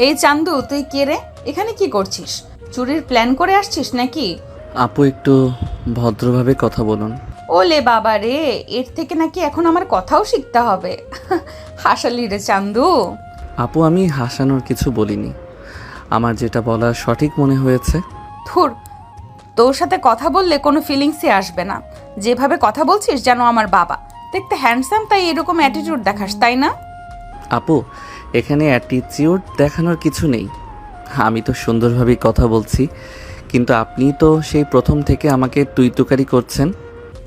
এই চান্দু, তুই কে রে? এখানে কি করছিস? চুরির প্ল্যান করে আসছিস নাকি? আপু একটু ভদ্রভাবে কথা বলুন। ওলে বাবা রে, এর থেকে নাকি এখন আমার কথাও শিখতে হবে। হাসালি রে চান্দু। আপু আমি হাসানোর কিছু বলিনি, আমার যেটা বলা সঠিক মনে হয়েছে। ধুর, তোর সাথে কথা বললে কোনো ফিলিংসই আসবে না। যেভাবে কথা বলছিস যেন আমার বাবা। দেখতে হ্যান্ডসাম, তাই এরকম অ্যাটিটিউড দেখাস, তাই না? আপু এখানে অ্যাটিটিউড দেখানোর কিছু নেই, আমি তো সুন্দরভাবেই কথা বলছি, কিন্তু আপনি তো সেই প্রথম থেকে আমাকে তুই তুকারি করছেন।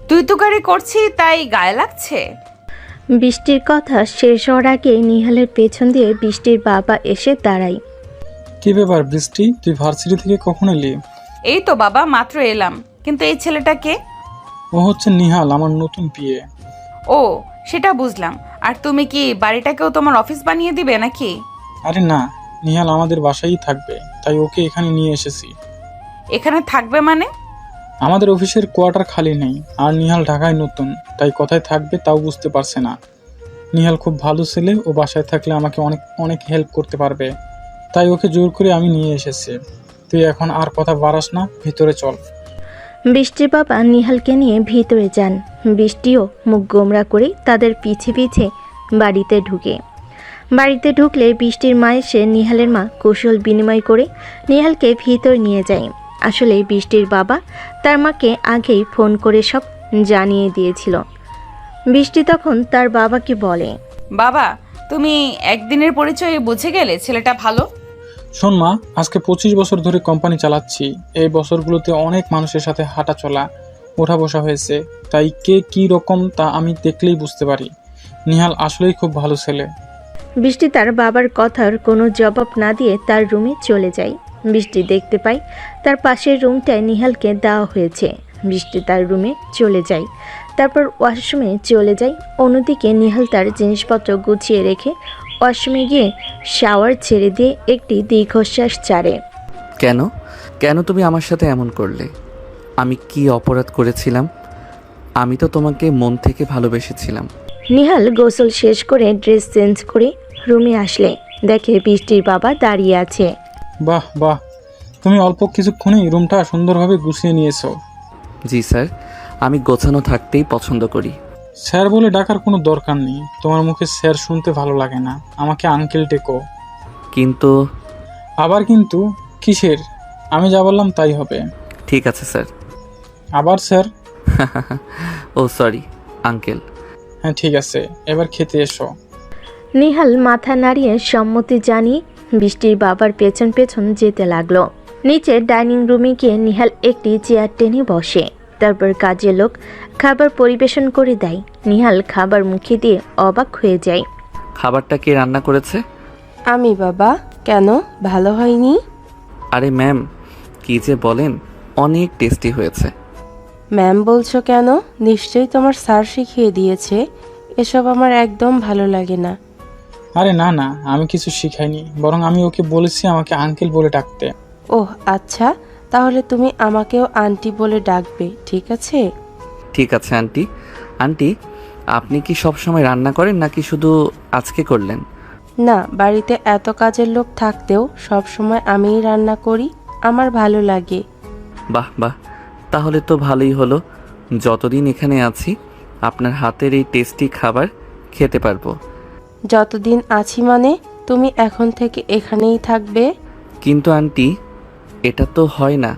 তুই তুকারি করছি তাই গায়ে লাগছে? বৃষ্টির কথা শেষ হওয়ার আগে নিহালের পেছন দিয়ে বৃষ্টির বাবা এসে দাঁড়ায়। কি ব্যাপার বৃষ্টি, তুই ভার্সিটি থেকে কখন এলি? এই তো বাবা, মাত্র এলাম। কিন্তু এই ছেলেটা কে? ও হচ্ছে নিহাল, আমার নতুন বিয়ে। ও, সেটা বুঝলাম। আর তুমি কি বাড়িটাকেও তোমার অফিস বানিয়ে দিবে নাকি? আরে না, নিহাল আমাদের বাসায়ই থাকবে, তাই ওকে এখানে নিয়ে এসেছি। এখানে থাকবে মানে? আমাদের অফিসের কোয়ার্টার খালি নেই, আর নিহাল ঢাকায় নতুন, তাই কোথায় থাকবে তাও বুঝতে পারছে না। নিহাল খুব ভালো ছেলে, ও বাসায় থাকলে আমাকে অনেক অনেক হেল্প করতে পারবে, তাই ওকে জোর করে আমি নিয়ে এসেছি। তুই এখন আর কথা বাড়াস না, ভিতরে চল। বৃষ্টির বাবা নিহালকে নিয়ে ভিতরে যান। বৃষ্টিও মুখ গোমরা করে তাদের পিছে পিছে বাড়িতে ঢুকে। বাড়িতে ঢুকলে বৃষ্টির মা এসে নিহালের মা কৌশল বিনিময় করে নিহালকে ভিতর নিয়ে যায়। আসলে বৃষ্টির বাবা তার মাকে আগেই ফোন করে সব জানিয়ে দিয়েছিল। বৃষ্টি তখন তার বাবাকে বলে, বাবা, তুমি একদিনের পরিচয়ে বুঝে গেলে ছেলেটা ভালো? শোন মা, আজকে 25 বছর ধরে কোম্পানি চালাচ্ছি। এই বছরগুলোতে অনেক মানুষের সাথে হাঁটা চলা, ওঠা বসা হয়েছে, তাই কে কি রকম তা আমি দেখলেই বুঝতে পারি। নিহাল আসলেই খুব ভালো ছেলে। বৃষ্টি তার বাবার কথার কোনো জবাব না দিয়ে তার রুমে চলে যায়। বৃষ্টি দেখতে পায় তার পাশের রুমটায় নিহালকে দেওয়া হয়েছে। বৃষ্টি তার রুমে চলে যায়, তারপর ওয়াশরুমে চলে যায়। অন্যদিকে নিহাল তার জিনিসপত্র গুছিয়ে রেখে ওয়াশরুমে গিয়ে শাওয়ার ছেড়ে দিয়ে একটি দীর্ঘশ্বাস ছাড়ে। কেন কেন তুমি আমার সাথে এমন করলে? আমি কি অপরাধ করেছিলাম? আমি তো তোমাকে মন থেকে ভালোবেসেছিলাম। নিহাল গোসল শেষ করে ড্রেস চেঞ্জ করে রুমে আসলে দেখে বৃষ্টির বাবা দাঁড়িয়ে আছে। বাহ বাহ, তুমি অল্প কিছুক্ষণেই রুমটা সুন্দরভাবে গুছিয়ে নিয়েছো। জি স্যার, আমি গোছানো থাকতেই পছন্দ করি। স্যার বলে ডাকার কোনো দরকার নেই, তোমার মুখে স্যার শুনতে ভালো লাগে না, আমাকে আঙ্কেল ডেকো। কিন্তু আবার কিন্তু কিসের? আমি যা বললাম তাই হবে। ঠিক আছে স্যার। আবার স্যার? ও সরি আঙ্কেল। হ্যাঁ ঠিক আছে, এবার খেতে এসো। নিহাল মাথা নাড়িয়ে সম্মতি জানিয়ে বৃষ্টির বাবার পেছন পেছন যেতে লাগলো। নিচে ডাইনিং রুমে গিয়ে নিহাল একটি চেয়ার টেনে বসে। তারপর কাজের লোক খাবার পরিবেশন করে দেয়। নিহাল খাবার মুখে দিয়ে অবাক হয়ে যায়। খাবারটা কে রান্না করেছে? আমি বাবা। কেন, ভালো হয়নি? আরে ম্যাম, কি যে বলেন, অনেক টেস্টি হয়েছে। ম্যাম বলছো কেন? নিশ্চয়ই তোমার স্যার শিখিয়ে দিয়েছে। এসব আমার একদম ভালো লাগে না। আরে না না, আমি কিছু শিখাইনি, বরং আমি ওকে বলেছি আমাকে আঙ্কেল বলে ডাকতে। ওহ আচ্ছা, তাহলে তুমি আমাকেও আন্টি বলে ডাকবে, ঠিক আছে? ঠিক আছে আন্টি। আন্টি, আপনি কি সব সময় রান্না করেন নাকি শুধু আজকে করলেন? না, বাড়িতে এত কাজের লোক থাকতেও সব সময় আমিই রান্না করি, আমার ভালো লাগে। বাহ বাহ, তাহলে তো ভালোই হলো। যতদিন এখানে আছি আপনার হাতের এই টেস্টি খাবার খেতে পারবো। যতদিন আছি মানে? তুমি এখন থেকে এখানেই থাকবে। কিন্তু আন্টি, এটা তো হয় না।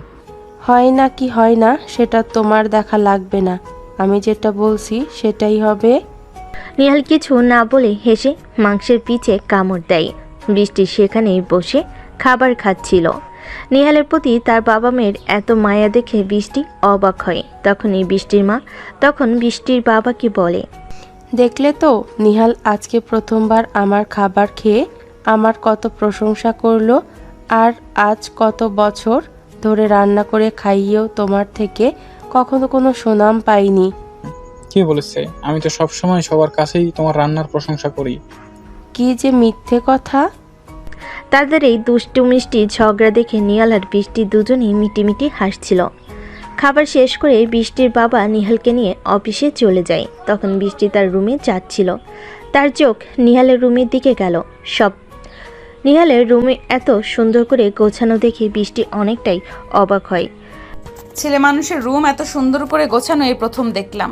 হয় না কি হয় না সেটা তোমার দেখা লাগবে না, আমি যেটা বলছি সেটাই হবে। নিহাল কিছু না বলে হেসে মাংসের পিছে কামড় দেয়। বৃষ্টি সেখানেই বসে খাবার খাচ্ছিল। নিহালের প্রতি তার বাবা মেয়ের এত মায়া দেখে বৃষ্টি অবাক হয়। তখনই বৃষ্টির মা তখন বৃষ্টির বাবাকে বলে, দেখলে তো, নিহাল আজকে প্রথমবার আমার খাবার খেয়ে আমার কত প্রশংসা করলো। আর আজ কত বছর ধরে রান্না করে খাইয়েও তোমার থেকে কখনো কোনো সুনাম পাইনি। কে বলেছে? আমি তো সবসময় সবার কাছেই তোমার রান্নার প্রশংসা করি। কি যে মিথ্যে কথা। তাদের এই দুষ্টু মিষ্টি ঝগড়া দেখে নিহাল আর বৃষ্টি দুজনেই মিটিমিটি হাসছিল। খাবার শেষ করে বৃষ্টির বাবা নিহালকে নিয়ে অফিসে চলে যায়। তখন বৃষ্টি তার রুমে যাচ্ছিল। তার চোখ নিহালের রুমের দিকে গেল। সব নিহালের রুমে এত সুন্দর করে গোছানো দেখে বৃষ্টি অনেকটাই অবাক হয়। ছেলে মানুষের রুম এত সুন্দর করে গোছানো এই প্রথম দেখলাম।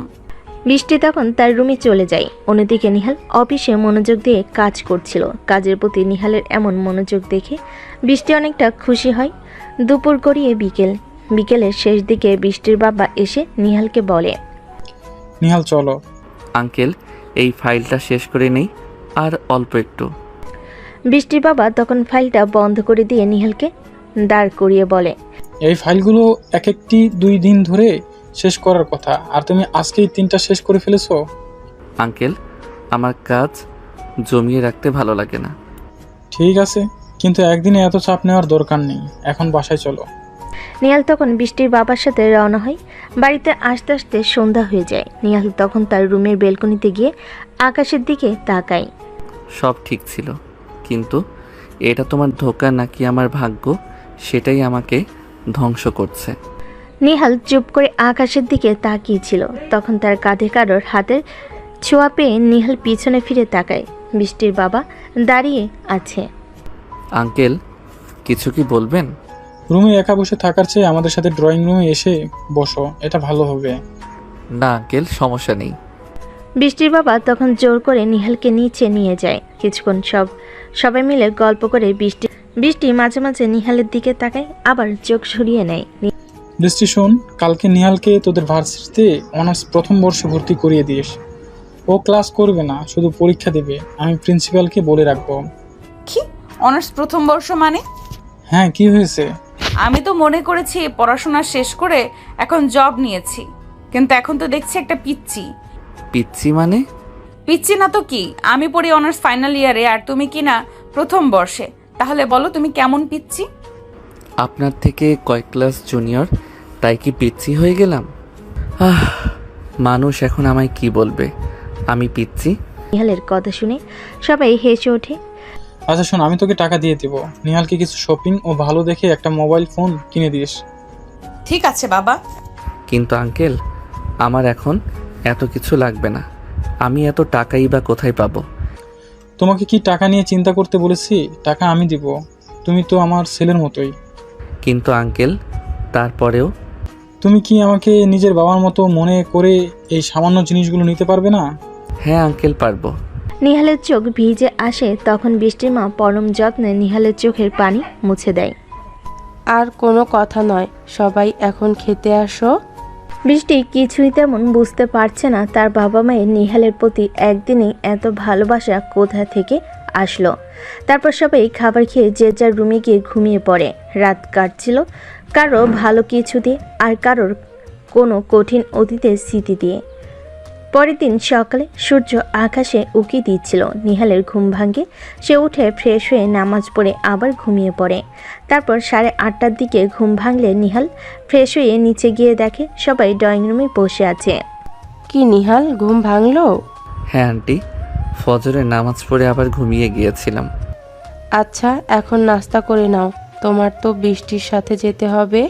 বৃষ্টি তখন তার রুমে চলে যায়। অন্যদিকে নিহাল অফিসে মনোযোগ দিয়ে কাজ করছিল। কাজের প্রতি নিহালের এমন মনোযোগ দেখে বৃষ্টি অনেকটা খুশি হয়। দুপুর গড়িয়ে বিকেলের শেষ দিকে বৃষ্টির বাবা এসে নিহালকে বলে, নিহাল চলো। আঙ্কেল, এই ফাইলটা শেষ করে নেই, আর অল্প একটু। বৃষ্টির বাবা তখন ফাইলটা বন্ধ করে দিয়ে নিহালকে দাঁড় করিয়ে বলে, এই ফাইলগুলো এক একটি 2 দিন ধরে শেষ করার কথা, আর তুমি আজকেই 3টা শেষ করে ফেলেছো। আঙ্কেল, আমার কাজ জমিয়ে রাখতে ভালো লাগে না। ঠিক আছে, কিন্তু একদিনে এত চাপ নেওয়ার দরকার নেই। এখন বাসায় চলো। নিহাল তখন বৃষ্টির বাবার সাথে রওনা হয়। বাড়িতে আসতে আসতে সন্ধ্যা হয়ে যায়। নিহাল তখন তার রুমের বেলকনিতে গিয়ে আকাশের দিকে তাকায়। সব ঠিক ছিল, কিন্তু এটা তোমার ধোঁকা নাকি আমার ভাগ্য, সেটাই আমাকে ধ্বংস করছে। নিহাল চুপ করে আকাশের দিকে তাকিয়েছিল। তখন তার কাঁধে কারোর হাতের ছোঁয়া পেয়ে নিহাল পিছনে ফিরে তাকায়। বৃষ্টির বাবা দাঁড়িয়ে আছে। আঙ্কেল, কিছু কি বলবেন? রুমে একা বসে থাকার চেয়ে আমাদের সাথে ড্রয়িং রুমে এসে বসো, এটা ভালো হবে। না আঙ্কেল, সমস্যা নেই। বৃষ্টির বাবা তখন জোর করে নিহালকে নিচে নিয়ে যায়। কিছুক্ষণ সবাই মিলে গল্প করে বৃষ্টি মাঝে মাঝে নিহালের দিকে তাকায়, আবার চোখ সরিয়ে নেয়। বৃষ্টি শোন, কালকে নিহালকে তোদের ভার্সিটিতে অনার্স প্রথম বর্ষে ভর্তি করিয়ে দিস। ও ক্লাস করবে না, শুধু পরীক্ষা দেবে। আমি প্রিন্সিপালকে বলে রাখবো। কি অনার্স প্রথম বর্ষ মানে? হ্যাঁ, কি হয়েছে? আমি তো মনে করেছি পড়াশোনা শেষ করে এখন জব নিয়েছি, কিন্তু এখন তো দেখছি একটা পিচ্ছি। পিচ্ছি মানে? পিচ্ছি না তো কি, আমি পড়ি অনার্স ফাইনাল ইয়ারে আর তুমি কি না প্রথম বর্ষে। তাহলে বলো তুমি কেমন পিচ্ছি? আপনার থেকে কয়েক ক্লাস জুনিয়র, তাই কি পিচ্ছি হয়ে গেলাম? মানুষ এখন আমায় কি বলবে, আমি পিচ্ছি? নিহালের কথা শুনে সবাই হেসে ওঠে। আচ্ছা শোন, আমি তোকে টাকা দিয়ে দেবো। নিহালকে কিছু শপিং ও ভালো দেখে একটা মোবাইল ফোন কিনে দিস। ঠিক আছে বাবা। কিন্তু আঙ্কেল, আমার এখন এত কিছু লাগবে না। আমি এত টাকাই বা কোথায় পাবো? তোমাকে কি টাকা নিয়ে চিন্তা করতে বলেছি? টাকা আমি দিব, তুমি তো আমার ছেলের মতোই। কিন্তু আঙ্কেল, তারপরেও তুমি কি আমাকে নিজের বাবার মতো মনে করে এই সামান্য জিনিসগুলো নিতে পারবে না? হ্যাঁ আঙ্কেল, পারবো। নিহালের চোখ ভিজে আসে। তখন বৃষ্টির মা পরম যত্নে নিহালের চোখের পানি মুছে দেয়। আর কোনো কথা নয়, সবাই এখন খেতে আসো। বৃষ্টি কিছুই তেমন বুঝতে পারছে না তার বাবা মায়ের নিহালের প্রতি একদিনেই এত ভালোবাসা কোথা থেকে আসলো। তারপর সবাই খাবার খেয়ে যে যার রুমে গিয়ে ঘুমিয়ে পড়ে। রাত কাটছিল কারো ভালো কিছু দিয়ে, আর কারোর কোনো কঠিন অতীতের স্মৃতি দিয়ে। পরের দিন সকালে সূর্য আকাশে উকি দিচ্ছিল। নিহালের ঘুম ভাঙে। সে উঠে ফ্রেশ হয়ে নামাজ পড়ে আবার ঘুমিয়ে পড়ে। তারপর 8:30টার দিকে ঘুম ভাঙলে নিহাল ফ্রেশ হয়ে নিচে গিয়ে দেখে সবাই ড্রয়িং রুমে বসে আছে। কি নিহাল, ঘুম ভাঙলো? হ্যাঁ আন্টি, ফজরের নামাজ পড়ে আবার ঘুমিয়ে গিয়েছিলাম। আচ্ছা, এখন নাস্তা করে নাও, তোমার তো বৃষ্টির সাথে যেতে হবে।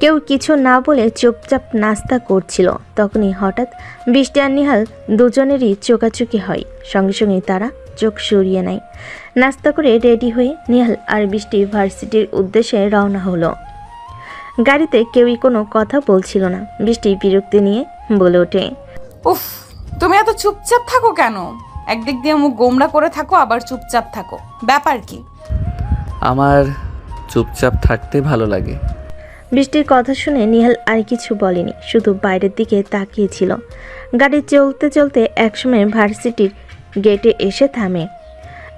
কেউ কিছু না বলে চুপচাপ নাস্তা করছিল। তখনই হঠাৎ বৃষ্টি আর নিহাল দুজনেরই চোখাচোখি হয়। সঙ্গে সঙ্গে তারা চোখ সরিয়ে নেয়। নাস্তা করে রেডি হয়ে নিহাল আর বৃষ্টি ভার্সিটির উদ্দেশ্যে রওনা হলো। গাড়িতে কেউই কোনো কথা বলছিল না। বৃষ্টি বিরক্তি নিয়ে বলে ওঠে, উফ, তুমি এত চুপচাপ থাকো কেন? একদিক দিয়ে মুখ গোমড়া করে থাকো, আবার চুপচাপ থাকো, ব্যাপার কি? আমার চুপচাপ থাকতে ভালো লাগে। বৃষ্টির কথা শুনে নিহাল আর কিছু বলেনি, শুধু বাইরের দিকে তাকিয়েছিল। গাড়ি চলতে চলতে একসময় ভার্সিটির গেটে এসে থামে।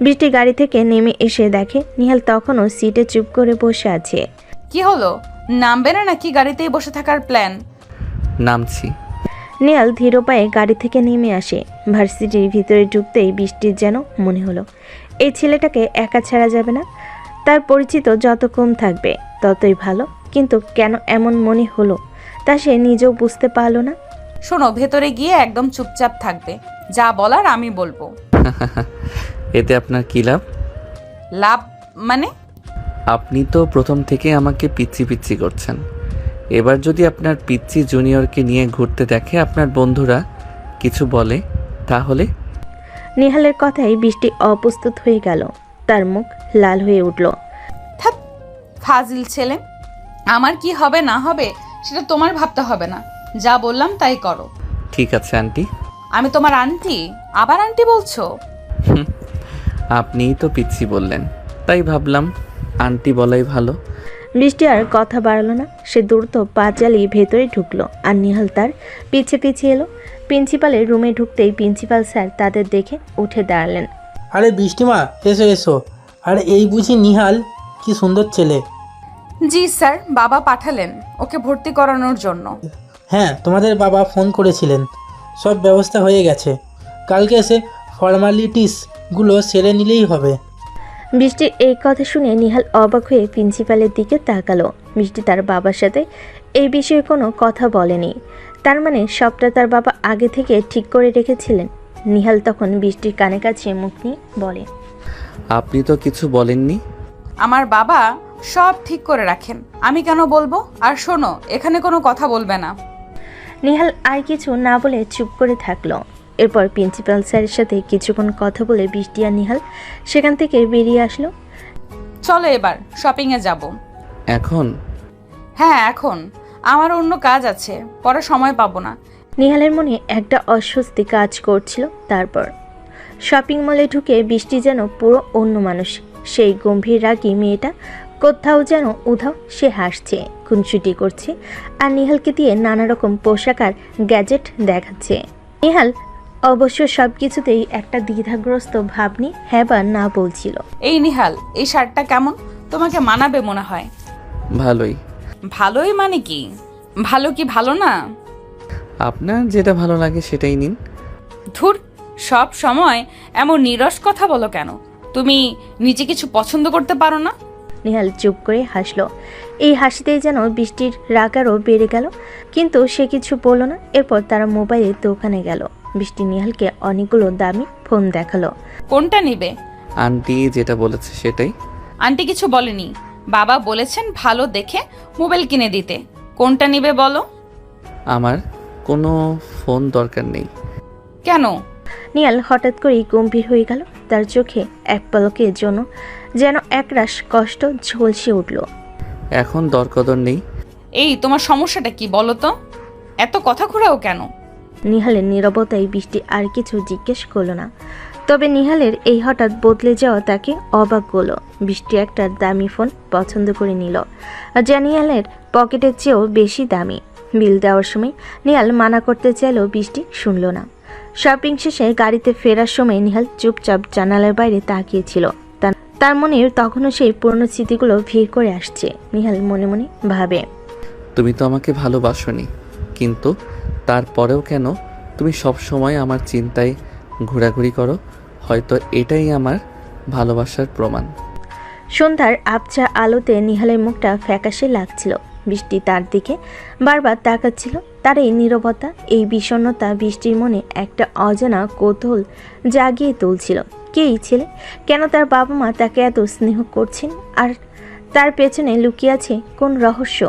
বৃষ্টি গাড়ি থেকে নেমে এসে দেখে নিহাল তখনও সিটে চুপ করে বসে আছে। কি হলো, নামবে না নাকি গাড়িতেই বসে থাকার প্ল্যান? নামছি। নিহাল ধীর পায়ে গাড়ি থেকে নেমে আসে। ভার্সিটির ভিতরে ঢুকতেই বৃষ্টির যেন মনে হলো এই ছেলেটাকে একা ছাড়া যাবে না। তার পরিচিত যত কম থাকবে ততই ভালো, কিন্তু কেন এমন মনে হলো তা সে নিজেও বুঝতে পারল না। শোনো, ভেতরে গিয়ে একদম চুপচাপ থাকবে, যা বলার আমি বলবো। এতে আপনার কী লাভ? লাভ মানে? আপনি তো প্রথম থেকে আমাকে পিচ্ছি পিচ্ছি করছেন। এবার যদি আপনার পিচ্ছি জুনিয়রকে নিয়ে ঘুরতে দেখে আপনার বন্ধুরা কিছু বলে, তাহলে? নিহালের কথাই বৃষ্টি অপ্রস্তুত হয়ে গেল। তার মুখ লাল হয়ে উঠল। থাক, ফাজিল ছেলে। আমার কি হবে না হবে সেটা তোমার ভাবতে হবে না, যা বললাম তাই করো। ঠিক আছে আন্টি। আমি তোমার আন্টি? আবার আন্টি বলছো? আপনিই তো পিচ্ছি বললেন, তাই ভাবলাম আন্টি বলাই ভালো। বৃষ্টি আর কথা বাড়ালো না, সে দ্রুত পা চালিয়ে ভেতরে ঢুকলো আর নিহাল তার পিছে পিছে এলো। প্রিন্সিপালের রুমে ঢুকতেই প্রিন্সিপাল স্যার তাদের দেখে উঠে দাঁড়ালেন। আরে বৃষ্টিমা, এসো এসো। আর এই বুঝি নিহাল? কি সুন্দর ছেলে। জি স্যার, বাবা পাঠালেন ওকে ভর্তি করানোর জন্য। হ্যাঁ, তোমাদের বাবা ফোন করেছিলেন, সব ব্যবস্থা হয়ে গেছে। কালকে এসে ফর্মালিটিসগুলো সেরে নিলেই হবে। বৃষ্টির এই কথা শুনে নিহাল অবাক হয়ে প্রিন্সিপালের দিকে তাকালো। বৃষ্টি তার বাবার সাথে এই বিষয়ে কোনো কথা বলেনি, তার মানে সবটা তার বাবা আগে থেকে ঠিক করে রেখেছিলেন। নিহাল তখন বৃষ্টির কানে কাছে মুখ নিয়ে বলে, আপনি তো কিছু বলেননি। আমার বাবা সব ঠিক করে রাখেন, আমি কেন বলবো? আর শোনো, এখানে কোনো কথা বলবে না। নিহাল আর কিছু না বলে চুপ করে থাকলো। এরপর প্রিন্সিপাল স্যারের সাথে কিছুক্ষণ কথা বলে বৃষ্টি আর নিহাল সেখান থেকে বেরিয়ে আসলো। চলো এবার শপিংয়ে যাব। এখন? হ্যাঁ এখন, আমার অন্য কাজ আছে, পরে সময় পাবো না। নিহালের মনে একটা অস্বস্তি কাজ করছিল। তারপর শপিং মলে ঢুকে বৃষ্টি যেন পুরো অন্য মানুষ। সেই গম্ভীর রাগী মেয়েটা কোথাও যেন উধাও। সে হাসছে, খুনসুটি করছে আর নিহালকে দিয়ে নানা রকম পোশাক আর গ্যাজেট দেখাচ্ছে। নিহাল অবশ্য সব কিছুতেই একটা দ্বিধাগ্রস্ত ভাব নিয়ে হ্যাঁ বা না বলছিল। এই নিহাল, এই শার্টটা কেমন? তোমাকে মানাবে মনে হয়। ভালোই। ভালোই মানে কি? ভালো কি ভালো না? আপনার যেটা ভালো লাগে সেটাই নিন। ধুর, সব সময় এমন নিরস কথা বলো কেন? তুমি নিজে কিছু পছন্দ করতে পারো না? নিহাল চুপ করে হাসলো। এই হাসিতেই যেন বৃষ্টির রাগ আরও বেড়ে গেল, কিন্তু সে কিছু বলল না। এরপর তারা মোবাইলের দোকানে গেল। বৃষ্টি নিহালকে অনেকগুলো দামি ফোন দেখালো। কোনটা নিবে? আন্টি যেটা বলেছে সেটাই। আন্টি কিছু বলেনি, বাবা বলেছেন ভালো দেখে মোবাইল কিনে দিতে। কোনটা নিবে বলো? আমার কোনো ফোন দরকার নেই। কেন? নিহাল হঠাৎ করেই গম্ভীর হয়ে গেল। তার চোখে এক পলকের জন্য যেন একরাশ কষ্ট ঝলসে উঠল। এখন দরকদর নেই। এই তোমার সমস্যাটা কি বলো তো? এত কথা ঘোরাও কেন? নিহালের নীরবতায় বৃষ্টি আর কিছু জিজ্ঞেস করলো না। তবে নিহালের এই হঠাৎ বদলে যাওয়া তাকে অবাক করলো। বৃষ্টি একটা দামি ফোন পছন্দ করে নিল, যা নিহালের পকেটের চেয়েও বেশি দামি। বিল দেওয়ার সময় নিহাল মানা করতে চাইলেও বৃষ্টি শুনল না। শপিং শেষে গাড়িতে ফেরার সময় নিহাল চুপচাপ জানালার বাইরে তাকিয়েছিল। তার মনে তখনও সেই পুরনো স্মৃতিগুলো ভিড় করে আসছে। নিহাল মনে মনে ভাবে, তুমি তো আমাকে ভালোবাসোনি, কিন্তু তারপরেও কেন তুমি সব সময় আমার চিন্তায় ঘোরাঘুরি করো? হয়তো এটাই আমার ভালোবাসার প্রমাণ। সন্ধ্যার আবছা আলোতে নিহালের মুখটা ফ্যাকাশে লাগছিল। বৃষ্টি তার দিকে বারবার তাকাচ্ছিল। তার এই নীরবতা, এই বিষণ্ণতা বৃষ্টির মনে একটা অজানা কৌতূহল জাগিয়ে তুলছিল। কে এই ছেলে? কেন তার বাবা মা তাকে এত স্নেহ করছেন? আর তার পেছনে লুকিয়ে আছে কোন রহস্য?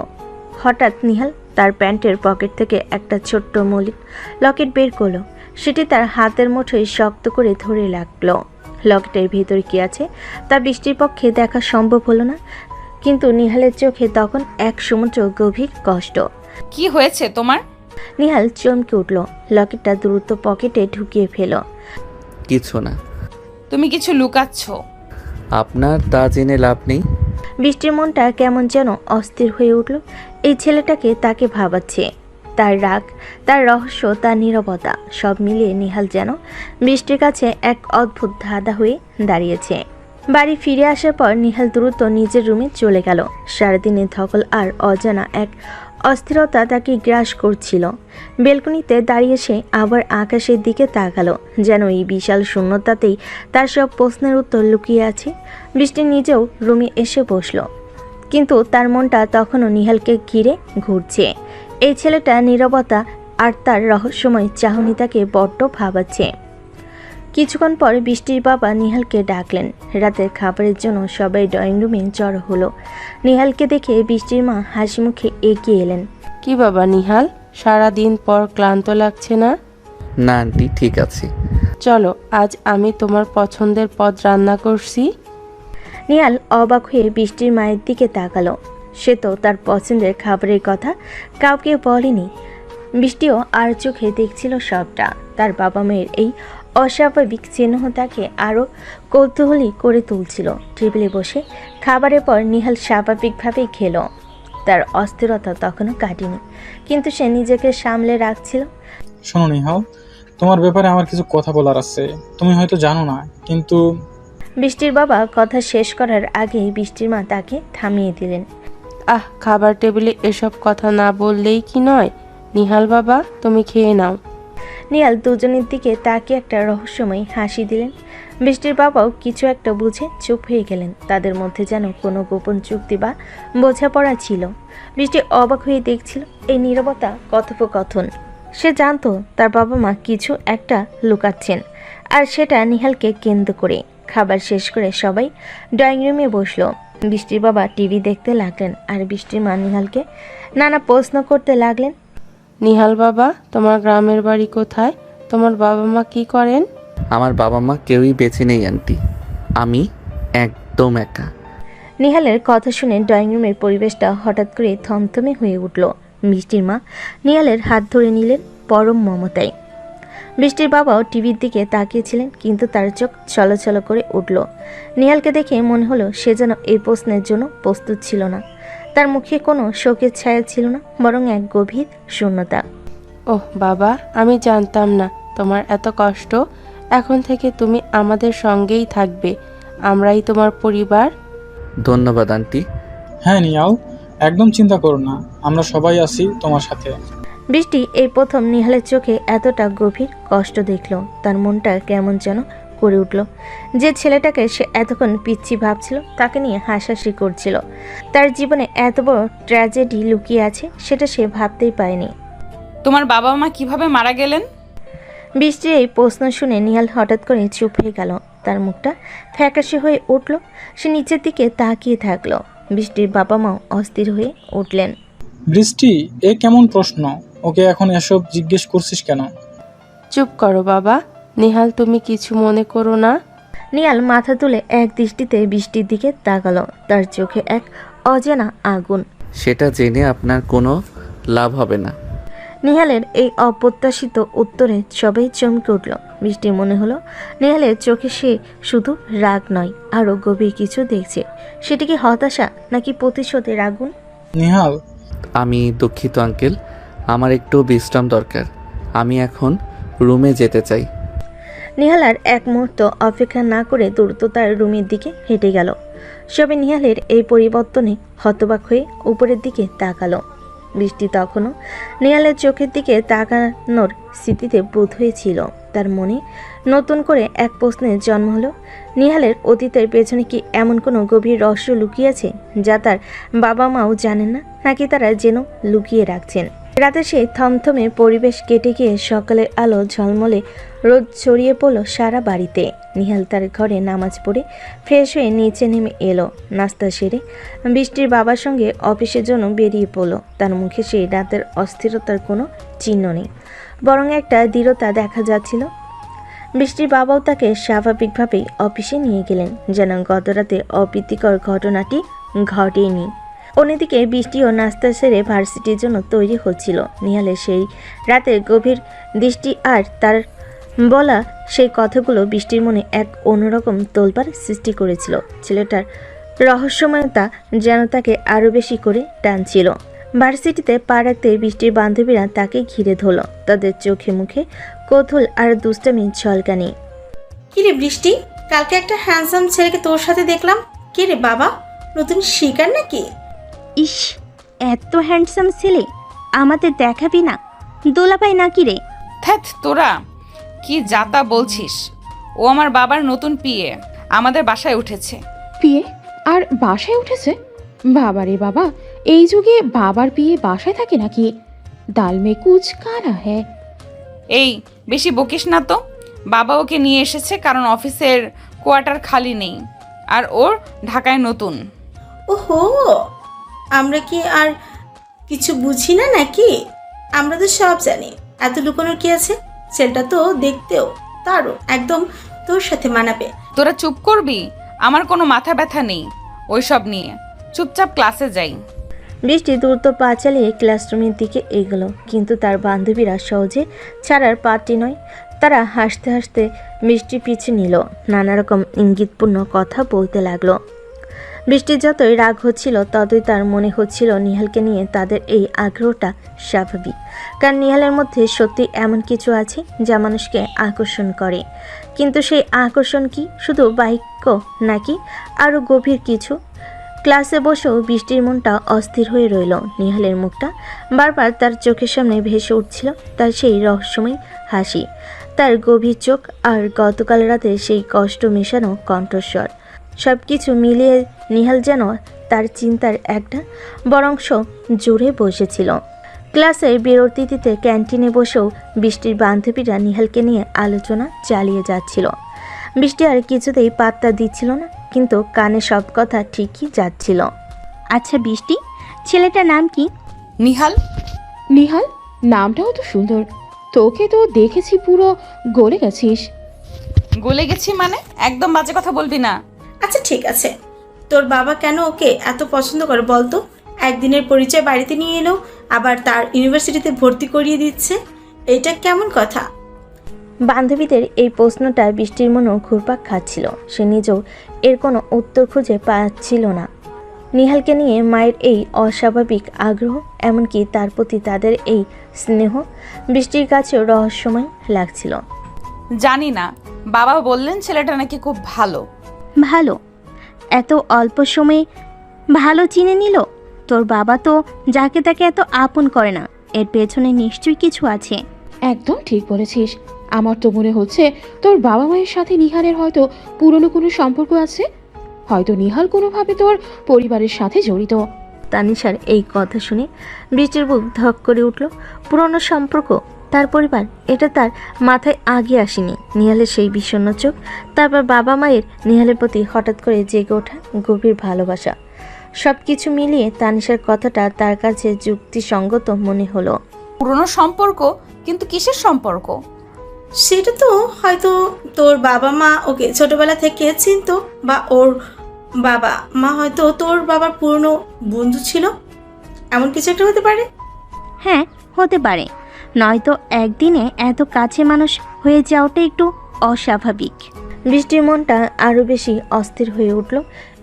হঠাৎ নিহাল তার প্যান্টের পকেট থেকে একটা ছোট্ট মৌলিক লকেট বের করলো। সেটি তার হাতের মুঠোয় শক্ত করে ধরে রাখলো। লকেটের ভেতর কি আছে তা বৃষ্টির পক্ষে দেখা সম্ভব হলো না, কিন্তু নিহালের চোখে তখন এক সমুদ্র গভীর কষ্ট। কি হয়েছে তোমার? নিহাল চমকে উঠল, লকেটটা দ্রুত পকেটে ঢুকিয়ে ফেল। কিছু না। তুমি কিছু লুকাচ্ছ। আপনার তা জেনে লাভ নেই। বৃষ্টির মনটা কেমন যেন অস্থির হয়ে উঠল। এই ছেলেটাকে তাকে ভাবাচ্ছে, তার রাগ, তার রহস্য, তার নীরবতা, সব মিলিয়ে নিহাল যেন বৃষ্টির কাছে এক অদ্ভুত ধাঁধা হয়ে দাঁড়িয়েছে। বাড়ি ফিরে আসার পর নিহাল দ্রুত নিজের রুমে চলে গেল। সারাদিনের ধকল আর অজানা এক অস্থিরতা তাকে গ্রাস করছিল। বেলকনিতে দাঁড়িয়ে সে আবার আকাশের দিকে তাকালো, যেন এই বিশাল শূন্যতাতেই তার সব প্রশ্নের উত্তর লুকিয়ে আছে। বৃষ্টি নিজেও রুমে এসে বসল, কিন্তু তার মনটা তখনও নিহালকে ঘিরে ঘুরছে। এই ছেলেটা নীরবতা আর তার রহস্যময় চাহনি তাকে বড্ড ভাবাচ্ছে। কিছুক্ষণ পর বৃষ্টির বাবা নিহালকে ডাকলেন। রাতের খাবারের জন্য সবাই ড্রয়িং রুমে জড়ো হলো। নিহালকে দেখে বৃষ্টির মা হাসি মুখে এগিয়ে এলেন। কি বাবা নিহাল, সারাদিন পর ক্লান্ত লাগছে না? না আন্টি, ঠিক আছে। চলো, আজ আমি তোমার পছন্দের পদ রান্না করছি। নিহাল অবাক হয়ে বৃষ্টির মায়ের দিকে তাকালো। সে তো তার পছন্দের খাবারের কথা কাউকে বলেনি। বৃষ্টিও আর চোখে দেখছিল সবটা। তার বাবা মায়ের এই অস্বাভাবিক চিহ্ন তাকে আরও কৌতূহলী করে তুলছিল। টেবিলে বসে খাবারের পর নিহাল স্বাভাবিকভাবেই খেলো। তার অস্থিরতা তখনও কাটেনি, কিন্তু সে নিজেকে সামলে রাখছিল। শোনো নিহাল, তোমার ব্যাপারে আমার কিছু কথা বলার আছে। তুমি হয়তো জানো না, কিন্তু বৃষ্টির বাবা কথা শেষ করার আগেই বৃষ্টির মা তাকে থামিয়ে দিলেন। খাবার টেবিলে এসব কথা না বললেই কি নয়। নিহাল বাবা, তুমি খেয়ে নাও। নিহাল দুজনের দিকে তাকিয়ে একটা রহস্যময় হাসি দিলেন। বৃষ্টির বাবাও কিছু একটা বুঝে চুপ হয়ে গেলেন। তাদের মধ্যে যেন কোনো গোপন চুক্তি বা বোঝাপড়া ছিল। বৃষ্টি অবাক হয়ে দেখছিল এই নীরবতা কথোপকথন। সে জানতো তার বাবা মা কিছু একটা লুকাচ্ছেন, আর সেটা নিহালকে কেন্দ্র করে। খাবার শেষ করে সবাই ড্রয়িং রুমে বসলো। বৃষ্টির বাবা টিভি দেখতে লাগলেন, আর বৃষ্টির মা নিহালকে নানা প্রশ্ন করতে লাগলেন। নিহাল বাবা, তোমার গ্রামের বাড়ি কোথায়? তোমার বাবা মা কি করেন? আমার বাবা মা কেউই বেঁচে নেই আন্টি, আমি একদম একা। নিহালের কথা শুনে ড্রয়িং রুমের পরিবেশটা হঠাৎ করে থমথমে হয়ে উঠল। বৃষ্টির মা নিহালের হাত ধরে নিলেন পরম মমতায়। বৃষ্টির বাবাও টিভির দিকে তাকিয়েছিলেন, কিন্তু তার চোখ ছলছল করে উঠল। নিহালকে দেখে মনে হলো সে যেন এই প্রশ্নের জন্য প্রস্তুত ছিল না। তার মুখে কোনো শোকের ছায়া ছিল না, বরং এক গভীর শূন্যতা। ওহ বাবা, আমি জানতাম না তোমার এত কষ্ট। এখন থেকে তুমি আমাদের সঙ্গেই থাকবে, আমরাই তোমার পরিবার। ধন্যবাদ আন্টি। হ্যাঁ নিহাল, একদম চিন্তা করো না, আমরা সবাই আছি তোমার সাথে। বৃষ্টি এই প্রথম নিহালের চোখে এতটা গভীর কষ্ট দেখল। তার মনটা কেমন যেন করে উঠল। যে ছেলেটাকে সে এতক্ষণ পিচ্ছি ভাবছিল, তাকে নিয়ে হাসাহাসি করছিল, তার জীবনে এত বড় ট্র্যাজেডি লুকিয়ে আছে, সেটা সে ভাবতেই পারেনি। তোমার বাবা মা কিভাবে মারা গেলেন? বৃষ্টির এই প্রশ্ন শুনে নিহাল হঠাৎ করে চুপ হয়ে গেল। তার মুখটা ফ্যাকাশে হয়ে উঠল। সে নিচের দিকে তাকিয়ে থাকলো। বৃষ্টির বাবা মাও অস্থির হয়ে উঠলেন। বৃষ্টি, এ কেমন প্রশ্ন? ওকে এখন এসব জিজ্ঞেস করছিস কেন? চুপ করো বাবা। নিহাল, তুমি কিছু মনে করো না? নিহাল মাথা তুলে এক দৃষ্টিতে বৃষ্টির দিকে তাকালো। তার চোখে এক অজানা আগুন। সেটা জেনে আপনার কোনো লাভ হবে না। নিহালের এই অপ্রত্যাশিত উত্তরে সবাই চমকে উঠল। বৃষ্টির মনে হলো নিহালের চোখে সে শুধু রাগ নয়, আরও গভীর কিছু দেখছে। সেটা কি হতাশা, নাকি প্রতিশোধের আগুন? নিহাল, আমি দুঃখিত আঙ্কেল, আমার একটু বিশ্রাম দরকার। আমি এখন রুমে যেতে চাই। নিহাল আর এক মুহূর্ত অপেক্ষা না করে দ্রুত তার রুমের দিকে হেঁটে গেল। সবে নিহালের এই পরিবর্তনে হতবাক হয়ে উপরের দিকে তাকালো। বৃষ্টি তখনও নিহালের চোখের দিকে তাকানোর স্মৃতিতে বোধ হয়েছিল। তার মনে নতুন করে এক প্রশ্নের জন্ম হলো, নিহালের অতীতের পেছনে কি এমন কোনো গভীর রহস্য লুকিয়ে আছে, যা তার বাবা মাও জানেন না, নাকি তারা যেন লুকিয়ে রাখছেন। রাতে সেই থমথমে পরিবেশ কেটে গিয়ে সকালের আলো ঝলমলে রোদ ছড়িয়ে পড়ল সারা বাড়িতে। নিহাল তার ঘরে নামাজ পড়ে ফ্রেশ হয়ে নিচে নেমে এলো। নাস্তা সেরে বৃষ্টির বাবার সঙ্গে অফিসের জন্য বেরিয়ে পড়ল। তার মুখে সেই রাতের অস্থিরতার কোনো চিহ্ন নেই, বরং একটা দৃঢ়তা দেখা যাচ্ছিল। বৃষ্টির বাবাও তাকে স্বাভাবিকভাবেই অফিসে নিয়ে গেলেন, যেন গতরাতে অপ্রীতিকর ঘটনাটি ঘটেনি। অন্যদিকে বৃষ্টিও নাস্তা সেরে ভার্সিটির জন্য তৈরি হচ্ছিল। নিহালের সেই রাতের গভীর দৃষ্টি আর তার বলা সেই কথাগুলো বৃষ্টির মনে এক অন্যরকম তোলপাড় সৃষ্টি করেছিল। ছেলেটার রহস্যময়তা যেন তাকে আরও বেশি করে টানছিল। ভার্সিটিতে পা রাখতে বৃষ্টির বান্ধবীরা তাকে ঘিরে ধরল। তাদের চোখে মুখে কৌতূহল আর দুষ্টামির ঝলকানি। কিরে বৃষ্টি, কালকে একটা হ্যান্ডসাম ছেলেকে তোর সাথে দেখলাম। কিরে বাবা, নতুন শিকার নাকি? ইস, এত হ্যান্ডসাম ছেলে আমাদের দেখাবি না? দোলাপাই নাকি রে? ধ্যাৎ, তোরা কি যাতা বলছিস? ও আমার বাবার নতুন পিএ, আমাদের বাসায় উঠেছে। বিয়ে আর বাসায় উঠেছে? বাবারে বাবা, এই যুগে বাবার বিয়ে বাসায় থাকে নাকি? দাল মে কুচ কারা হ্যায়। এই বেশি বকিস না তো। বাবা ওকে নিয়ে এসেছে কারণ অফিসের কোয়ার্টার খালি নেই, আর ওর ঢাকায় নতুন। ওহো, আমরা কি আর কিছু বুঝি না নাকি? আমরা তো সব জানি। এত লুকানোর কি আছে? ছেলেটা তো দেখতেও তারও একদম তোর সাথে মানাবে। তোরা চুপ করবি? আমার কোনো মাথা ব্যথা নেই ওইসব নিয়ে, চুপচাপ ক্লাসে যাই। বৃষ্টি দ্রুত পা চালিয়ে ক্লাসরুমের দিকে এগোলো, কিন্তু তার বান্ধবীরা সহজে ছাড়ার পাটি নয়। তারা হাসতে হাসতে বৃষ্টি পিছু নিল, নানা রকম ইঙ্গিতপূর্ণ কথা বলতে লাগলো। বৃষ্টির যতই রাগ হচ্ছিল ততই তার মনে হচ্ছিল নিহালকে নিয়ে তাদের এই আগ্রহটা স্বাভাবিক, কারণ নিহালের মধ্যে সত্যি এমন কিছু আছে যা মানুষকে আকর্ষণ করে। কিন্তু সেই আকর্ষণ কি শুধু বাক্য নাকি আরও গভীর কিছু? ক্লাসে বসেও বৃষ্টির মনটা অস্থির হয়ে রইল। নিহালের মুখটা বারবার তার চোখের সামনে ভেসে উঠছিল, তার সেই রহস্যময় হাসি, তার গভীর চোখ আর গতকাল রাতে সেই কষ্ট মেশানো কণ্ঠস্বর। সব কিছু মিলিয়ে নিহাল যেন তার চিন্তার একটা বরংশ জুড়ে বসেছিল। ক্লাসে বিরতিতে ক্যান্টিনে বসেও বৃষ্টির বান্ধবীরা নিহালকে নিয়ে আলোচনা চালিয়ে যাচ্ছিল। বৃষ্টি আর কিছুতেই পাত্তা দিচ্ছিল না, কিন্তু কানে সব কথা ঠিকই যাচ্ছিল। আচ্ছা বৃষ্টি, ছেলেটার নাম কি? নিহাল। নিহাল নামটাও তো সুন্দর। তোকে তো দেখেছি পুরো গলে গেছিস। গলে গেছি মানে? একদম বাজে কথা বলবি না। আচ্ছা ঠিক আছে, তোর বাবা কেন ওকে এত পছন্দ করে বলতো? একদিনের পরিচয় বাড়িতে নিয়ে এলো, আবার তার ইউনিভার্সিটিতে ভর্তি করিয়ে দিচ্ছে, এটা কেমন কথা? বান্ধবীদের এই প্রশ্নটা বৃষ্টির মনেও ঘুরপাক খাচ্ছিল। সে নিজেও এর কোনো উত্তর খুঁজে পাচ্ছিল না। নিহালকে নিয়ে মায়ের এই অস্বাভাবিক আগ্রহ, এমনকি তার প্রতি তাদের এই স্নেহ বৃষ্টির কাছেও রহস্যময় লাগছিল। জানি না, বাবা বললেন ছেলেটা নাকি খুব ভালো। ভালো? এত অল্প সময়ে ভালো চিনে নিল? তোর বাবা তো যাকে তাকে এত আপন করে না, এর পেছনে নিশ্চয়ই কিছু আছে। একদম ঠিক বলেছিস। আমার তো মনে হচ্ছে তোর বাবা মায়ের সাথে নিহালের হয়তো পুরনো কোনো সম্পর্ক আছে। হয়তো নিহাল কোনোভাবে তোর পরিবারের সাথে জড়িত। তানিশার এই কথা শুনে বৃষ্টির বুক ধক করে উঠল। পুরনো সম্পর্ক, তার পরিবার, এটা তার মাথায় আগে আসেনি। নিহালের সেই বিষণ্ণ চোখ, তারপর বাবা মায়ের নিহালের প্রতি হঠাৎ করে জেগে ওঠা গভীর ভালোবাসা, সব কিছু মিলিয়ে তানিশার কথাটা তার কাছে যুক্তিসঙ্গত মনে হলো। পুরনো সম্পর্ক? কিন্তু কিসের সম্পর্ক? সেটা তো হয়তো তোর বাবা মা ওকে ছোটবেলা থেকে চিনতো, বা ওর বাবা মা হয়তো তোর বাবার পুরনো বন্ধু ছিল, এমন কিছু একটা হতে পারে। হ্যাঁ, হতে পারে। নয়তো একদিনে এত কাছে মানুষ হয়ে যাওয়াটা একটু অস্বাভাবিক। বৃষ্টির মনটা আরও বেশি অস্থির হয়ে উঠল।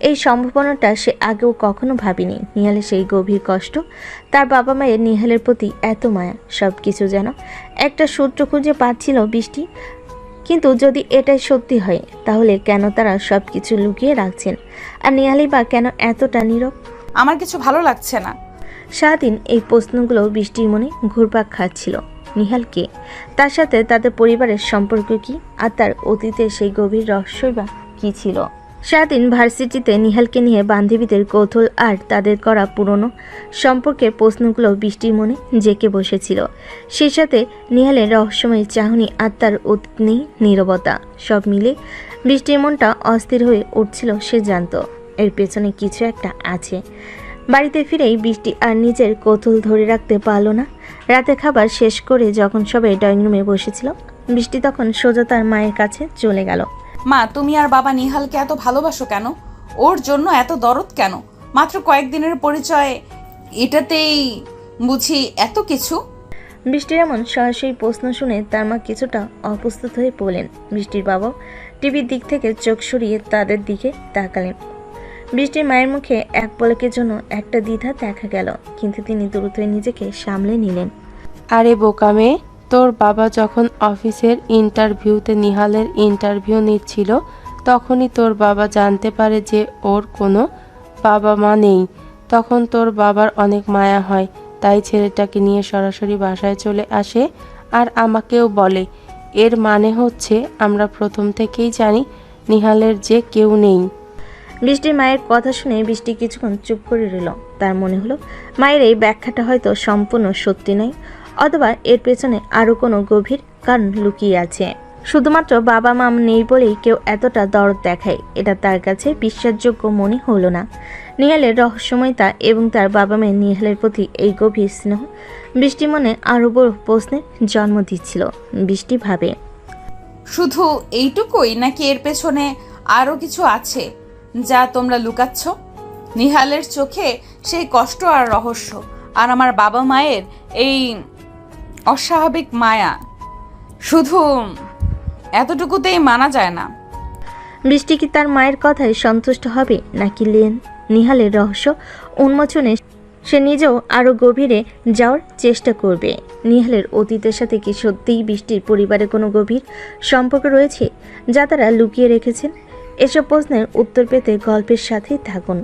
এই সম্ভাবনাটা সে আগেও কখনো ভাবেনি। নিহালের সেই গভীর কষ্ট, তার বাবা মায়ের নিহালের প্রতি এত মায়া, সব কিছু যেন একটা সূত্র খুঁজে পাচ্ছিল বৃষ্টি। কিন্তু যদি এটাই সত্যি হয়, তাহলে কেন তারা সব কিছু লুকিয়ে রাখছেন? আর নিহালই বা কেন এতটা নীরব? আমার কিছু ভালো লাগছে না। সারাদিন এই প্রশ্নগুলো বৃষ্টির মনে ঘুরপাক খাচ্ছিল। নিহাল কে? তার সাথে তাদের পরিবারের সম্পর্ক কি? আর তার অতীতের সেই গভীর রহস্যই বা কী ছিল? সারাদিন ভার্সিটিতে নিহালকে নিয়ে বান্ধবীদের কৌতূহল আর তাদের করা পুরনো সম্পর্কের প্রশ্নগুলো বৃষ্টির মনে জেঁকে বসেছিল। সেই সাথে নিহালের রহস্যময় চাহনি আর তার অতীত নেই নীরবতা, সব মিলে বৃষ্টির মনটা অস্থির হয়ে উঠছিল। সে জানত এর পেছনে কিছু একটা আছে। বাড়িতে ফিরেই বৃষ্টি আর নিজের কৌতূহল ধরে রাখতে পারল না। রাতে খাবার শেষ করে যখন সবাই ড্রয়িং রুমে বসেছিল, বৃষ্টি তখন সোজা তার মায়ের কাছে চলে গেল। মা, তুমি আর বাবা নিহালকে এত ভালোবাসো কেন? ওর জন্য এত দরদ কেন? মাত্র কয়েকদিনের পরিচয়, এটাতেই বুঝি এত কিছু? বৃষ্টির এমন সরাসরি প্রশ্ন শুনে তার মা কিছুটা অপ্রস্তুত হয়ে পড়লেন। বৃষ্টির বাবাও টিভির দিক থেকে চোখ সরিয়ে তাদের দিকে তাকালেন। বৃষ্টির মায়ের মুখে এক পলকের জন্য একটা দ্বিধা দেখা গেল, কিন্তু তিনি দ্রুতই নিজেকে সামলে নিলেন। আরে বোকা মেয়ে, তোর বাবা যখন অফিসের ইন্টারভিউতে নিহালের ইন্টারভিউ নিচ্ছিল, তখনই তোর বাবা জানতে পারে যে ওর কোনো বাবা মা নেই। তখন তোর বাবার অনেক মায়া হয়, তাই ছেলেটাকে নিয়ে সরাসরি বাসায় চলে আসে আর আমাকেও বলে। এর মানে হচ্ছে আমরা প্রথম থেকেই জানি নিহালের যে কেউ নেই। বৃষ্টির মায়ের কথা শুনে বৃষ্টি কিছুক্ষণ চুপ করে রইল। তার মনে হলো মায়ের এই ব্যাখ্যাটা হয়তো সম্পূর্ণ সত্যি নয়, অথবা এর পেছনে আরও কোনো গভীর কারণ লুকিয়ে আছে। শুধুমাত্র বাবা মা নেই বলেই কেউ এতটা দরদ দেখায়, এটা তার কাছে বিশ্বাসযোগ্য মনে হলো না। নিহালের রহস্যময়তা এবং তার বাবা মায়ের নিহালের প্রতি এই গভীর স্নেহ বৃষ্টি মনে আরও বড় প্রশ্নের জন্ম দিচ্ছিল। বৃষ্টি ভাবে, শুধু এইটুকুই নাকি এর পেছনে আরো কিছু আছে? যা তোমরা লুকাচ্ছ? নিহালের চোখে সেই কষ্ট আর রহস্য, আর আমার বাবা মায়ের এই অস্বাভাবিক মায়া, শুধু এতটুকুতেই মানা যায় না। বৃষ্টি কি তার মায়ের কথায় সন্তুষ্ট হবে নাকি নিহালের রহস্য উন্মোচনে সে নিজেও আরও গভীরে যাওয়ার চেষ্টা করবে? নিহালের অতীতের সাথে কি সত্যিই বৃষ্টির পরিবারে কোনো গভীর সম্পর্ক রয়েছে যা তারা লুকিয়ে রেখেছেন? এসব প্রশ্নের উত্তর পেতে গল্পের সাথেই থাকুন।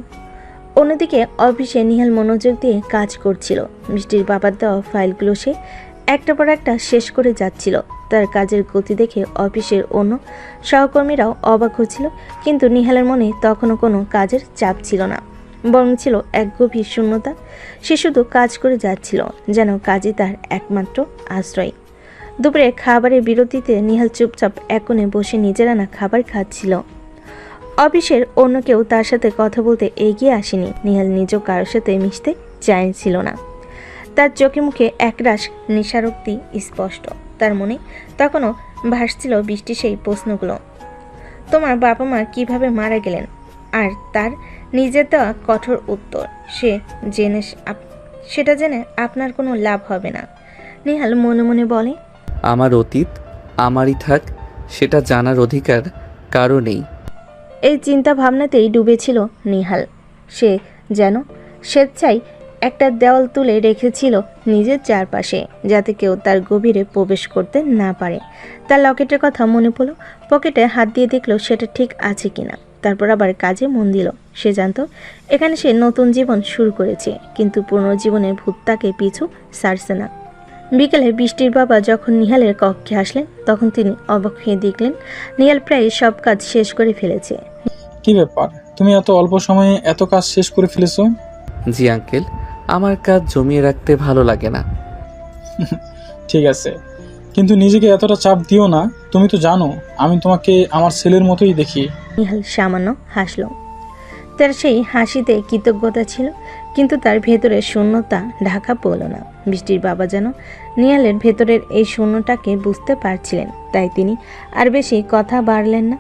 অন্যদিকে অফিসে নিহাল মনোযোগ দিয়ে কাজ করছিল। বৃষ্টির বাবার দেওয়া ফাইলগুলো সে একটা পর একটা শেষ করে যাচ্ছিল। তার কাজের গতি দেখে অফিসের অন্য সহকর্মীরাও অবাক হচ্ছিল, কিন্তু নিহালের মনে তখনও কোনো কাজের চাপ ছিল না, বরং ছিল এক গভীর শূন্যতা। সে শুধু কাজ করে যাচ্ছিল, যেন কাজই তার একমাত্র আশ্রয়। দুপুরে খাবারের বিরতিতে নিহাল চুপচাপ এক কোণে বসে নিজের আনা খাবার খাচ্ছিল। অফিসের অন্য কেউ তার সাথে কথা বলতে এগিয়ে আসেনি। নিহাল নিজেও কারোর সাথে মিশতে চাইছিল না। তার চোখে মুখে একরাশ নিশারক্তি স্পষ্ট। তার মনে তখনও ভাসছিল বৃষ্টি সেই প্রশ্নগুলো। তোমার বাবা মা কিভাবে মারা গেলেন? আর তার নিজের দেওয়া কঠোর উত্তর, সেটা জেনে আপনার কোনো লাভ হবে না। নিহাল মনে মনে বলে, আমার অতীত আমারই থাক, সেটা জানার অধিকার কারো নেই। এই চিন্তা ভাবনাতেই ডুবেছিল নিহাল। সে যেন স্বেচ্ছায় একটা দেওয়াল তুলে রেখেছিল নিজের চারপাশে, যাতে কেউ তার গভীরে প্রবেশ করতে না পারে। তার লকেটের কথা মনে পড়ল, পকেটে হাত দিয়ে দেখলো সেটা ঠিক আছে কিনা। তারপর আবার কাজে মন দিল। সে জানতো এখানে সে নতুন জীবন শুরু করেছে, কিন্তু পুরনো জীবনের ভূত তাকে পিছু ছাড়ছে না। বিকেলে বৃষ্টির বাবা যখন নিহালের কক্ষে আসলেন, তখন তিনি অবাক হয়ে দেখলেন নিহাল প্রায় সব কাজ শেষ করে ফেলেছে। কি ব্যাপার, তুমি এত অল্প সময়ে এত কাজ শেষ করে ফেলেছো? জি আঙ্কেল, আমার কাজ জমিয়ে রাখতে ভালো লাগে না। ঠিক আছে, কিন্তু নিজেকে এতটা চাপ দিও না। তুমি তো জানো আমি তোমাকে আমার ছেলের মতোই দেখি। নিহাল সামান্য হাসল। তার সেই হাসিতে কৃতজ্ঞতা ছিল, কিন্তু তার ভেতরে শূন্যতা ঢাকা পড়ল না। বৃষ্টির বাবা যেন নিহালের ভেতরের এই শূন্যটাকে বুঝতে পারছিলেন, তাই তিনি আর বেশি কথা বাড়লেন না।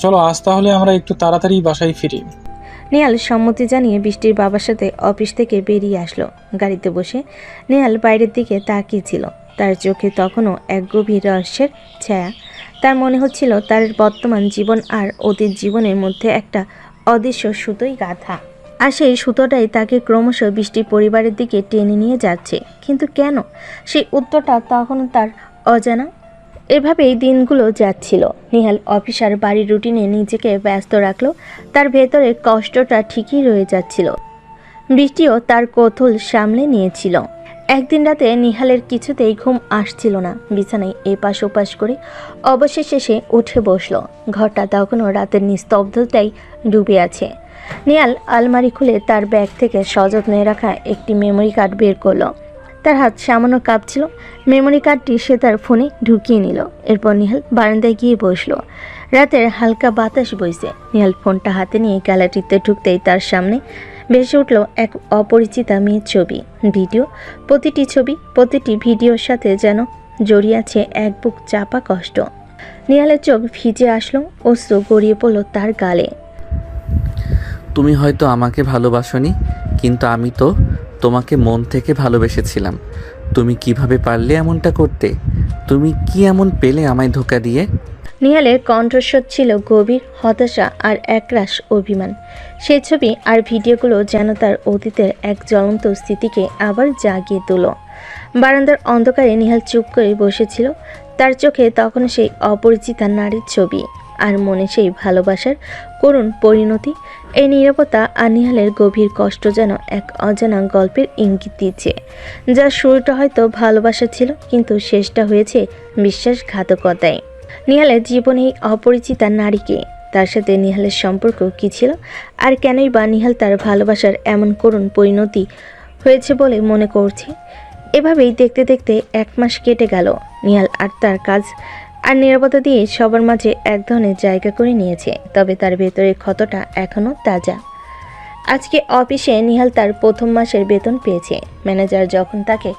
চলো আজ তাহলে আমরা একটু তাড়াতাড়ি বাসায় ফিরি। নিহাল সম্মতি জানিয়ে বৃষ্টির বাবার সাথে অফিস থেকে বেরিয়ে আসলো। গাড়িতে বসে নিহাল বাইরের দিকে তাকিয়েছিল। তার চোখে তখনও এক গভীর রহস্যের ছায়া। তার মনে হচ্ছিল তার বর্তমান জীবন আর অতীত জীবনের মধ্যে একটা অদৃশ্য সুতোই গাঁথা, আর সেই সুতোটাই তাকে ক্রমশ বৃষ্টির পরিবারের দিকে টেনে নিয়ে যাচ্ছে। কিন্তু কেন? সেই উত্তরটা তখনও তার অজানা। এভাবেই দিনগুলো যাচ্ছিল। নিহাল অফিস আর বাড়ির রুটিনে নিজেকে ব্যস্ত রাখলো। তার ভেতরে কষ্টটা ঠিকই রয়ে যাচ্ছিল। বৃষ্টিও তার কৌতূহল সামলে নিয়েছিল। একদিন রাতে নিহালের কিছুতেই ঘুম আসছিল না। বিছানায় এপাশ ওপাশ করে অবশেষে সে উঠে বসল। ঘরটা তখনও রাতের নিস্তব্ধতায় ডুবে আছে। নিহাল আলমারি খুলে তার ব্যাগ থেকে সযত্নে রাখা একটি মেমোরি কার্ড বের করলো। তার হাত সামান্য কাঁপছিল। মেমোরি কার্ডটি সে তার ফোনে ঢুকিয়ে নিল। এরপর নিহাল বারান্দায় গিয়ে বসলো। রাতের হালকা বাতাস বইছে। নিহাল ফোনটা হাতে নিয়ে গ্যালারিতে ঢুকতেই তার সামনে ভেসে উঠল এক অপরিচিতা মেয়ের ছবি, ভিডিও। প্রতিটি ছবি, প্রতিটি ভিডিওর সাথে যেন জড়িয়ে আছে এক বুক চাপা কষ্ট। নিহালের চোখ ভিজে আসলো, অশ্রু গড়িয়ে পড়ল তার গালে। তুমি হয়তো আমাকে ভালোবাসোনি, কিন্তু আমি তো তোমাকে মন থেকে ভালোবেসেছিলাম। তুমি কিভাবে পারলে এমনটা করতে? তুমি কি এমন পেলে আমায় ধোঁকা দিয়ে? নিহালের কণ্ঠস্বর ছিল গভীর হতাশা আর একরাশ অভিমান। সেই ছবি আর ভিডিওগুলো যেন তার অতীতের এক জ্বলন্ত স্মৃতিকে আবার জাগিয়ে তোল। বারান্দার অন্ধকারে নিহাল চুপ করে বসেছিল। তার চোখে তখন সেই অপরিচিতা নারীর ছবি, আর মনে সেই ভালোবাসার করুণ পরিণতি। এই নীরবতা আর নিহালের গভীর কষ্ট যেন এক অজানা গল্পের ইঙ্গিত দিচ্ছে, যার শুরুটা হয়তো ভালোবাসা ছিল, কিন্তু শেষটা হয়েছে বিশ্বাসঘাতকতায়। নিহালের জীবনে এই অপরিচিতা নারীকে, তার সাথে নিহালের সম্পর্ক কী ছিল, আর কেনই বা নিহাল তার ভালোবাসার এমন করুণ পরিণতি হয়েছে বলে মনে করছে। এভাবেই দেখতে দেখতে 1 মাস কেটে গেল। নিহাল আর তার কাজ আর নীরবতা দিয়ে সবার মাঝে এক ধরনের জায়গা করে নিয়েছে, তবে তার ভেতরের ক্ষতটা এখনও তাজা। আজকে অফিসে নিহাল তার প্রথম মাসের বেতন পেয়েছে। ম্যানেজার যখন তাকে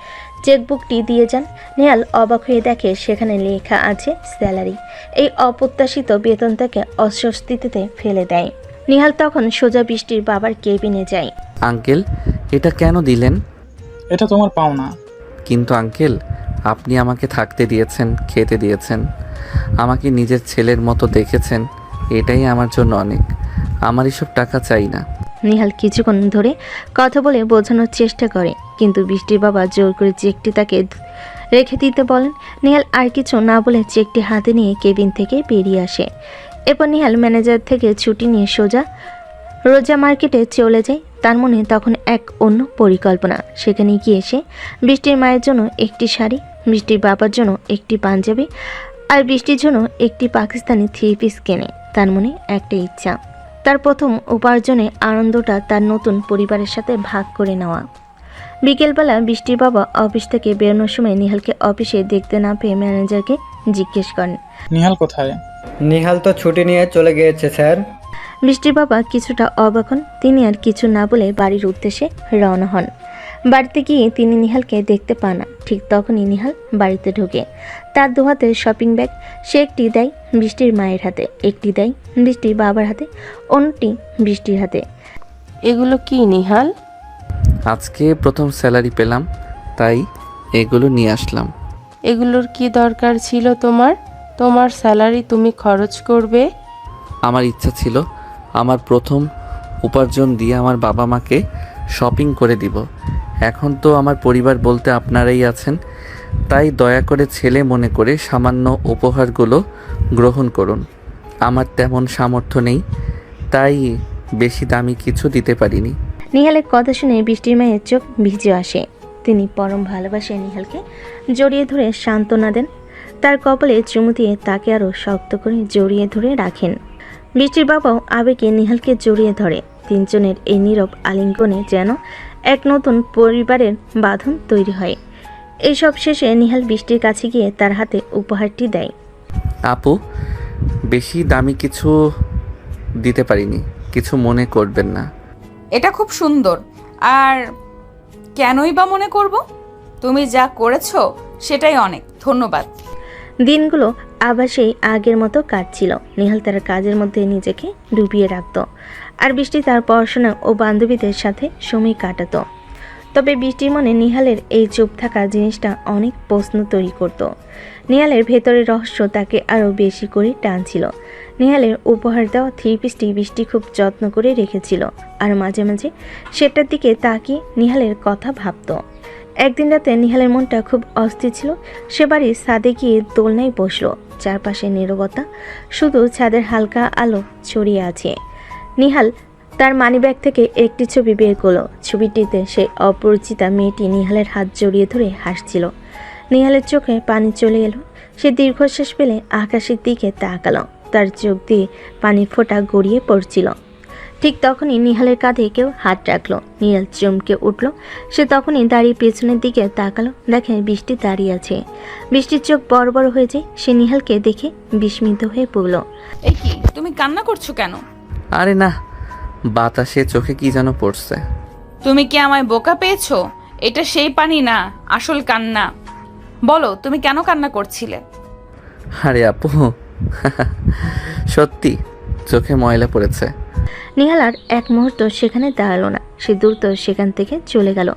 চেকবুকটি দিয়ে যান, নিহাল অবাক হয়ে দেখে সেখানে লেখা আছে স্যালারি। এই অপ্রত্যাশিত বেতন তাকে অস্বস্তিতে ফেলে দেয়। নিহাল তখন সোজা বৃষ্টির বাবার কেবিনে যায়। আঙ্কেল, এটা কেন দিলেন? এটা তোমার পাওনা। কিন্তু আঙ্কেল, আপনি আমাকে থাকতে দিয়েছেন, খেতে দিয়েছেন, আমাকে নিজের ছেলের মতো দেখেছেন, এটাই আমার জন্য অনেক। আমার এসব টাকা চাই না। নিহাল কিছুক্ষণ ধরে কথা বলে বোঝানোর চেষ্টা করে, কিন্তু বৃষ্টির বাবা জোর করে চেকটি তাকে রেখে দিতে বলেন। নিহাল আর কিছু না বলে চেকটি হাতে নিয়ে কেবিন থেকে বেরিয়ে আসে। এরপর নিহাল ম্যানেজার থেকে ছুটি নিয়ে সোজা রোজা মার্কেটে চলে যায়। তার মনে তখন এক অন্য পরিকল্পনা। সেখানে গিয়ে সে বৃষ্টির মায়ের জন্য একটি শাড়ি, বৃষ্টির বাবার জন্য একটি পাঞ্জাবি আর বৃষ্টির জন্য একটি পাকিস্তানি 3 পিস কেনে। তার মনে একটা ইচ্ছা, তার প্রথম উপার্জনে আনন্দটা তার নতুন পরিবারের সাথে ভাগ করে নেওয়া। বিকেলবেলা বৃষ্টির বাবা অফিস থেকে বেরোনোর সময় নিহালকে অফিসে দেখতে না পেয়ে ম্যানেজারকে জিজ্ঞেস করেন, নিহাল কোথায়? নিহাল তো ছুটি নিয়ে চলে গিয়েছে স্যার। বৃষ্টির বাবা কিছুটা অবাক হন। তিনি আর কিছু না বলে বাড়ির উদ্দেশ্যে রওনা হন। বাড়িতে গিয়ে তিনি নিহালকে দেখতে পান না। ঠিক তখনই নিহাল বাড়িতে ঢোকে। তার দু হাতে শপিং ব্যাগ। সে একটি দেয় বৃষ্টির মায়ের হাতে, একটি দেয় বৃষ্টির বাবার হাতে, অন্যটি বৃষ্টির হাতে। এগুলো কি নিহাল? আজকে প্রথম স্যালারি পেলাম, তাই এগুলো নিয়ে আসলাম। এগুলোর কি দরকার ছিল তোমার? তোমার স্যালারি তুমি খরচ করবে। আমার ইচ্ছা ছিল আমার প্রথম উপার্জন দিয়ে আমার বাবা মাকে শপিং করে দিব। এখন তো আমার পরিবার বলতে আপনারাই আছেন, তাই দয়া করে ছেলে মনে করে সামান্য উপহারগুলো গ্রহণ করুন। আমার তেমন সামর্থ্য নেই, তাই বেশি দামি কিছু দিতে পারিনি। নিহালের কথা শুনে বৃষ্টির মায়ের চোখ ভিজে আসে। তিনি পরম ভালোবাসে নিহালকে জড়িয়ে ধরে সান্ত্বনা দেন। তার কপালে চুমু দিয়ে তাকে আরও শক্ত করে জড়িয়ে ধরে রাখেন। বৃষ্টির বাবাও আবেগে নিহালকে জড়িয়ে ধরে। তিনজনের এই নীরব আলিঙ্গনে যেন এক নতুন পরিবারের বাঁধন তৈরি হয়। এইসব শেষে নিহাল বৃষ্টির কাছে গিয়ে তার হাতে উপহারটি দেয়। আপু, বেশি দামি কিছু দিতে পারিনি, কিছু মনে করবেন না। এটা খুব সুন্দর, আর কেনই বা মনে করব? তুমি যা করেছো সেটাই অনেক, ধন্যবাদ। দিনগুলো আবার সেই আগের মতো কাটছিল। নিহাল তার কাজের মধ্যে নিজেকে ডুবিয়ে রাখত, আর বৃষ্টি তার পড়াশোনা ও বান্ধবীদের সাথে সময় কাটাতো। তবে বৃষ্টির মনে নিহালের এই চুপ থাকা জিনিসটা অনেক প্রশ্ন তৈরি করত। নিহালের ভেতরের রহস্য তাকে আরও বেশি করে টানছিল। নিহালের উপহার দেওয়া 3 পিসটি বৃষ্টি খুব যত্ন করে রেখেছিল, আর মাঝে মাঝে সেটার দিকে তাকিয়ে নিহালের কথা ভাবত। একদিন রাতে নিহালের মনটা খুব অস্থির ছিল। সে বাড়ির ছাদে গিয়ে দোলনায় বসল। চারপাশে নীরবতা, শুধু ছাদের হালকা আলো ছড়িয়ে আছে। নিহাল তার মানিব্যাগ থেকে একটি ছবি বের করলো। ছবিটিতে সেই অপরিচিতা মেয়েটি নিহালের হাত জড়িয়ে ধরে হাসছিল। নিহালের চোখে পানি চলে এলো। সে দীর্ঘশ্বাস ফেলে আকাশের দিকে তাকালো। তার চোখ দিয়ে পানির ফোঁটা গড়িয়ে পড়ছিল। ঠিক তখনই নিহালের কাঁধে কেউ হাত রাখলো। নিহাল চমকে উঠল। সে তখনই দাঁড়িয়ে পেছনের দিকে তাকালো। দেখে বৃষ্টি দাঁড়িয়ে আছে। বৃষ্টির চোখ বড় বড় হয়ে যায়। সে নিহালকে দেখে বিস্মিত হয়ে পড়ল। এই কি, তুমি কান্না করছো কেন? আরে না, বাতাসে চোখে কি যেন পড়ছে। তুমি কি আমায় বোকা পেয়েছো? এটা সেই পানি না, আসল কান্না। বলো, তুমি কেন কান্না করছিলে? আরে আপু, সত্যি চোখে ময়লা পড়েছে। নিহাল আর এক মুহূর্ত সেখানে দাঁড়ালো না। সে দ্রুত সেখান থেকে চলে গেল।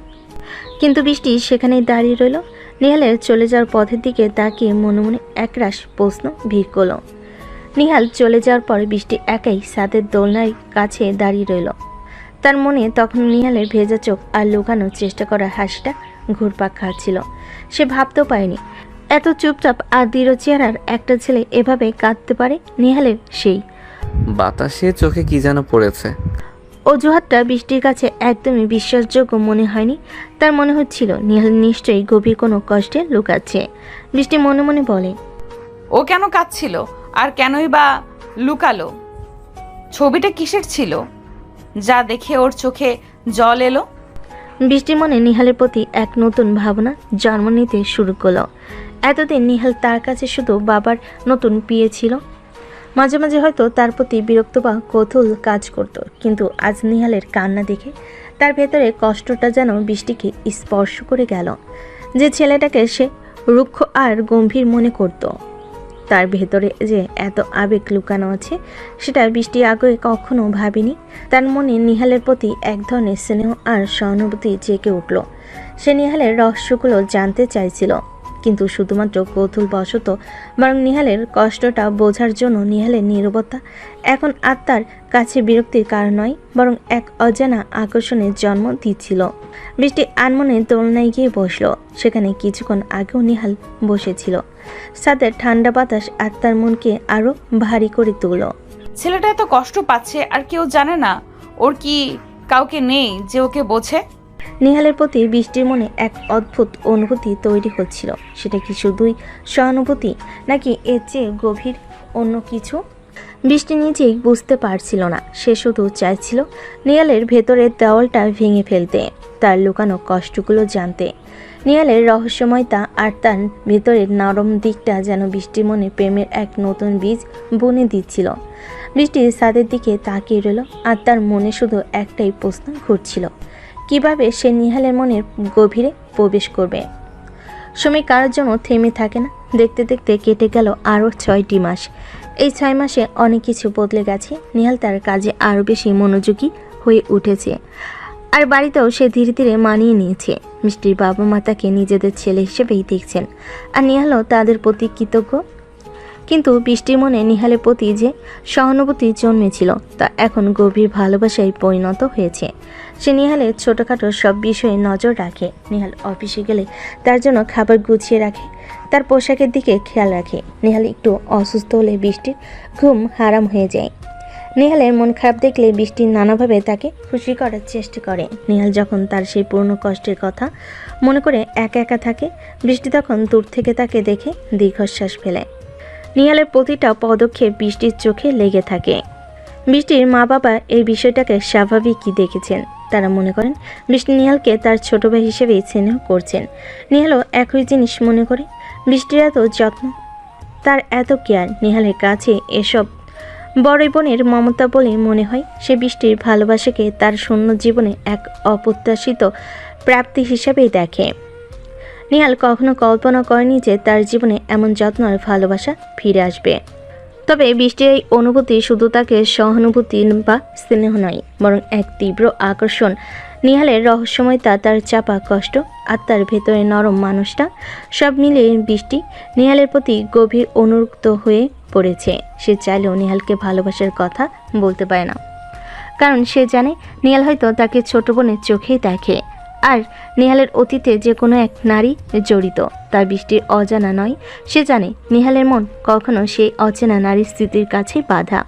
কিন্তু বৃষ্টি সেখানেই দাঁড়িয়ে রইল। নিহালের চলে যাওয়ার পথের দিকে তাকিয়ে মনে মনে একরাশ প্রশ্ন ভিড় করল। নিহাল চলে যাওয়ার পরে বৃষ্টি একাই ছাদের দোলনার কাছে দাঁড়িয়ে রইল। তার মনে তখন নিহালের ভেজা চোখ আর লুকানোর চেষ্টা করা হাসিটা ঘুরপাক খাচ্ছিল। সে ভাবতেও পারেনি এত চুপচাপ আর দৃঢ় চেহারার একটা ছেলে এভাবে কাঁদতে পারে। নিহালের সেই বাতাসে চোখে কি যেন পড়েছে অজুহাতটা বৃষ্টির কাছে একদমই বিশ্বাসযোগ্য মনে হয়নি। তার মনে হচ্ছিল নিহাল নিশ্চয়ই গভীর কোনো কষ্টে লুকাচ্ছে। বৃষ্টি মনে মনে বলে, ও কেন কাঁদছিল আর কেনই বা লুকালো? ছবিটা কিসের ছিল যা দেখে ওর চোখে জল এলো? বৃষ্টির মনে নিহালের প্রতি এক নতুন ভাবনা জন্ম নিতে শুরু করলো। এতদিন নিহাল তার কাছে শুধু বাবার নতুন বিয়ে ছিল। মাঝে মাঝে হয়তো তার প্রতি বিরক্ত বা কৌতূহল কাজ করত, কিন্তু আজ নিহালের কান্না দেখে তার ভেতরে কষ্টটা যেন বৃষ্টিকে স্পর্শ করে গেল। যে ছেলেটাকে সে রুক্ষ আর গম্ভীর মনে করত, তার ভেতরে যে এত আবেগ লুকানো আছে সেটা বৃষ্টি আগে কখনো ভাবেনি। তার মনে নিহালের প্রতি এক ধরনের স্নেহ আর সহানুভূতি জেগে উঠল। সে নিহালের রহস্যগুলো জানতে চাইছিল, কিন্তু শুধুমাত্র কৌতূহলবশত, বরং নিহালের কষ্টটা বোঝার জন্য। নিহালের নীরবতা এখন আর তার কাছে বিরক্তির কারণ নয়, বরং এক অজানা আকর্ষণের জন্ম দিচ্ছিল। বৃষ্টি আনমনে দোলনায় গিয়ে বসলো। সেখানে কিছুক্ষণ আগেও নিহাল বসেছিল। ছাদের ঠান্ডা বাতাস আত্মার মনকে আরো ভারী করে তুলল। ছেলেটা এত কষ্ট পাচ্ছে আর কেউ জানে না? ওর কি কাউকে নেই যে ওকে বোঝে? নিহালের প্রতি বৃষ্টির মনে এক অদ্ভুত অনুভূতি তৈরি হচ্ছিল। সেটা কি শুধুই সহানুভূতি, নাকি এর চেয়ে গভীর অন্য কিছু? বৃষ্টি নিজেই বুঝতে পারছিল না। সে শুধু চাইছিল নিহালের ভেতরের দেওয়ালটা ভেঙে ফেলতে, তার লুকানো কষ্টগুলো জানতে। নিহালের রহস্যময়তা আর তার ভেতরের নরম দিকটা যেন বৃষ্টির মনে প্রেমের এক নতুন বীজ বুনে দিচ্ছিল। বৃষ্টি ছাদের দিকে তাকিয়ে রইল, আর তার মনে শুধু একটাই প্রশ্ন ঘুরছিল, কিভাবে সে নিহালের মনের গভীরে প্রবেশ করবে। সময় কারোর জন্য থেমে থাকে না। দেখতে দেখতে কেটে গেল আরও 6টি মাস। এই 6 মাসে অনেক কিছু বদলে গেছে। নিহাল তার কাজে আরও বেশি মনোযোগী হয়ে উঠেছে, আর বাড়িতেও সে ধীরে ধীরে মানিয়ে নিয়েছে। মিষ্টির বাবা মা তাকে নিজেদের ছেলে হিসেবেই দেখছেন, আর নিহালও তাদের প্রতি কৃতজ্ঞ। কিন্তু বৃষ্টির মনে নিহালের প্রতি যে সহানুভূতি জন্মেছিল তা এখন গভীর ভালোবাসায় পরিণত হয়েছে। সে নিহালের ছোটোখাটো সব বিষয়ে নজর রাখে। নিহাল অফিসে গেলে তার জন্য খাবার গুছিয়ে রাখে, তার পোশাকের দিকে খেয়াল রাখে। নিহাল একটু অসুস্থ হলে বৃষ্টির ঘুম হারাম হয়ে যায়। নিহালের মন খারাপ দেখলে বৃষ্টি নানাভাবে তাকে খুশি করার চেষ্টা করে। নিহাল যখন তার সেই পুরনো কষ্টের কথা মনে করে একা একা থাকে, বৃষ্টি তখন দূর থেকে তাকে দেখে দীর্ঘশ্বাস ফেলে। নিহালের প্রতিটা পদক্ষেপ বৃষ্টির চোখে লেগে থাকে। বৃষ্টির মা বাবা এই বিষয়টাকে স্বাভাবিকই দেখেছেন। তারা মনে করেন বৃষ্টি নিহালকে তার ছোট ভাই হিসেবেই স্নেহ করছেন। নিহালও একই জিনিস মনে করে। বৃষ্টির এত যত্ন, তার এত কেয়ার নিহালের কাছে এসব বড় বোনের মমতা বলে মনে হয়। সে বৃষ্টির ভালোবাসাকে তার শূন্য জীবনে এক অপ্রত্যাশিত প্রাপ্তি হিসেবেই দেখে। নিহাল কখনো কল্পনা করেনি যে তার জীবনে এমন যত্ন আর ভালোবাসা ফিরে আসবে। তবে বৃষ্টির এই অনুভূতি শুধু তাকে সহানুভূতি বা স্নেহ নয়, বরং এক তীব্র আকর্ষণ। নিহালের রহস্যময়তা, তার চাপা কষ্ট আর তার ভেতরে নরম মানুষটা, সব মিলিয়ে বৃষ্টি নিহালের প্রতি গভীর অনুরক্ত হয়ে পড়েছে। সে চাইলেও নিহালকে ভালোবাসার কথা বলতে পারে না, কারণ সে জানে নিহাল হয়তো তাকে ছোট বোনের চোখেই দেখে, আর নিহালের অতীতে যে কোনো এক নারী জড়িত। তার বৃষ্টির অজানা নয়। সে জানে নিহালের মন কখনো সেই অচেনা নারীর স্মৃতির কাছে বাধা।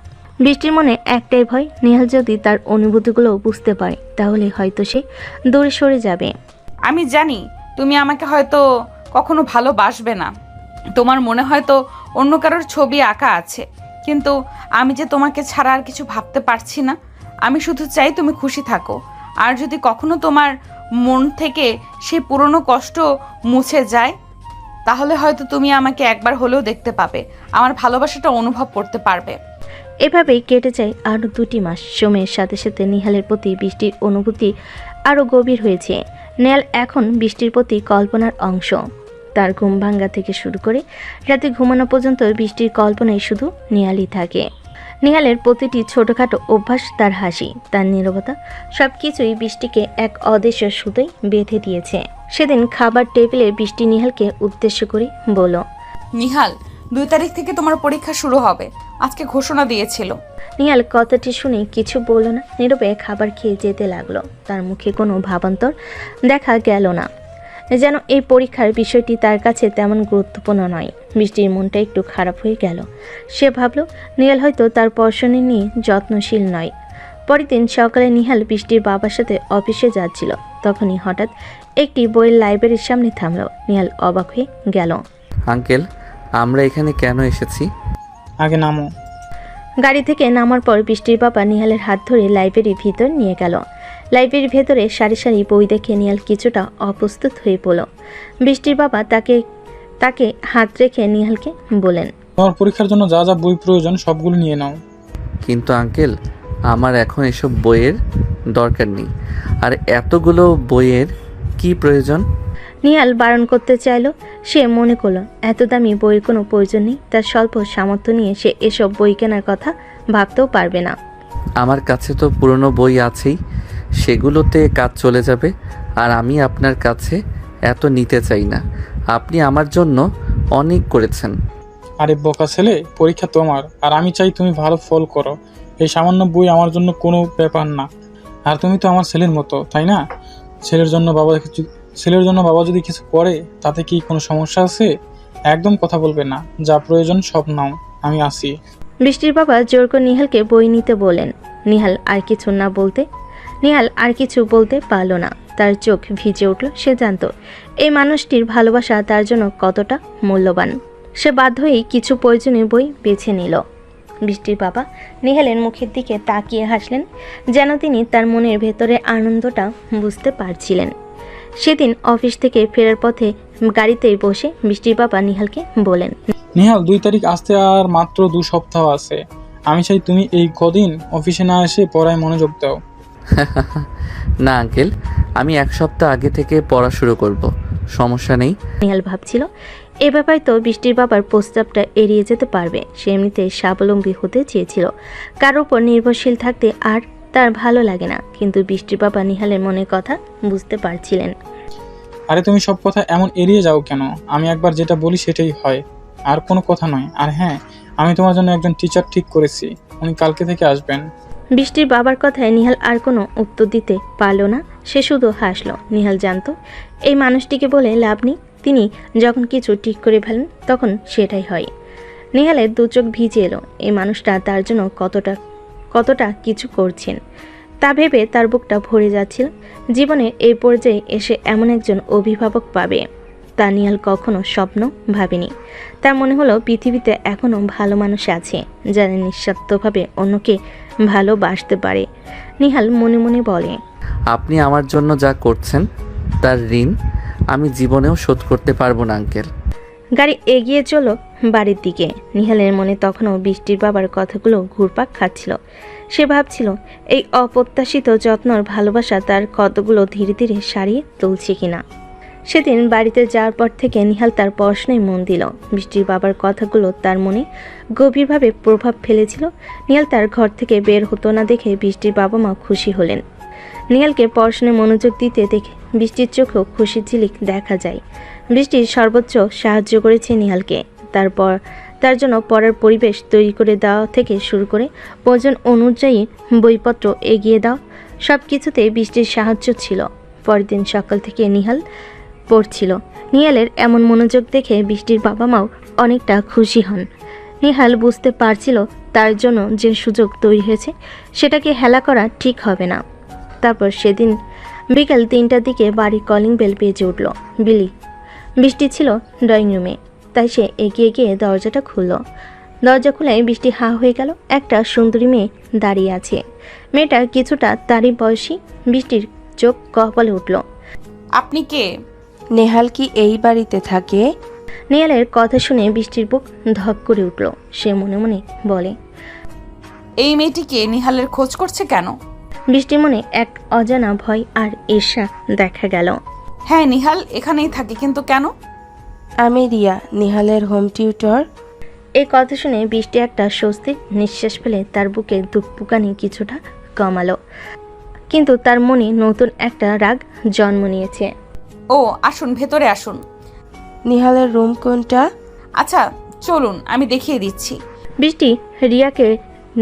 বৃষ্টির মনে একটাই ভয়, নিহাল যদি তার অনুভূতিগুলো বুঝতে পারে তাহলে হয়তো সে দূরে সরে যাবে। আমি জানি তুমি আমাকে হয়তো কখনো ভালোবাসবে না, তোমার মনে হয়তো অন্য কারোর ছবি আঁকা আছে, কিন্তু আমি যে তোমাকে ছাড়া আর কিছু ভাবতে পারছি না। আমি শুধু চাই তুমি খুশি থাকো। আর যদি কখনো তোমার মন থেকে সেই পুরনো কষ্ট মুছে যায়, তাহলে হয়তো তুমি আমাকে একবার হলেও দেখতে পাবে, আমার ভালোবাসাটা অনুভব করতে পারবে। এভাবেই কেটে যায় আরও 2টি মাস। সময়ের সাথে সাথে নিহালের প্রতি বৃষ্টির অনুভূতি আরও গভীর হয়েছে। নিহাল এখন বৃষ্টির প্রতি কল্পনার অংশ। তার ঘুম ভাঙ্গা থেকে শুরু করে রাতে ঘুমানো পর্যন্ত বৃষ্টির কল্পনায় শুধু নিহালই থাকে। নিহালের প্রতিটি ছোটোখাটো অভ্যাস, তার হাসি, তার নীরবতা, সব কিছুই বৃষ্টিকে এক অদৃশ্য সুতোয় বেঁধে দিয়েছে। সেদিন খাবার টেবিলে বৃষ্টি নিহালকে উদ্দেশ্য করে বলল, নিহাল, 2 তারিখ থেকে তোমার পরীক্ষা শুরু হবে, আজকে ঘোষণা দিয়েছিল। নিহাল কথাটি শুনে কিছু বলল না, নীরবে খাবার খেয়ে যেতে লাগলো। তার মুখে কোনো ভাবান্তর দেখা গেল না, যেন এই পরীক্ষার বিষয়টি তার কাছে তেমন গুরুত্বপূর্ণ নয়। বৃষ্টির মনটা একটু খারাপ হয়ে গেল। সে ভাবল নিহাল হয়তো তার পড়াশোনা নিয়ে যত্নশীল নয়। পরের দিন সকালে নিহাল বৃষ্টির বাবার সাথে অফিসে যাচ্ছিল। তখনই হঠাৎ একটি বইয়ের লাইব্রেরির সামনে থামল। নিহাল অবাক হয়ে গেল। আঙ্কেল, আমরা এখানে কেন এসেছি? আগে নামো। গাড়ি থেকে নামার পর বৃষ্টির বাবা নিহালের হাত ধরে লাইব্রেরির ভিতর নিয়ে গেল। লাইব্রেরির ভেতরে সারি সারি বই দেখে নিহাল কিছুটা অপ্রস্তুত হয়ে পড়ল। বৃষ্টির বাবা তাকে হাত রেখে নিহালকে বলেন, তোমার পরীক্ষার জন্য যা যা বই প্রয়োজন সবগুলো নিয়ে নাও। কিন্তু আঙ্কেল, আমার এখন এসব বইয়ের দরকার নেই। আর এতগুলো বইয়ের কি প্রয়োজন? নিহাল বারণ করতে চাইল। সে মনে করলো এত দামি বইয়ের কোনো প্রয়োজন নেই, তার স্বল্প সামর্থ্য নিয়ে সে এসব বই কেনার কথা ভাবতেও পারবে না। আমার কাছে তো পুরনো বই আছেই, সেগুলোতে কাজ চলে যাবে। আর আমি আপনার কাছে এত নিতে চাই না। আপনি আমার জন্য অনেক করেছেন। আরে বোকা ছেলে, পরীক্ষা তোমার, আর আমি চাই তুমি ভালো ফল করো। এই সামান্য বই আমার জন্য কোনো ব্যাপার না। আর তুমি তো আমার ছেলের মতো, তাই না? ছেলের জন্য বাবা যদি কিছু করে তাতে কি কোনো সমস্যা আছে? একদম কথা বলবে না, যা প্রয়োজন সব নাও, আমি আসি। বৃষ্টির বাবা জোর করে নিহালকে বই নিতে বলেন। নিহাল আর কিছু বলতে পারল না। তার চোখ ভিজে উঠল। সে জানতো এই মানুষটির ভালোবাসা তার জন্য কতটা মূল্যবান। সে বাধ্য হয়েই কিছু প্রয়োজনীয় বই বেছে নিল। বৃষ্টির বাবা নিহালের মুখের দিকে তাকিয়ে হাসলেন, যেন তিনি তার মনের ভেতরে আনন্দটা বুঝতে পারছিলেন। সেদিন অফিস থেকে ফেরার পথে গাড়িতেই বসে বৃষ্টির বাবা নিহালকে বলেন, নিহাল, 2 তারিখ আসতে আর মাত্র 2 সপ্তাহ আছে। আমি চাই তুমি এই কদিন অফিসে না এসে পড়ায় মনোযোগ দাও। না আঙ্কেল, আমি 1 সপ্তাহ আগে থেকে পড়া শুরু করব, সমস্যা নেই। নিহাল ভাবছিল এ ব্যাপারে তো বৃষ্টির বাবার প্রস্তাবটা এড়িয়ে যেতে পারবে। সে এমনিতে স্বাবলম্বী হতে চেয়েছিল, কারোর উপর নির্ভরশীল থাকতে আর তার ভালো লাগে না। কিন্তু বৃষ্টির বাবা নিহালের মনের কথা বুঝতে পারছিলেন। আরে তুমি সব কথা এমন এড়িয়ে যাও কেন? আমি একবার যেটা বলি সেটাই হয়, আর কোনো কথা নয়। আর হ্যাঁ, আমি তোমার জন্য একজন টিচার ঠিক করেছি, উনি কালকে থেকে আসবেন। বৃষ্টির বাবার কথায় নিহাল আর কোনো উত্তর দিতে পারল না। সে শুধু হাসল। নিহাল জানতো এই মানুষটিকে বলে লাভ নেই। তিনি যখন কিছু ঠিক করে ফেলেন তখন সেটাই হয়। নিহালের 2 চোখ ভিজে এলো। এই মানুষটা তার জন্য কতটা কিছু করছেন তা ভেবে তার বুকটা ভরে যাচ্ছিল। জীবনের এই পর্যায়ে এসে এমন একজন অভিভাবক পাবে তা নিহাল কখনো স্বপ্ন ভাবেনি। তার মনে হলো পৃথিবীতে এখনও ভালো মানুষ আছে যারা নিঃস্বার্থভাবে অন্যকে ভালোবাসতে পারে। নিহাল মনে মনে বলে, আপনি আমার জন্য যা করছেন তার ঋণ আমি জীবনেও শোধ করতে পারবো না আঙ্কেল। গাড়ি এগিয়ে চলো বাড়ির দিকে। নিহালের মনে তখনও বৃষ্টির বাবার কথাগুলো ঘুরপাক খাচ্ছিল। সে ভাবছিল এই অপ্রত্যাশিত যত্নর ভালোবাসা তার কতগুলো ধীরে ধীরে সারিয়ে তুলছে কিনা। সেদিন বাড়িতে যাওয়ার পর থেকে নিহাল তার পড়াশোনায় মন দিল। বৃষ্টির বাবার কথাগুলো তার মনে গভীরভাবে প্রভাব ফেলেছিল। নিহাল তার ঘর থেকে বের হতো না দেখে বৃষ্টির বাবা মা খুশি হলেন। নিহালকে পড়াশোনায় মনোযোগ দিতে দেখে বৃষ্টির চোখেও খুশির ঝিলিক দেখা যায়। বৃষ্টি সর্বোচ্চ সাহায্য করেছে নিহালকে। তারপর তার জন্য পড়ার পরিবেশ তৈরি করে দেওয়া থেকে শুরু করে প্রয়োজন অনুযায়ী বইপত্র এগিয়ে দেওয়া, সব কিছুতেই বৃষ্টির সাহায্য ছিল। পরের দিন সকাল থেকে নিহাল পড়ছিল। নিহালের এমন মনোযোগ দেখে বৃষ্টির বাবা মাও অনেকটা খুশি হন। নিহাল বুঝতে পারছিল তার জন্য যে সুযোগ তৈরি হয়েছে সেটাকে হেলা করা ঠিক হবে না। তারপর সেদিন বিকাল 3টার দিকে বাড়ির কলিং বেল বেজে উঠল। বৃষ্টি ছিল ড্রয়িং রুমে, তাই সে এগিয়ে গিয়ে দরজাটা খুলল। দরজা খুলে বৃষ্টি হা হয়ে গেল। একটা সুন্দরী মেয়ে দাঁড়িয়ে আছে। মেয়েটা কিছুটা তারই বয়সী। বৃষ্টির চোখ কপালে উঠল। আপনি কে? নেহাল কি এই বাড়িতে থাকে? নিহালের কথা শুনে বৃষ্টির বুক ধক করে উঠল। সে মনে মনে বলে, এই মেয়েটিকে নিহালের খোঁজ করছে কেন? বৃষ্টির মনে এক অজানা ভয় আর ঈর্ষা দেখা গেল। হ্যাঁ, নিহাল এখানেই থাকে, কিন্তু কেন? আমি রিয়া, নিহালের হোম টিউটর। এই কথা শুনে বৃষ্টি একটা স্বস্তির নিঃশ্বাস ফেলে তার বুকে দুঃখপুকানি কিছুটা কমালো। কিন্তু তার মনে নতুন একটা রাগ জন্ম নিয়েছে। ও আসুন, ভেতরে আসুন। নিহালের রুম কোনটা? আচ্ছা চলুন, আমি দেখিয়ে দিচ্ছি। বৃষ্টি রিয়াকে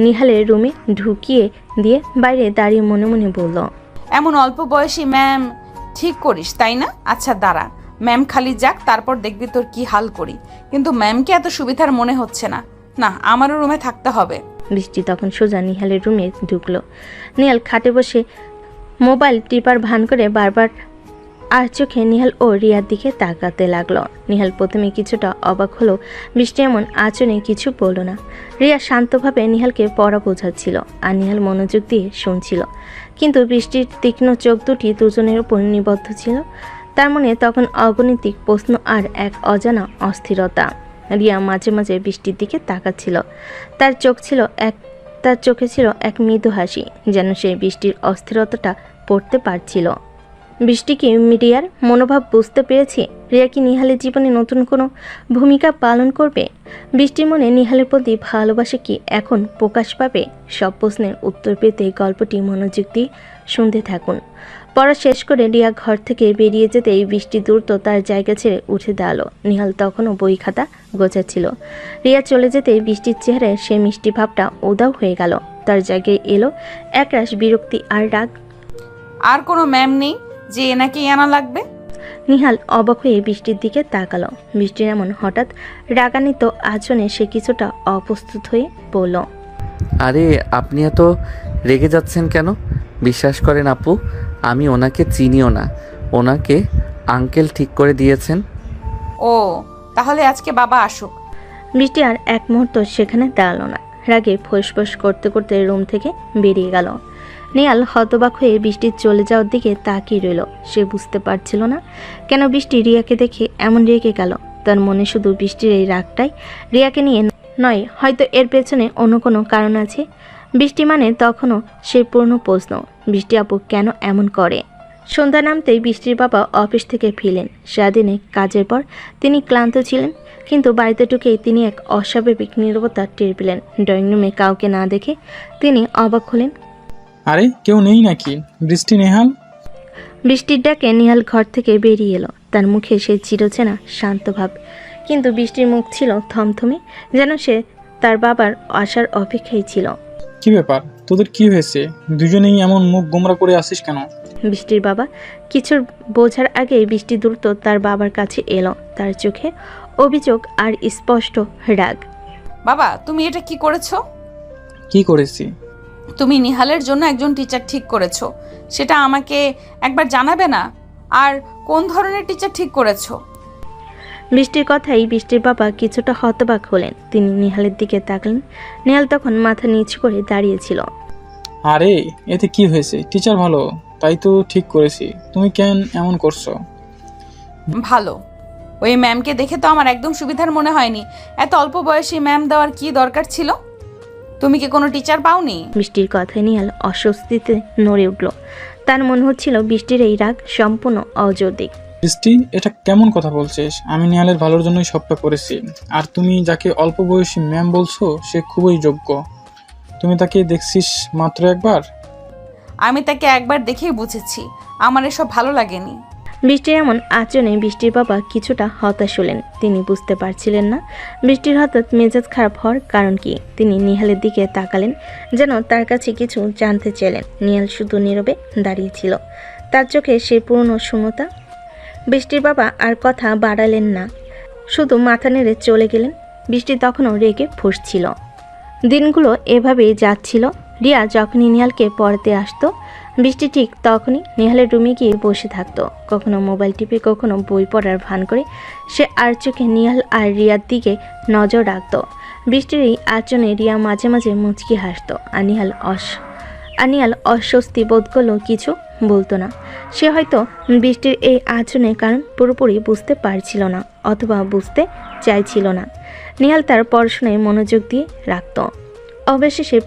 নিহালের রুমে ঢুকিয়ে দিয়ে বাইরে দাঁড়িয়ে মনে মনে বলল, এমন অল্প বয়সী ম্যাম ঠিক করিস, তাই না? আচ্ছা দাঁড়া, ম্যাম খালি যাক, তারপর দেখবি তোর কি হাল করি। কিন্তু ম্যামকে এত সুবিধার মনে হচ্ছে না। না, আমারও রুমে থাকতে হবে। বৃষ্টি তখন সোজা নিহালের রুমে ঢুকলো। নিহাল খাটে বসে মোবাইল টিপার ভান করে বারবার আর চোখে নিহাল ও রিয়ার দিকে তাকাতে লাগলো। নিহাল প্রথমে কিছুটা অবাক হলো। বৃষ্টি এমন আচরণে কিছু বলল না। রিয়া শান্তভাবে নিহালকে পড়া বোঝাচ্ছিল আর নিহাল মনোযোগ দিয়ে শুনছিল। কিন্তু বৃষ্টির তীক্ষ্ণ চোখ দুটি দুজনের উপর নিবদ্ধ ছিল। তার মনে তখন অগণিতিক প্রশ্ন আর এক অজানা অস্থিরতা। রিয়া মাঝে মাঝে বৃষ্টির দিকে তাকাচ্ছিল। তার চোখে ছিল এক মৃদু হাসি, যেন সে বৃষ্টির অস্থিরতাটা পড়তে পারছিল। বৃষ্টি কি রিয়ার মনোভাব বুঝতে পেরেছে? রিয়া কি নিহালের জীবনে নতুন কোনো ভূমিকা পালন করবে? বৃষ্টির মনে নিহালের প্রতি ভালোবাসা কি এখন প্রকাশ পাবে? সব প্রশ্নের উত্তর পেতে গল্পটি মনোযোগ দিয়ে শুনতে থাকুন। পড়া শেষ করে রিয়া ঘর থেকে বেরিয়ে যেতেই বৃষ্টি দ্রুত তার জায়গা ছেড়ে উঠে দাঁড়ালো। নিহাল তখনও বই খাতা গোছাচ্ছিল। রিয়া চলে যেতেই বৃষ্টির চেহারায় সে মিষ্টি ভাবটা উধাও হয়ে গেল। তার জায়গায় এলো একরাশ বিরক্তি আর রাগ। আর কোনো ম্যাম নেই যে এনাকেই আনা লাগবে? নিহাল অবাক হয়ে বৃষ্টির দিকে তাকালো। বৃষ্টির এমন হঠাৎ রাগান্বিত আচরণে সে কিছুটা অপ্রস্তুত হয়ে বলল, আরে আপনি এত রেগে যাচ্ছেন কেন? বিশ্বাস করেন আপু, আমি ওনাকে চিনিও না। ওনাকে আঙ্কেল ঠিক করে দিয়েছেন। ও, তাহলে আজকে বাবা আসুক। বৃষ্টি আর এক মুহূর্ত সেখানে দাঁড়ালো না। রাগে ফোঁস করতে করতে রুম থেকে বেরিয়ে গেল। নিহাল হতবাক হয়ে বৃষ্টির চলে যাওয়ার দিকে তাকিয়ে রইল। সে বুঝতে পারছিল না কেন বৃষ্টি রিয়াকে দেখে এমন রেগে গেল। তার মনে শুধু বৃষ্টির এই রাগটাই রিয়াকে নিয়ে নয়, হয়তো এর পেছনে অন্য কোনো কারণ আছে। বৃষ্টি মানে তখনও সে পূর্ণ প্রশ্ন, বৃষ্টি আপু কেন এমন করে? সন্ধ্যা নামতেই বৃষ্টির বাবা অফিস থেকে ফিরলেন। সারাদিনে কাজের পর তিনি ক্লান্ত ছিলেন, কিন্তু বাড়িতে ঢুকেই তিনি এক অস্বাভাবিক নীরবতা টের পেলেন। ড্রয়িং রুমে কাউকে না দেখে তিনি অবাক হলেন। আরে কেউ নেই নাকি? বৃষ্টি, নেহাল? বৃষ্টির ডাকে নিহাল ঘর থেকে বেরিয়ে এলো। তার মুখে সে চিরচেনা শান্ত ভাব, কিন্তু বৃষ্টির মুখ ছিল থমথমে, যেন সে তার বাবার আসার অপেক্ষায় ছিল। কি ব্যাপার, তোদের কি হয়েছে? দুজনেই এমন মুখ গোমরা করে আসিস কেন? বৃষ্টির বাবা কিছু বোঝার আগেই বৃষ্টি দ্রুত তার বাবার কাছে এলো। তার চোখে অভিযোগ আর স্পষ্ট রাগ। বাবা, তুমি এটা কি করেছো? কি করেছি? তুমি নিহালের জন্য একজন টিচার ঠিক করেছো, সেটা আমাকে একবার জানাবে না? আর কোন ধরনের টিচার ঠিক করেছো? বৃষ্টির কথাই বৃষ্টির বাবা কিছুটা হতবাক হলেন। তিনি নিহালের দিকে তাকলেন। নিহাল তখন মাথা নিচু করে দাঁড়িয়েছিল। আরে এতে কি হয়েছে? টিচার ভালো, তাই তো ঠিক করেছি। তুমি কেন এমন করছো? ভালো, ওই ম্যামকে দেখে তো আমার একদম সুবিধার মনে হয়নি। এত অল্প বয়সী ম্যাম দেওয়ার কি দরকার ছিল? তুমি কি কোনো টিচার পাওনি? বৃষ্টির কথায় নিহাল অস্বস্তিতে নড়ে উঠল। তার মনে হচ্ছিল বৃষ্টির এই রাগ সম্পূর্ণ অযৌক্তিক। বৃষ্টি, এটা কেমন কথা বলছিস? আমি নিহালের ভালোর জন্যই সবটা করেছি। আর তুমি যাকে অল্প বয়সী ম্যাম বলছো, সে খুবই যোগ্য। তুমি তাকে দেখছিস মাত্র একবার? আমি তাকে একবার দেখেই বুঝেছি, আমার এসব ভালো লাগেনি। বৃষ্টির এমন আচরণে বৃষ্টির বাবা কিছুটা হতাশ হলেন। তিনি বুঝতে পারছিলেন না বৃষ্টির হঠাৎ মেজাজ খারাপ হওয়ার কারণ কি। তিনি নিহালের দিকে তাকালেন, যেন তার কাছে কিছু জানতে চাইলেন। নিহাল শুধু নীরবে দাঁড়িয়েছিল, তার চোখে সেই পুরনো শূন্যতা। বৃষ্টির বাবা আর কথা বাড়ালেন না, শুধু মাথা নেড়ে চলে গেলেন। বৃষ্টি তখনও রেগে ফুঁসছিল। দিনগুলো এভাবেই যাচ্ছিল। রিয়া যখনই নিহালকে পড়াতে আসতো, বৃষ্টি ঠিক তখনই নিহালের রুমে গিয়ে বসে থাকতো। কখনো মোবাইল টিপে, কখনো বই পড়ার ভান করে সে আর চোখে নিহাল আর রিয়ার দিকে নজর রাখতো। বৃষ্টির এই আচরণে রিয়া মাঝে মাঝে মুচকি হাসতো। আর নিহাল অস্বস্তি বোধ করলেও কিছু বলতো না। সে হয়তো বৃষ্টির এই আচরণের কারণ পুরোপুরি বুঝতে পারছিল না, অথবা বুঝতে চাইছিল না। নিহাল তার পড়াশোনায় মনোযোগ দিয়ে রাখত। অবশেষে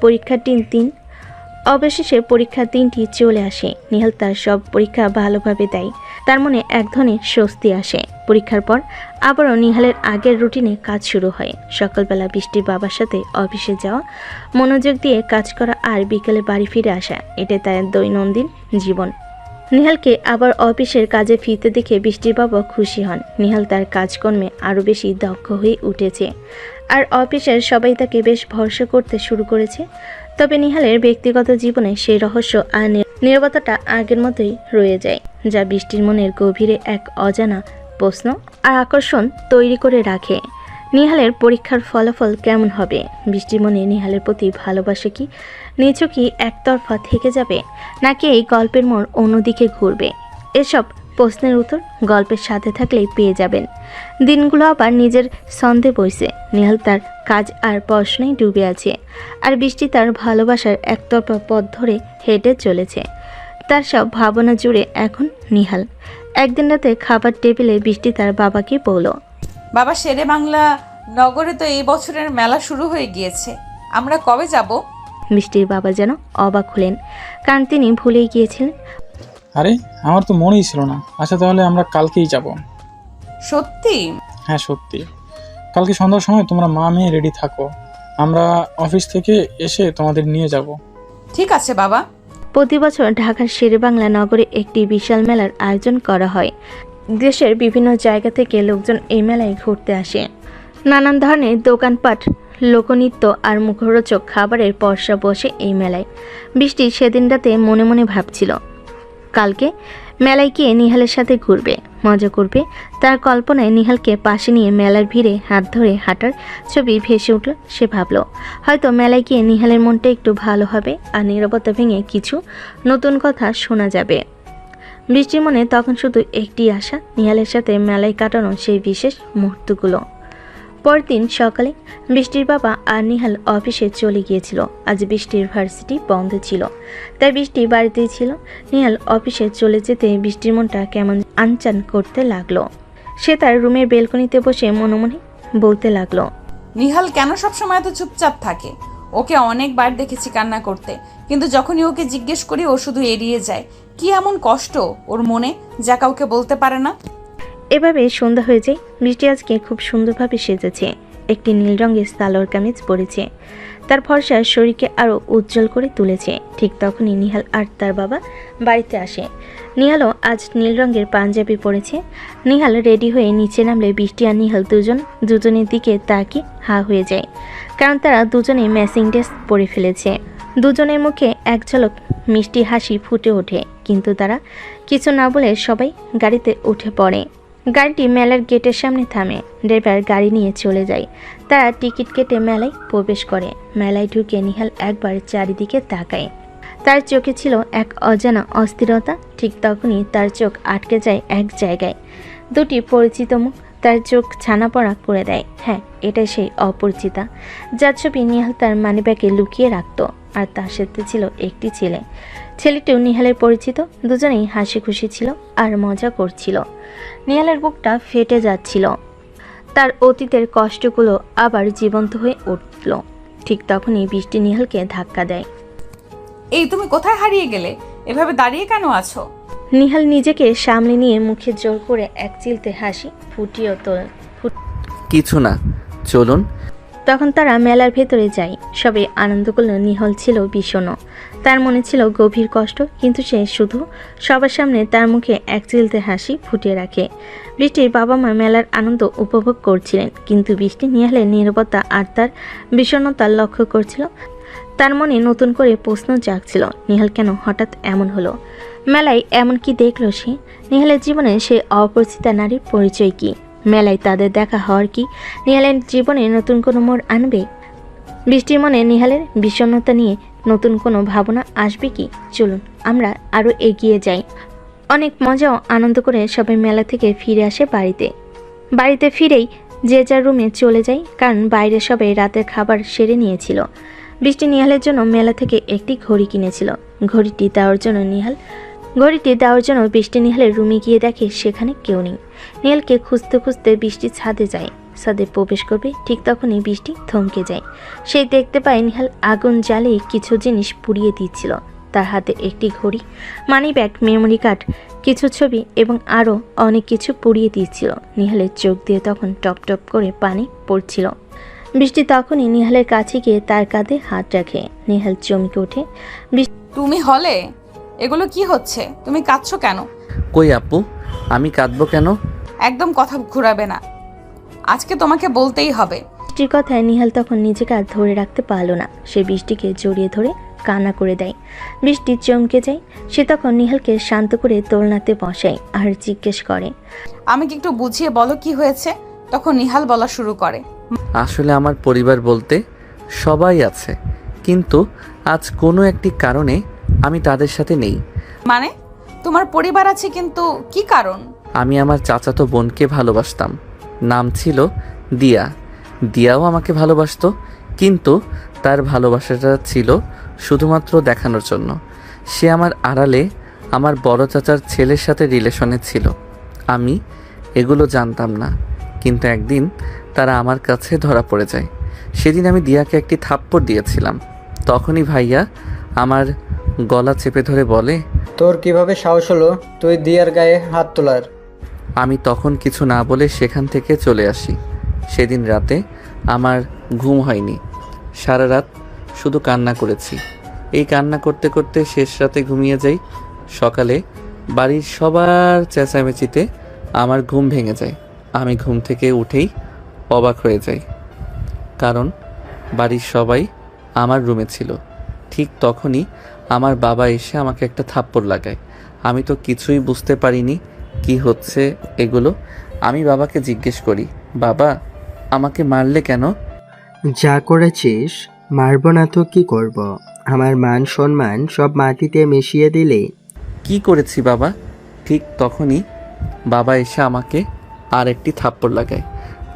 পরীক্ষার দিনটি চলে আসে। নিহাল তার সব পরীক্ষা ভালোভাবে দেয়। তার মনে এক ধরনের স্বস্তি আসে। পরীক্ষার পর আবারও নিহালের আগের রুটিনে কাজ শুরু হয়। সকালবেলা বৃষ্টির বাবার সাথে অফিসে যাওয়া, মনোযোগ দিয়ে কাজ করা আর বিকেলে বাড়ি ফিরে আসা, এটাই তার দৈনন্দিন জীবন। নিহালকে আবার অফিসের কাজে ফিরতে দেখে বৃষ্টির বাবা খুশি হন। নিহাল তার কাজকর্মে আরও বেশি দক্ষ হয়ে উঠেছে, আর অফিসের সবাই তাকে বেশ ভরসা করতে শুরু করেছে। তবে নিহালের ব্যক্তিগত জীবনে সেই রহস্য আর নীরবতাটা আগের মতোই রয়ে যায়, যা বৃষ্টির মনের গভীরে এক অজানা প্রশ্ন আর আকর্ষণ তৈরি করে রাখে। নিহালের পরীক্ষার ফলাফল কেমন হবে? বৃষ্টির মনে নিহালের প্রতি ভালোবাসা কি নিছকই একতরফা থেকে যাবে, নাকি এই গল্পের মোড় অন্যদিকে ঘুরবে? এসব প্রশ্নের উত্তর গল্পের সাথে থাকলেই পেয়ে যাবেন। দিনগুলো আবার নিজের ছন্দে বইছে। নিহাল তার কাজ আর পড়াশোনায় ডুবে আছে, আর বৃষ্টি তার ভালোবাসার একতরফা পথ ধরে হেঁটে চলেছে। তার সব ভাবনা জুড়ে এখন নিহাল। একদিন রাতে খাবার টেবিলে বৃষ্টি তার বাবাকে বলল, বাবা, শেরে বাংলা নগরে তো এই বছরের মেলা শুরু হয়ে গিয়েছে, আমরা কবে যাব? বৃষ্টির বাবা যেন অবাক হলেন, কারণ তিনি ভুলেই গিয়েছিলেন আরে আমার তো মনেই ছিল না। আচ্ছা তাহলে আমরা কালকেই যাব। সত্যি? হ্যাঁ সত্যি। কালকে সন্ধ্যার সময় তোমরা মা মেয়ে রেডি থাকো, আমরা অফিস থেকে এসে তোমাদের নিয়ে যাব। ঠিক আছে বাবা। প্রতি বছর ঢাকার শেরেবাংলা নগরে একটি বিশাল মেলার আয়োজন করা হয়। দেশের বিভিন্ন জায়গা থেকে লোকজন এই মেলায় ঘুরতে আসে। নানান ধরনের দোকানপাট, লোকনৃত্য আর মুখরোচক খাবারের পসরা বসে এই মেলায়। বৃষ্টি সেদিন রাতে মনে মনে ভাবছিল কালকে মেলায় গিয়ে নিহালের সাথে ঘুরবে, মজা করবে। তার কল্পনায় নিহালকে পাশে নিয়ে মেলার ভিড়ে হাত ধরে হাঁটার ছবি ভেসে উঠল। সে ভাবল হয়তো মেলায় গিয়ে নিহালের মনটা একটু ভালো হবে আর নীরবতা ভেঙে কিছু নতুন কথা শোনা যাবে। বৃষ্টির মনে তখন শুধু একটি আশা, নিহালের সাথে মেলায় কাটানো সেই বিশেষ মুহূর্তগুলো। পরদিন সকালে বৃষ্টির বাবা আর নিহাল অফিসে চলে গিয়েছিল। আজ বৃষ্টির ভার্সিটি বন্ধ ছিল, তাই বৃষ্টি বাড়িতেই ছিল। নিহাল অফিসে চলে যেতে বৃষ্টির মনটা কেমন আনচান করতে লাগলো। সে তার রুমের বেলকনিতে বসে মনে মনে বলতে লাগলো, নিহাল কেন সবসময় এত চুপচাপ থাকে? ওকে অনেকবার দেখেছি কান্না করতে, কিন্তু যখনই ওকে জিজ্ঞেস করি ও শুধু এড়িয়ে যায়। কি এমন কষ্ট ওর মনে যা কাউকে বলতে পারে না? এভাবে সন্ধ্যা হয়ে যায়। বৃষ্টি আজকে খুব সুন্দরভাবে সেজেছে। একটি নীল রঙের সালোয়ার কামিজ পরেছে, তার ফর্সা শরীরকে আরও উজ্জ্বল করে তুলেছে। ঠিক তখনই নিহাল আর তার বাবা বাড়িতে আসে। নিহালও আজ নীল রঙের পাঞ্জাবি পরেছে। নিহাল রেডি হয়ে নিচে নামলে বৃষ্টি আর নিহাল দুজনের দিকে তাকিয়ে হা হয়ে যায়, কারণ তারা দুজনেই ম্যাচিং ড্রেস পরে ফেলেছে। দুজনের মুখে এক ঝলক মিষ্টি হাসি ফুটে ওঠে, কিন্তু তারা কিছু না বলে সবাই গাড়িতে উঠে পড়ে। গাড়িটি মেলার গেটের সামনে থামে। ড্রাইভার গাড়ি নিয়ে চলে যায়। তারা টিকিট কেটে মেলায় প্রবেশ করে। মেলায় ঢুকে নিহাল একবার চারিদিকে তাকায়। তার চোখে ছিল এক অজানা অস্থিরতা। ঠিক তখনই তার চোখ আটকে যায় এক জায়গায়। দুটি পরিচিত মুখ তার চোখ ছানাপড়া করে দেয়। হ্যাঁ, এটাই সেই অপরিচিতা যার ছবি নিহাল তার মানিব্যাগে লুকিয়ে রাখত। আর তার সাথে ছিল একটি ছেলে। ছেলেটিও নিহালের পরিচিত। দুজনেই হাসি খুশি ছিল আর মজা করছিল। নিহালের বুকটা ফেটে যাচ্ছিল। তার অতীতের কষ্টগুলো আবার জীবন্ত হয়ে উঠল। ঠিক তখনই বৃষ্টি নিহালকে ধাক্কা দেয়। এই তুমি কোথায় হারিয়ে গেলে? এভাবে দাঁড়িয়ে কেন আছো? নিহাল নিজেকে সামলে নিয়ে মুখে জোর করে এক চিলতে হাসি ফুটিয়ে তোলেন। কিছু না, চলুন। তখন তারা মেলার ভেতরে যায়। সবাই আনন্দ করল। নিহাল ছিল বিষণ্ণ। তার মনে ছিল গভীর কষ্ট, কিন্তু সে শুধু সবার সামনে তার মুখে এক চিলতে হাসি ফুটিয়ে রাখে। বৃষ্টির বাবা মা মেলার আনন্দ উপভোগ করছিলেন, কিন্তু বৃষ্টি নিহালের নীরবতা আর তার বিষণ্ণতা লক্ষ্য করছিল। তার মনে নতুন করে প্রশ্ন জাগছিল, নিহাল কেন হঠাৎ এমন হলো? মেলায় এমন কি দেখলো সে? নিহালের জীবনে সে অপরিচিতা নারীর পরিচয় কি? মেলায় তাদের দেখা হওয়ার কি নিহালের জীবনে নতুন কোনো মোড় আনবে? বৃষ্টির মনে নিহালের বিষণ্ণতা নিয়ে নতুন কোনো ভাবনা আসবে কি? চলুন আমরা আরও এগিয়ে যাই। অনেক মজা ও আনন্দ করে সবাই মেলা থেকে ফিরে আসে বাড়িতে ফিরেই যে যার রুমে চলে যায়, কারণ বাইরে সবাই রাতের খাবার সেরে নিয়েছিল। বৃষ্টি নিহালের জন্য মেলা থেকে একটি ঘড়ি কিনেছিল। ঘড়িটি দেওয়ার জন্য বৃষ্টি নিহালের রুমে গিয়ে দেখে সেখানে কেউ নেই। নিহালকে খুঁজতে খুঁজতে বৃষ্টি ছাদে যায়। ছাদে প্রবেশ করবে, ঠিক তখনই বৃষ্টি থমকে যায়। সে দেখতে পায় নিহাল আগুন জ্বালিয়ে কিছু জিনিস পুড়িয়ে দিচ্ছিল। তার হাতে একটি ঘড়ি, মানি ব্যাগ, মেমোরি কার্ড, কিছু ছবি এবং আরও অনেক কিছু পুড়িয়ে দিচ্ছিল। নিহালের চোখ দিয়ে তখন টপ টপ করে পানি পড়ছিল। বৃষ্টি তখনই নিহালের কাছে গিয়ে তার কাঁধে হাত রাখে। নিহাল চমকে ওঠে। তুমি হলে? এগুলো কি হচ্ছে? তুমি কাঁদছো কেন? কই আপু, আমি কাঁদবো কেন? একদম কথা ঘুরাবে না, আজকে তোমাকে বলতেই হবে। বৃষ্টির কথায় নিহাল তখন নিজেকে আর ধরে রাখতে পারল না। সে বৃষ্টিকে জড়িয়ে ধরে কান্না করে দেয়। বৃষ্টি চমকে যায়। সে তখন নিহালকে শান্ত করে দোলনাতে বসায় আর জিজ্ঞেস করে, আমাকে একটু বুঝিয়ে বলো কি হয়েছে? তখন নিহাল বলা শুরু করে, আসলে আমার পরিবার বলতে সবাই আছে, কিন্তু আজ কোনো একটি কারণে আমি তাদের সাথে নেই। মানে তোমার পরিবার আছে কিন্তু কি কারণ? আমি আমার চাচাতো বোনকে ভালোবাসতাম। নাম ছিল দিয়া। দিয়াও আমাকে ভালোবাসতো, কিন্তু তার ভালোবাসাটা ছিল শুধুমাত্র দেখানোর জন্য। সে আমার আড়ালে আমার বড় চাচার ছেলের সাথে রিলেশনে ছিল। আমি এগুলো জানতাম না, কিন্তু একদিন তারা আমার কাছে ধরা পড়ে যায়। সেদিন আমি দিয়াকে একটি থাপ্পড় দিয়েছিলাম। তখনই ভাইয়া আমার গলা চেপে ধরে বলে, তোর কিভাবে সাহস হলো তুই দিয়ার গায়ে হাত তোলার? আমি তখন কিছু না বলে সেখান থেকে চলে আসি। সেদিন রাতে আমার ঘুম হয়নি, সারা রাত শুধু কান্না করেছি। এই কান্না করতে করতে শেষ রাতে ঘুমিয়ে যাই। সকালে বাড়ির সবার চেঁচামেচিতে আমার ঘুম ভেঙে যায়। আমি ঘুম থেকে উঠেই অবাক হয়ে যাই, কারণ বাড়ির সবাই আমার রুমে ছিল। ঠিক তখনই আমার বাবা এসে আমাকে একটা থাপ্পড় লাগায়। আমি তো কিছুই বুঝতে পারিনি কি হচ্ছে এগুলো। আমি বাবাকে জিজ্ঞেস করি, বাবা আমাকে মারলে কেন? যা করেছিস মারবো না তো কি করব? আমার মান সম্মান সব মাটিতে মিশিয়ে দিলে। কি করেছি বাবা? ঠিক তখনই বাবা এসে আমাকে আর একটি থাপ্পড় লাগায়।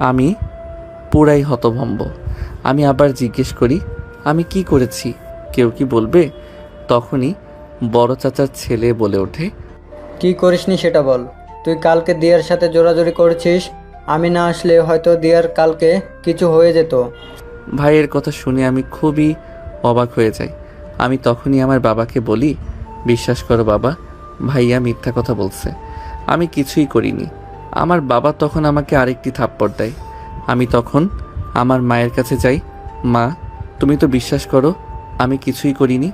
আমি পুরাই হতভম্ব। আমি আবার জিজ্ঞেস করি, আমি কি করেছি, কেউ কি বলবে? তখনই বড় চাচার ছেলে বলে ওঠে, কি করিসনি সেটা বল। তুই কালকে দিয়ার সাথে জোরাজোরি করেছিস। আমি না আসলে হয়তো দিয়ার কালকে কিছু হয়ে যেত। ভাইয়ের কথা শুনে আমি খুবই অবাক হয়ে যাই। আমি তখনই আমার বাবাকে বলি, বিশ্বাস করো বাবা, ভাইয়া মিথ্যা কথা বলছে, আমি কিছুই করিনি। আমার বাবা তখন আমাকে আরেকটি থাপ্পড় দেয়। আমি তখন আমার মায়ের কাছে যাই, মা তুমি তো বিশ্বাস করো আমি কিছুই করিনি।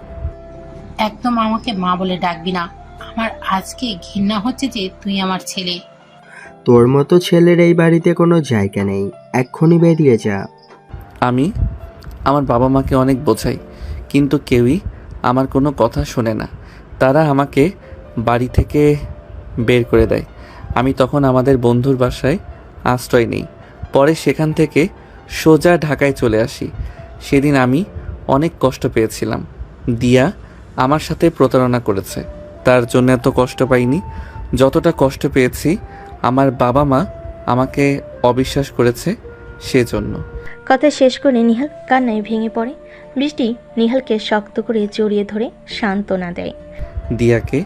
একদম আমাকে মা বলে ডাকবি না। আমার আজকে ঘৃণা হচ্ছে যে তুই আমার ছেলে। তোর মতো ছেলের এই বাড়িতে কোনো জায়গা নেই, এক্ষুনি বেরিয়ে যা। আমি আমার বাবা মাকে অনেক বোঝাই, কিন্তু কেউই আমার কোনো কথা শোনে না। তারা আমাকে বাড়ি থেকে বের করে দেয়। আমি তখন আমাদের বন্ধুর বাসায় আশ্রয় নেই। পরে সেখান থেকে সোজা ঢাকায় চলে আসি। সেদিন আমি অনেক কষ্ট পেয়েছিলাম। দিয়া আমার সাথে প্রতারণা করেছে, তার জন্য এত কষ্ট পাইনি যতটা কষ্ট পেয়েছি আমার বাবা মা আমাকে অবিশ্বাস করেছে সেজন্য। কথা শেষ করে নিহাল কান্নায় ভেঙে পড়ে। বৃষ্টি নিহালকে শক্ত করে জড়িয়ে ধরে সান্ত্বনা দেয়। দিয়াকে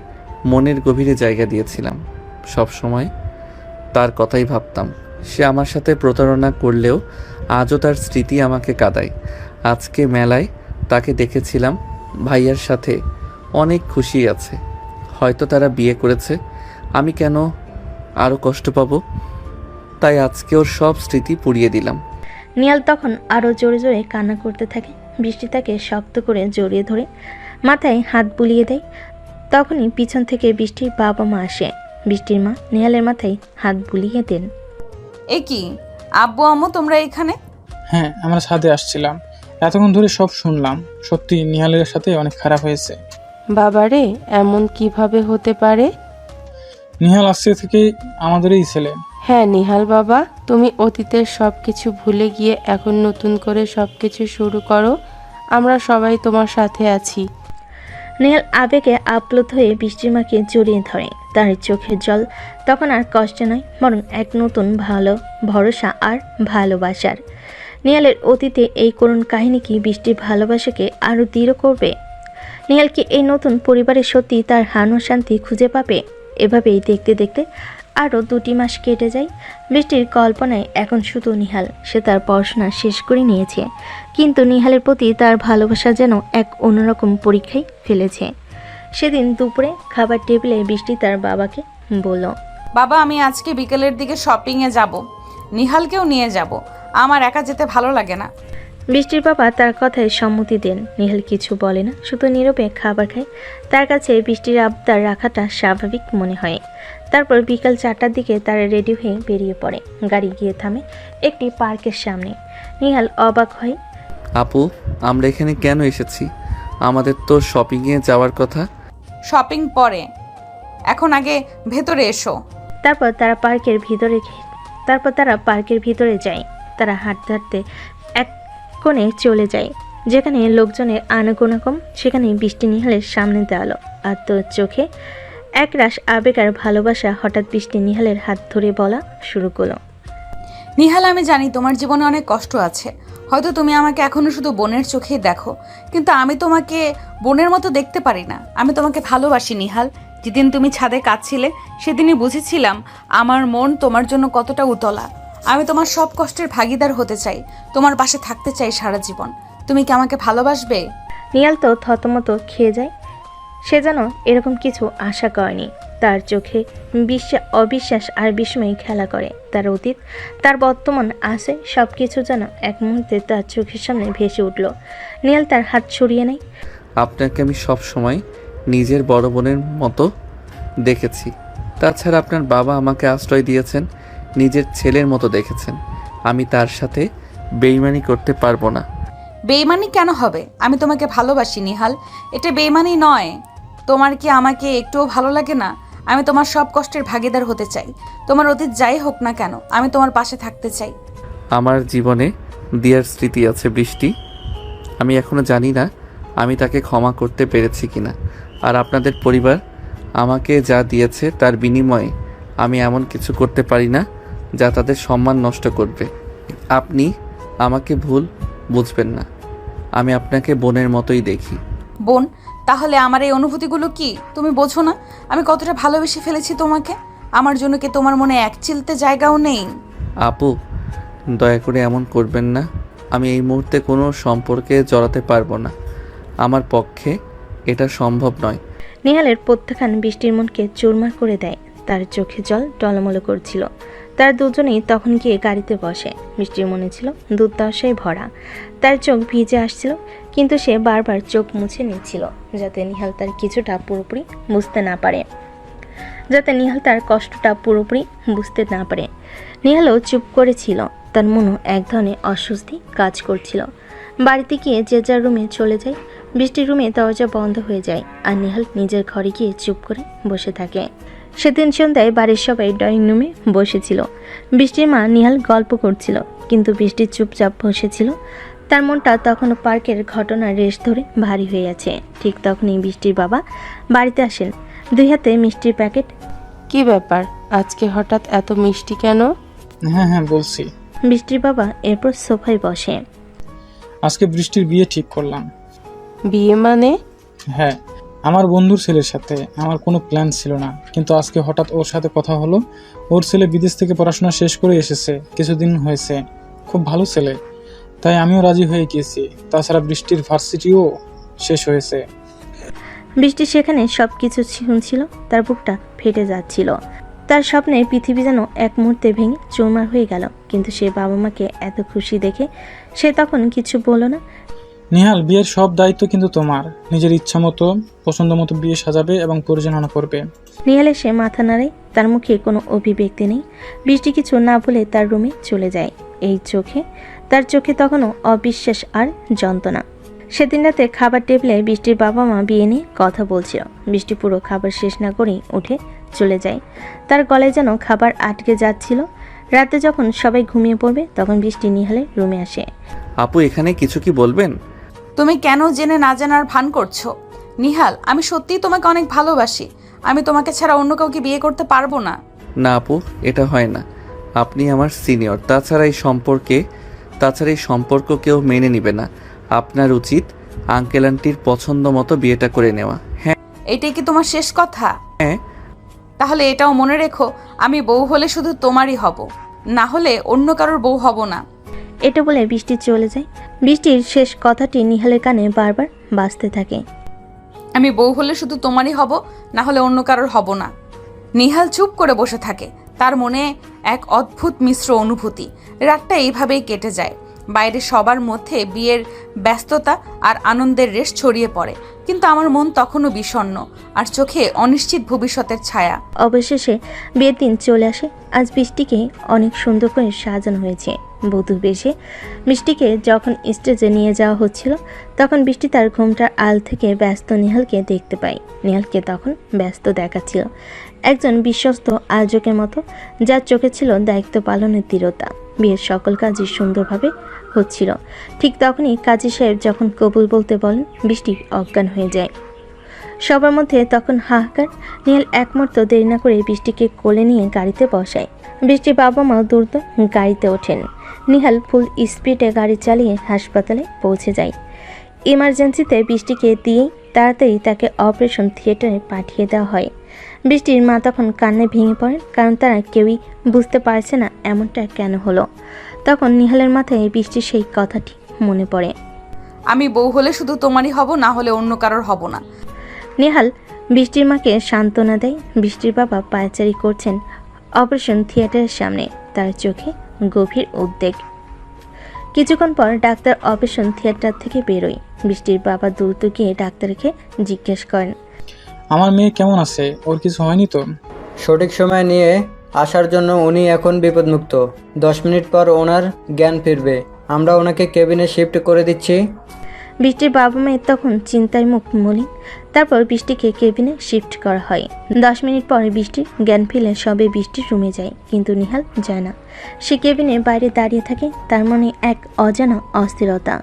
মনের গভীরে জায়গা দিয়েছিলাম, সব সময় তার কথাই ভাবতাম। সে আমার সাথে প্রতারণা করলেও আজও তার স্মৃতি আমাকে কাঁদায়। আজকে মেলায় তাকে দেখেছিলাম ভাইয়ার সাথে, অনেক খুশি আছে। হয়তো তারা বিয়ে করেছে, আমি কেন আরও কষ্ট পাবো? তাই আজকে ওর সব স্মৃতি পুড়িয়ে দিলাম। নিহাল তখন আরও জোরে জোরে কান্না করতে থাকে। বৃষ্টি তাকে শক্ত করে জড়িয়ে ধরে মাথায় হাত বুলিয়ে দেয়। তখনই পিছন থেকে বৃষ্টির বাবা মা আসে। বৃষ্টির মা নিহালের মাথায় হাত বুলিয়ে দেন। এ কি আব্বু আম্মু তোমরা এখানে? হ্যাঁ, আমরা ছাদে আসছিলাম, এতক্ষণ ধরে সব শুনলাম। সত্যি নিহালের সাথে অনেক খারাপ হয়েছে। বাবারে, এমন কিভাবে হতে পারে? নিহাল আজকে থেকে আমাদেরই ছেলে। হ্যাঁ নিহাল বাবা, তুমি অতীতের সব কিছু ভুলে গিয়ে এখন নতুন করে সব কিছু শুরু করো। আমরা সবাই তোমার সাথে আছি। নিহাল আবেগে আপ্লুত হয়ে বৃষ্টির মাকে জড়িয়ে ধরে। তার চোখের জল তখন আর কষ্ট নয়, বরং এক নতুন ভালো ভরসা আর ভালোবাসার। নিহালের অতীতে এই করুণ কাহিনী কি বৃষ্টির ভালোবাসাকে আরও দৃঢ় করবে? নিহাল কি এই নতুন পরিবারের সত্যি তার হারানো শান্তি খুঁজে পাবে? এভাবেই দেখতে দেখতে আরও 2 মাস কেটে যায়। বৃষ্টির কল্পনায় এখন শুধু নিহাল। সে তার পড়াশোনা শেষ করে নিয়েছে, কিন্তু নিহালের প্রতি তার ভালোবাসা যেন এক অন্যরকম পরীক্ষায় ফেলেছে। সেদিন দুপুরে খাবার টেবিলে বৃষ্টি তার বাবাকে বলল, বাবা আমি আজকে বিকেলের দিকে শপিংয়ে যাব, নিহালকেও নিয়ে যাব, আমার একা যেতে ভালো লাগে না। বৃষ্টির বাবা তার কথায় সম্মতি দেন। নিহাল কিছু বলে না, শুধু নীরবে খাবার খায়। তার কাছে বৃষ্টির আবদার রাখাটা স্বাভাবিক মনে হয়। তারপর বিকাল 4টার দিকে তারা রেডি হয়ে বেরিয়ে পড়ে। গাড়ি গিয়ে থামে একটি পার্কের সামনে। নিহাল অবাক হয়, আপু আমরা এখানে কেন এসেছি? আমাদের তো শপিংয়ে যাওয়ার কথা। শপিং পরে, এখন আগে ভেতরে এসো। তারপর তারা পার্কের ভিতরে যায়। তারা হাঁটতে হাঁটতে এক কোণে চলে যায়, যেখানে লোকজনের আনাগোনা কম। সেখানে বৃষ্টি নিহালের সামনে দাঁড়ালো, আর তোর চোখে একরাশ আবেগ আর ভালোবাসা। হঠাৎ বৃষ্টি নিহালের হাত ধরে বলা শুরু করলো, নিহাল আমি জানি তোমার জীবনে অনেক কষ্ট আছে, হয়তো তুমি আমাকে এখনো শুধু বোনের চোখেই দেখো, কিন্তু আমি তোমাকে বোনের মতো দেখতে পারি না। আমি তোমাকে ভালোবাসি নিহাল। যেদিন তুমি ছাদে কাঁদছিলে সেদিনই বুঝেছিলাম আমার মন তোমার জন্য কতটা উতলা। আমি তোমার সব কষ্টের ভাগিদার হতে চাই, তোমার পাশে থাকতে চাই সারা জীবন। তুমি কি আমাকে ভালোবাসবে? নিহাল তো থতমত খেয়ে যায়। সে যেন এরকম কিছু আশা করেনি। তার চোখে অবিশ্বাস আর বিস্ময় খেলা করে। তার অতীত, তার বর্তমান আছে, সব কিছু যেন এক মুহূর্তে তার চোখের সামনে ভেসে উঠল। নিহাল তার হাত সরিয়ে নেয়। আপনাকে আমি সব সময় নিজের বড় বোনের মতো দেখেছি। তাছাড়া আপনার বাবা আমাকে আশ্রয় দিয়েছেন, নিজের ছেলের মতো দেখেছেন। আমি তার সাথে বেইমানি করতে পারবো না। বেইমানি কেন হবে? আমি তোমাকে ভালোবাসি নিহাল, এটা বেইমানি নয়। তোমার কি আমাকে একটুও ভালো লাগে না? আমি তোমার সব কষ্টের ভাগিদার হতে চাই। তোমার অতীত যাই হোক না কেন, আমি তোমার পাশে থাকতে চাই। আমার জীবনে দিয়ার স্মৃতি আছে বৃষ্টি। আমি এখনো জানি না আমি তাকে ক্ষমা করতে পেরেছি কিনা। আর আপনাদের পরিবার আমাকে যা দিয়েছে তার বিনিময়ে আমি এমন কিছু করতে পারি না যা তাদের সম্মান নষ্ট করবে। আপনি আমাকে ভুল বুঝবেন না, আমি আপনাকে বোনের মতোই দেখি। বোন? তাহলে আমার এই অনুভূতিগুলো কি তুমি বোঝো না? আমি কতটা ভালোবেসে ফেলেছি তোমাকে। আমার জন্য কি তোমার মনে এক চিলতে জায়গাও নেই? আপু, দয়া করে এমন করবেন না। আমি এই মুহূর্তে কোনো সম্পর্কে জড়াতে পারবো না। আমার পক্ষে এটা সম্ভব নয়। নিহালের প্রত্যাখ্যান বৃষ্টির মনকে চুরমার করে দেয়। তার চোখে জল টলমল করছিল। তারা দুজনেই তখন গিয়ে গাড়িতে বসে। বৃষ্টির মনে ছিল দুর্দশায় ভরা। তার চোখ ভিজে আসছিল, কিন্তু সে বারবার চোখ মুছে নিচ্ছিল যাতে নিহাল তার কিছুটা পুরোপুরি বুঝতে না পারে, তার কষ্টটা পুরোপুরি বুঝতে না পারে। নিহালও চুপ করেছিল। তার মনও এক ধরনের অস্বস্তি কাজ করছিল। বাড়িতে গিয়ে যে যার রুমে চলে যায়। বৃষ্টির রুমে দরজা বন্ধ হয়ে যায় আর নিহাল নিজের ঘরে গিয়ে চুপ করে বসে থাকে। সেদিন সন্ধ্যায় বাড়ির সবাই ড্রয়িং রুমে বসেছিল। বৃষ্টির মা নিহাল গল্প করছিল, কিন্তু বৃষ্টি চুপচাপ বসেছিল। তার মনটা তখনও পার্কের ঘটনার রেশ ধরে ভারী হয়ে আছে। ঠিক তখনই বৃষ্টির বাবা বাড়িতে আসেন, 2 হাতে মিষ্টির প্যাকেট। কি ব্যাপার, আজকে হঠাৎ এত মিষ্টি কেন? হ্যাঁ বলছি। বৃষ্টির বাবা এরপর সোফায় বসে। আজকে বৃষ্টির বিয়ে ঠিক করলাম। বিয়ে মানে? হ্যাঁ, আমার বন্ধুর ছেলের সাথে। আমার কোনো প্ল্যান ছিল না, কিন্তু আজকে হঠাৎ ওর সাথে কথা হলো। ওর ছেলে বিদেশ থেকে পড়াশোনা শেষ করে এসেছে, কিছুদিন হয়েছে। খুব ভালো ছেলে, তাই আমিও রাজি হয়ে গিয়েছি। তাছাড়া বৃষ্টির ভার্সিটিও শেষ হয়েছে। বৃষ্টি সেখানে সব কিছু শুনছিল। তার বুকটা ফেটে যাচ্ছিল। তার স্বপ্নে পৃথিবী যেন এক মুহূর্তে ভেঙে চুরমার হয়ে গেল। কিন্তু সে বাবা মাকে এত খুশি দেখে সে তখন কিছু বলল না। নিহাল, বিয়ের সব দায়িত্ব কিন্তু তোমার। নিজের ইচ্ছা মতো, পছন্দ মতো বিয়ে সাজাবে এবং পরিচালনা করবে। নিহাল এসে মাথা নাড়ে। তার মুখে কোনো অভিব্যক্তি নেই। বৃষ্টি কিছু না বলে তার রুমে চলে যায়। তার চোখে তখনও অবিশ্বাস আর যন্ত্রণা। সেদিন রাতে খাবার টেবিলে বৃষ্টির বাবা মা বিয়ে নিয়ে কথা বলছিল। বৃষ্টি পুরো খাবার শেষ না করেই উঠে চলে যায়। তার গলায় যেন খাবার আটকে যাচ্ছিল। রাতে যখন সবাই ঘুমিয়ে পড়বে তখন বৃষ্টি নিহালের রুমে আসে। আপু, এখানে কিছু কি বলবেন? তুমি কেন জেনে না জানার ভান করছো? নিহাল, আমি সত্যিই তোমাকে অনেক ভালোবাসি। আমি তোমাকে ছাড়া অন্য কাউকে বিয়ে করতে পারবো না। না আপু, এটা হয় না। আপনি আমার সিনিয়র। তাছাড়া এই সম্পর্ক কেউ মেনে নিবে না। আপনার উচিত আঙ্কেল আন্টির পছন্দ মতো বিয়েটা করে নেওয়া। হ্যাঁ। এটাই কি তোমার শেষ কথা? হ্যাঁ। তাহলে এটাও মনে রেখো, আমি বউ হলে শুধু তোমারই হব, না হলে অন্য কারোর বউ হব না। এটা বলে বৃষ্টি চলে যায়। বৃষ্টির শেষ কথাটি নিহালের কানে বারবার বাজতে থাকে। আমি বউ হলে শুধু তোমারই হব, না হলে অন্য কারোর হব না। নিহাল চুপ করে বসে থাকে। তার মনে এক অদ্ভুত মিশ্র অনুভূতি। রাতটা এইভাবেই কেটে যায়। বাইরে সবার মধ্যে বিয়ের ব্যস্ততা আর আনন্দের রেশ ছড়িয়ে পড়ে, কিন্তু আমার মন তখনও বিষণ্ণ আর চোখে অনিশ্চিত ভবিষ্যতের ছায়া। অবশেষে বিয়ের দিন চলে আসে। আজ বৃষ্টিকে অনেক সুন্দর করে সাজানো হয়েছে। বধূ বেশে বৃষ্টিকে যখন স্টেজে নিয়ে যাওয়া হচ্ছিল তখন বৃষ্টি তার ঘুমটার আল থেকে ব্যস্ত নিহালকে দেখতে পায়। নিহালকে তখন ব্যস্ত দেখাচ্ছিল একজন বিশ্বস্ত আয়োজকের মতো, যার চোখে ছিল দায়িত্ব পালনের দৃঢ়তা। বিয়ের সকল কাজই সুন্দরভাবে হচ্ছিল। ঠিক তখনই কাজী সাহেব যখন কবুল বলতে বলেন, বৃষ্টি অজ্ঞান হয়ে যায়। সবার মধ্যে তখন হাহাকার। নিহাল এক মুহূর্ত দেরি না করে বৃষ্টিকে কোলে নিয়ে গাড়িতে বসায়। বৃষ্টির বাবা মা দ্রুত গাড়িতে ওঠেন। নিহাল ফুল স্পিডে গাড়ি চালিয়ে হাসপাতালে পৌঁছে যায়। ইমার্জেন্সিতে বৃষ্টিকে দিয়েই তাড়াতাড়ি তাকে অপারেশন থিয়েটারে পাঠিয়ে দেওয়া হয়। বৃষ্টির মা তখন কান্নায় ভেঙে পড়েন, কারণ তারা কেউই বুঝতে পারছে না এমনটা কেন হলো। তখন নিহালের মাথায় বৃষ্টির সেই কথাটি মনে পড়ে। আমি বউ হলে শুধু তোমারই হব, না হলে অন্য কারোর হব না। নেহাল বৃষ্টির মাকে সান্ত্বনা দেয়। বৃষ্টির বাবা পায়চারি করছেন অপারেশন থিয়েটারের সামনে, তার চোখে গভীর উদ্বেগ। কিছুক্ষণ পর ডাক্তার অপারেশন থিয়েটার থেকে বেরোয়। বৃষ্টির বাবা দ্রুত গিয়ে ডাক্তারকে জিজ্ঞেস করেন, আমার মেয়ে কেমন আছে? ওর কিছু হয়নি তো? সঠিক সময় নিয়ে আসার জন্য উনি এখন বিপদমুক্ত। 10 মিনিট পর ওনার জ্ঞান ফিরবে। আমরা ওনাকে কেবিনে শিফট করে দিচ্ছি। বৃষ্টির বাবা মায়ের তখন চিন্তায় মুখ মলিন। তারপর বৃষ্টিকে কেবিনে শিফট করা হয়। 10 মিনিট পরে বৃষ্টির জ্ঞান ফিরলে সবে বৃষ্টির রুমে যায়, কিন্তু নিহাল যায় না। সে কেবিনের বাইরে দাঁড়িয়ে থাকে, তার মনে এক অজানা অস্থিরতা।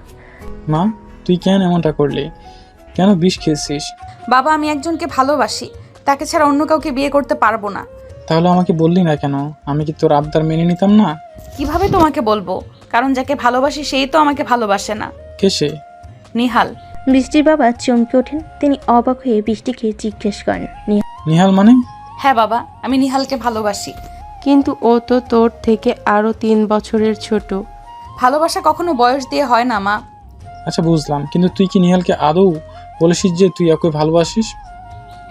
মা, তুই কেন এমনটা করলি? কেন বিষ খেয়েছিস? বাবা, আমি একজনকে ভালোবাসি, তাকে ছাড়া অন্য কাউকে বিয়ে করতে পারবো না। তাহলে আমাকে বললি না কেন? আমি কি তোর আবদার মেনে নিতাম না? কিভাবে তোমাকে বলবো? কারণ যাকে ভালোবাসি সেই তো আমাকে ভালোবাসে না। কে সে? নিহাল। বৃষ্টির বাবা চমকে ওঠেন। তিনি অবাক হয়ে বৃষ্টিকে জিজ্ঞেস করেন, নিহাল মানে? হ্যাঁ বাবা, আমি নিহালকে ভালোবাসি। কিন্তু ও তো তোর থেকে আরো 3 বছরের ছোট। ভালোবাসা কখনো বয়স দিয়ে হয় না মা। আচ্ছা বুঝলাম, কিন্তু তুই কি নিহালকে আদৌ বলেছিস যে তুই ওকে ভালোবাসিস?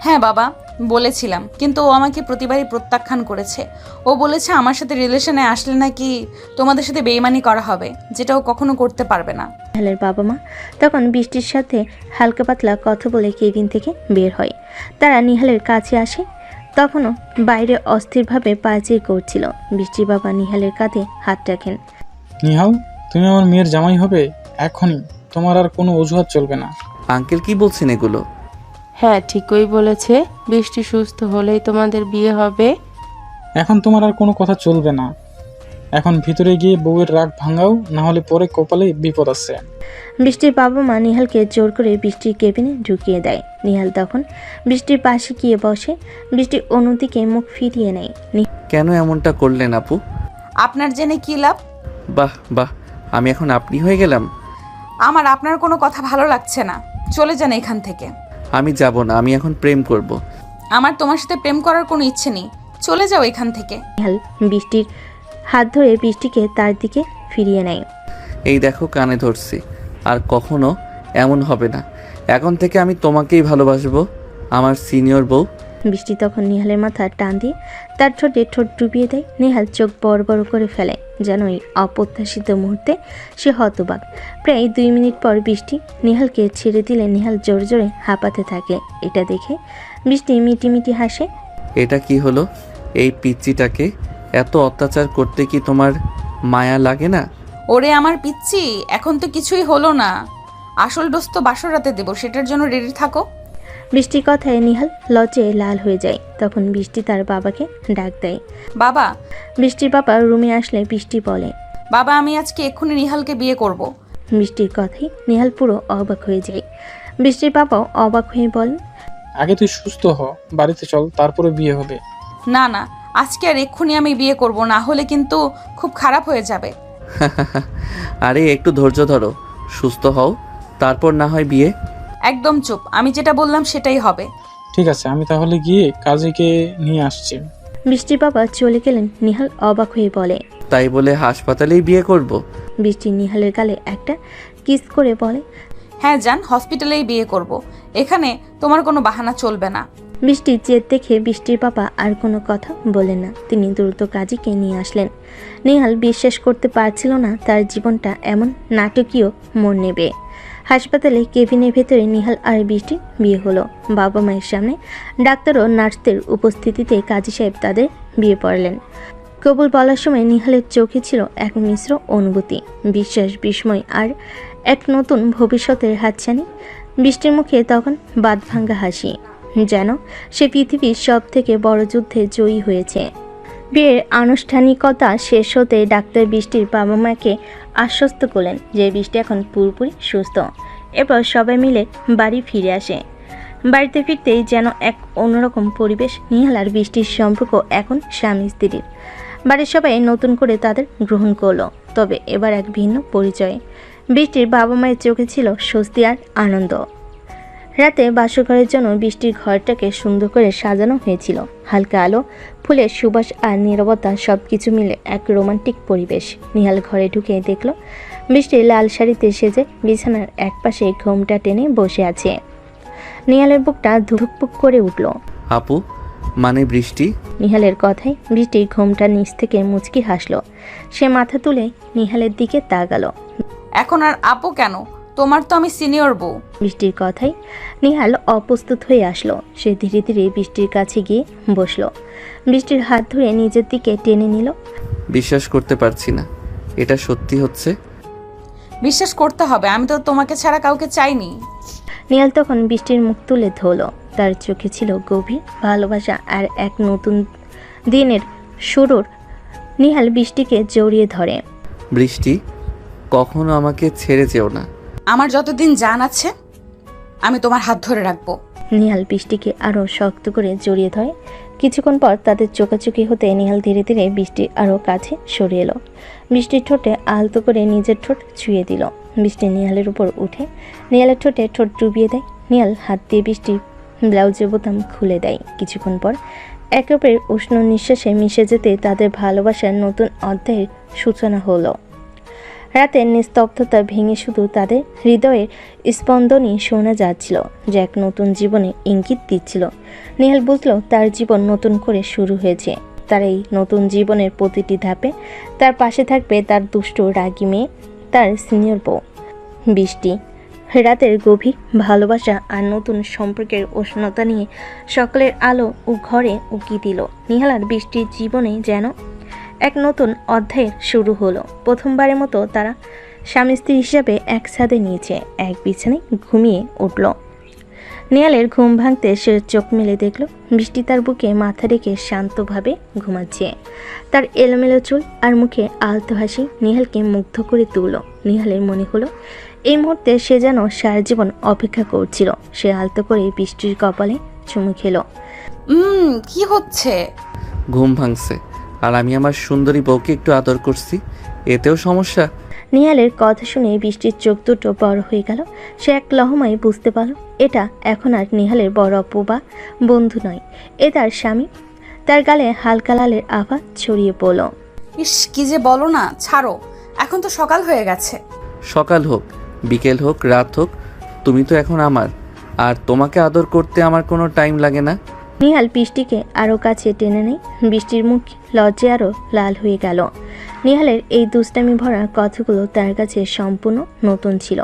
হ্যাঁ বাবা, বলেছিলাম, কিন্তু ও আমাকে প্রতিবারই প্রত্যাখ্যান করেছে। ও বলেছে আমার সাথে রিলেশনে আসলে নাকি তোমাদের সাথে বেইমানি করা হবে, যেটা ও কখনো করতে পারবে না। নিহালের বাবা মা তখন বৃষ্টির সাথে হালকা পাতলা কথা বলে কেবিন থেকে বের হয়। তারা নিহালের কাছে আসে। তখনও বাইরে অস্থিরভাবে পায়চারি করছিল। বৃষ্টির বাবা নিহালের কাঁধে হাত রাখেন। নিহাল, তুমি আমার মেয়ের জামাই হবে এখনই। তোমার আর কোনো অজুহাত চলবে না। আঙ্কেল কি বলছেন এগুলো? হ্যাঁ, ঠিকই বলেছে। বৃষ্টি সুস্থ হলেই তোমাদের বিয়ে হবে। এখন তোমার আর কোনো কথা চলবে না। এখন ভিতরে গিয়ে বউয়ের রাগ ভাঙাও, না হলে পরে কপালে বিপদ আছে। বৃষ্টির বাবা মা নিহালকে জোর করে বৃষ্টির কেবিনে ঢুকিয়ে দেয়। নিহাল তখন বৃষ্টির পাশে গিয়ে বসে। বৃষ্টি অন্যদিকে মুখ ফিরিয়ে নেয়। কেন এমনটা করলেন আপু? আপনার জেনে কি লাভ? বাহ বাহ, আমি এখন আপনি হয়ে গেলাম। আমার আপনার কোনো কথা ভালো লাগছে না, চলে যান এখান থেকে। আমি যাব না, আমি এখন প্রেম করব। আমার তোমার সাথে প্রেম করার কোনো ইচ্ছে নেই, চলে যাও এখান থেকে। নিহাল বৃষ্টির হাত ধরে বৃষ্টিকে তার দিকে ফিরিয়ে নেয়। এই দেখো, কানে ধরছি, আর কখনো এমন হবে না। এখন থেকে আমি তোমাকেই ভালোবাসবো, আমার সিনিয়র বউ। বৃষ্টি তখন নিহালের মাথা টান দিয়ে তার ঠোঁটে ঠোঁট ডুবিয়ে দেয়। নিহাল চোখ বড় বড় করে ফেলে, যেন এই অপ্রত্যাশিত মুহূর্তে সে হতবাক। প্রায় 2 মিনিট পর বৃষ্টি নিহালকে ছেড়ে দিলে নিহাল জোরে জোরে হাঁপাতে থাকে। এটা দেখে বৃষ্টি মিটিমিটি হাসে। এটা কি হলো? এই পিচ্চিটাকে এত অত্যাচার করতে কি তোমার মায়া লাগে না? ওরে আমার পিচ্ছি, এখন তো কিছুই হলো না। আসল ডোজ তো বাসর রাতে দেবো, সেটার জন্য রেডি থাকো। বৃষ্টির কথায় নিহাল লজ্জায় লাল হয়ে যায়। তখন বৃষ্টি তার বাবাকে ডাক দেয়। বাবা। বৃষ্টির বাবা রুমে আসলে বৃষ্টি বলে, বাবা, আমি আজকে এক্ষুনি নিহালকে বিয়ে করব। বৃষ্টির কথাই নিহাল পুরো অবাক হয়ে যায়। বৃষ্টির বাবাও অবাক হয়ে বলেন, আগে তুই সুস্থ হ, বাড়িতে চল, তারপরে বিয়ে হবে। না না, আজকে আর এক্ষুনি আমি বিয়ে করব, না হলে কিন্তু খুব খারাপ হয়ে যাবে। আরে একটু ধৈর্য ধরো, সুস্থ হও, তারপর না হয় বিয়ে। একদম চুপ, আমি যেটা বললাম সেটাই হবে। ঠিক আছে, আমি তাহলে গিয়ে কাজীকে নিয়ে আসছি। বৃষ্টির বাবা চলে গেলেন। নিহাল অবাক হয়ে বলে, তাই বলে হাসপাতালেই বিয়ে করব? বৃষ্টি নিহালের গালে একটা কিস করে বলে, হ্যাঁ যান, হসপিটালেই বিয়ে করব। এখানে তোমার কোনো বাহানা চলবে না। বৃষ্টির জেদ দেখে বৃষ্টির বাবা আর কোনো কথা বলেন না। তিনি দ্রুত কাজীকে নিয়ে আসলেন। নিহাল বিশ্বাস করতে পারছিল না তার জীবনটা এমন নাটকীয় মোড় নেবে। হাসপাতালে কেবিনের ভেতরে নিহাল আর বৃষ্টির বিয়ে হলো। বাবা মায়ের সামনে ডাক্তার ও নার্সদের উপস্থিতিতে কাজী সাহেব তাদের বিয়ে পড়ালেন। কবুল বলার সময় নিহালের চোখে ছিল এক মিশ্র অনুভূতি, বিশ্বাস, বিস্ময় আর এক নতুন ভবিষ্যতের হাতছানি। বৃষ্টির মুখে তখন বাঁধভাঙ্গা হাসি, যেন সে পৃথিবীর সব থেকে বড় যুদ্ধে জয়ী হয়েছে। বিয়ের আনুষ্ঠানিকতা শেষ হতে ডাক্তার বৃষ্টির বাবা মাকে আশ্বস্ত করলেন যে বৃষ্টি এখন পুরোপুরি সুস্থ। এরপর সবাই মিলে বাড়ি ফিরে আসে। বাড়িতে ফিরতেই যেন এক অন্যরকম পরিবেশ। নিহাল আর বৃষ্টির সম্পর্ক এখন স্বামী স্ত্রীর। বাড়ির সবাই নতুন করে তাদের গ্রহণ করলো, তবে এবার এক ভিন্ন পরিচয়ে। বৃষ্টির বাবা মায়ের চোখে ছিল স্বস্তি আর আনন্দ। রাতে বাসরঘরের জন্য বৃষ্টির ঘরটাকে সুন্দর করে সাজানো হয়েছিল। হালকা আলো, ফুলের সুবাস আর নীরবতা সবকিছু মিলে এক রোমান্টিক পরিবেশ। নিহাল ঘরে ঢুকে দেখল বৃষ্টি লাল শাড়িতে সেজে বিছানার একপাশে ঘোমটা টেনে বসে আছে। নিহালের বুকটা ধুকপুক করে উঠল। আপু মানে বৃষ্টি? নিহালের কথায় বৃষ্টি ঘোমটা নিচ থেকে মুচকি হাসলো। সে মাথা তুলে নিহালের দিকে তাকালো। এখন আর আপু কেন? তোমার তো আমি সিনিয়র বউ। বৃষ্টির কথায় নিহাল অপ্রস্তুত হয়ে আসলো। সে ধীরে ধীরে বৃষ্টির কাছে গিয়ে বসলো। বৃষ্টির হাত ধরে নিজের দিকে টেনে নিল। বিশ্বাস করতে পারছি না, এটা সত্যি হচ্ছে? বিশ্বাস করতে হবে, আমি তো তোমাকে ছাড়া কাউকে চাইনি। নিহাল তখন বৃষ্টির মুখ তুলে ধরল। তার চোখে ছিল গভীর ভালোবাসা আর এক নতুন দিনের শুরুর। নিহাল বৃষ্টিকে জড়িয়ে ধরে। বৃষ্টি, কখনো আমাকে ছেড়ে যেও না। আমার যতদিন জান আছে আমি তোমার হাত ধরে রাখবো। নিহাল বৃষ্টিকে আরও শক্ত করে জড়িয়ে ধরে। কিছুক্ষণ পর তাদের চোকাচুকি হতে নিহাল ধীরে ধীরে বৃষ্টি আরও কাছে সরে এলো। বৃষ্টির ঠোঁটে আলতো করে নিজের ঠোঁট ছুঁয়ে দিল। বৃষ্টি নিহালের উপর উঠে নিহালের ঠোঁটে ঠোঁট ডুবিয়ে দেয়। নিহাল হাত দিয়ে বৃষ্টির ব্লাউজের বোতাম খুলে দেয়। কিছুক্ষণ পর একে অপরের উষ্ণ নিঃশ্বাসে মিশে যেতে তাদের ভালোবাসার নতুন অধ্যায়ের সূচনা হলো। রাতের নিস্তব্ধতা ভেঙে শুধু তাদের হৃদয়ের স্পন্দনই শোনা যাচ্ছিল, যা এক নতুন জীবনে ইঙ্গিত দিচ্ছিল। নিহাল বুঝল তার জীবন নতুন করে শুরু হয়েছে। তার এই নতুন জীবনের প্রতিটি ধাপে তার পাশে থাকবে তার দুষ্ট রাগী মেয়ে, তার সিনিয়র বউ বৃষ্টি। রাতের গভীর ভালোবাসা আর নতুন সম্পর্কের উষ্ণতা নিয়ে সকালের আলো ও ঘরে উকি দিল। নিহাল আর বৃষ্টির জীবনে যেন এক নতুন অধ্যায়ের শুরু হলো। প্রথমবারের মতো তারা স্বামী স্ত্রী হিসাবে এক ছাদে নিয়েছে, এক বিছানায় ঘুমিয়ে উঠল। নিহালের ঘুম ভাঙতে সে চোখ মেলে দেখল বৃষ্টি তার বুকে মাথা রেখে শান্তভাবে ঘুমাচ্ছে। তার এলোমেলো চুল আর মুখে আলতো হাসি নিহালকে মুগ্ধ করে তুলল। নিহালের মনে হলো এই মুহূর্তে সে যেন সারা জীবন অপেক্ষা করছিল। সে আলতো করে বৃষ্টির কপালে চুমু খেলো। কি হচ্ছে? ঘুম ভাঙছে আর আমি আমার সুন্দরী বউকে একটু আদর করছি, এতেও সমস্যা? নিহালের কথা শুনে বৃষ্টির চোখ দুটো বড় হয়ে গেল। সে এক লহমায় বুঝতে পারল এটা এখন আর নিহালের বড় অপু বা বন্ধু নয়, এ তার স্বামী। তার গালে হালকা লালের আভা ছড়িয়ে পড়ল। ইস, কি যে বলো না, ছাড়ো, এখন তো সকাল হয়ে গেছে। সকাল হোক, বিকেল হোক, রাত হোক, তুমি তো এখন আমার, আর তোমাকে আদর করতে আমার কোনো টাইম লাগে না। নিহাল বৃষ্টিকে আরও কাছে টেনে নেয়। বৃষ্টির মুখ লজ্জায় আরও লাল হয়ে গেল। নিহালের এই দুষ্টামি ভরা কথাগুলো তার কাছে সম্পূর্ণ নতুন ছিল।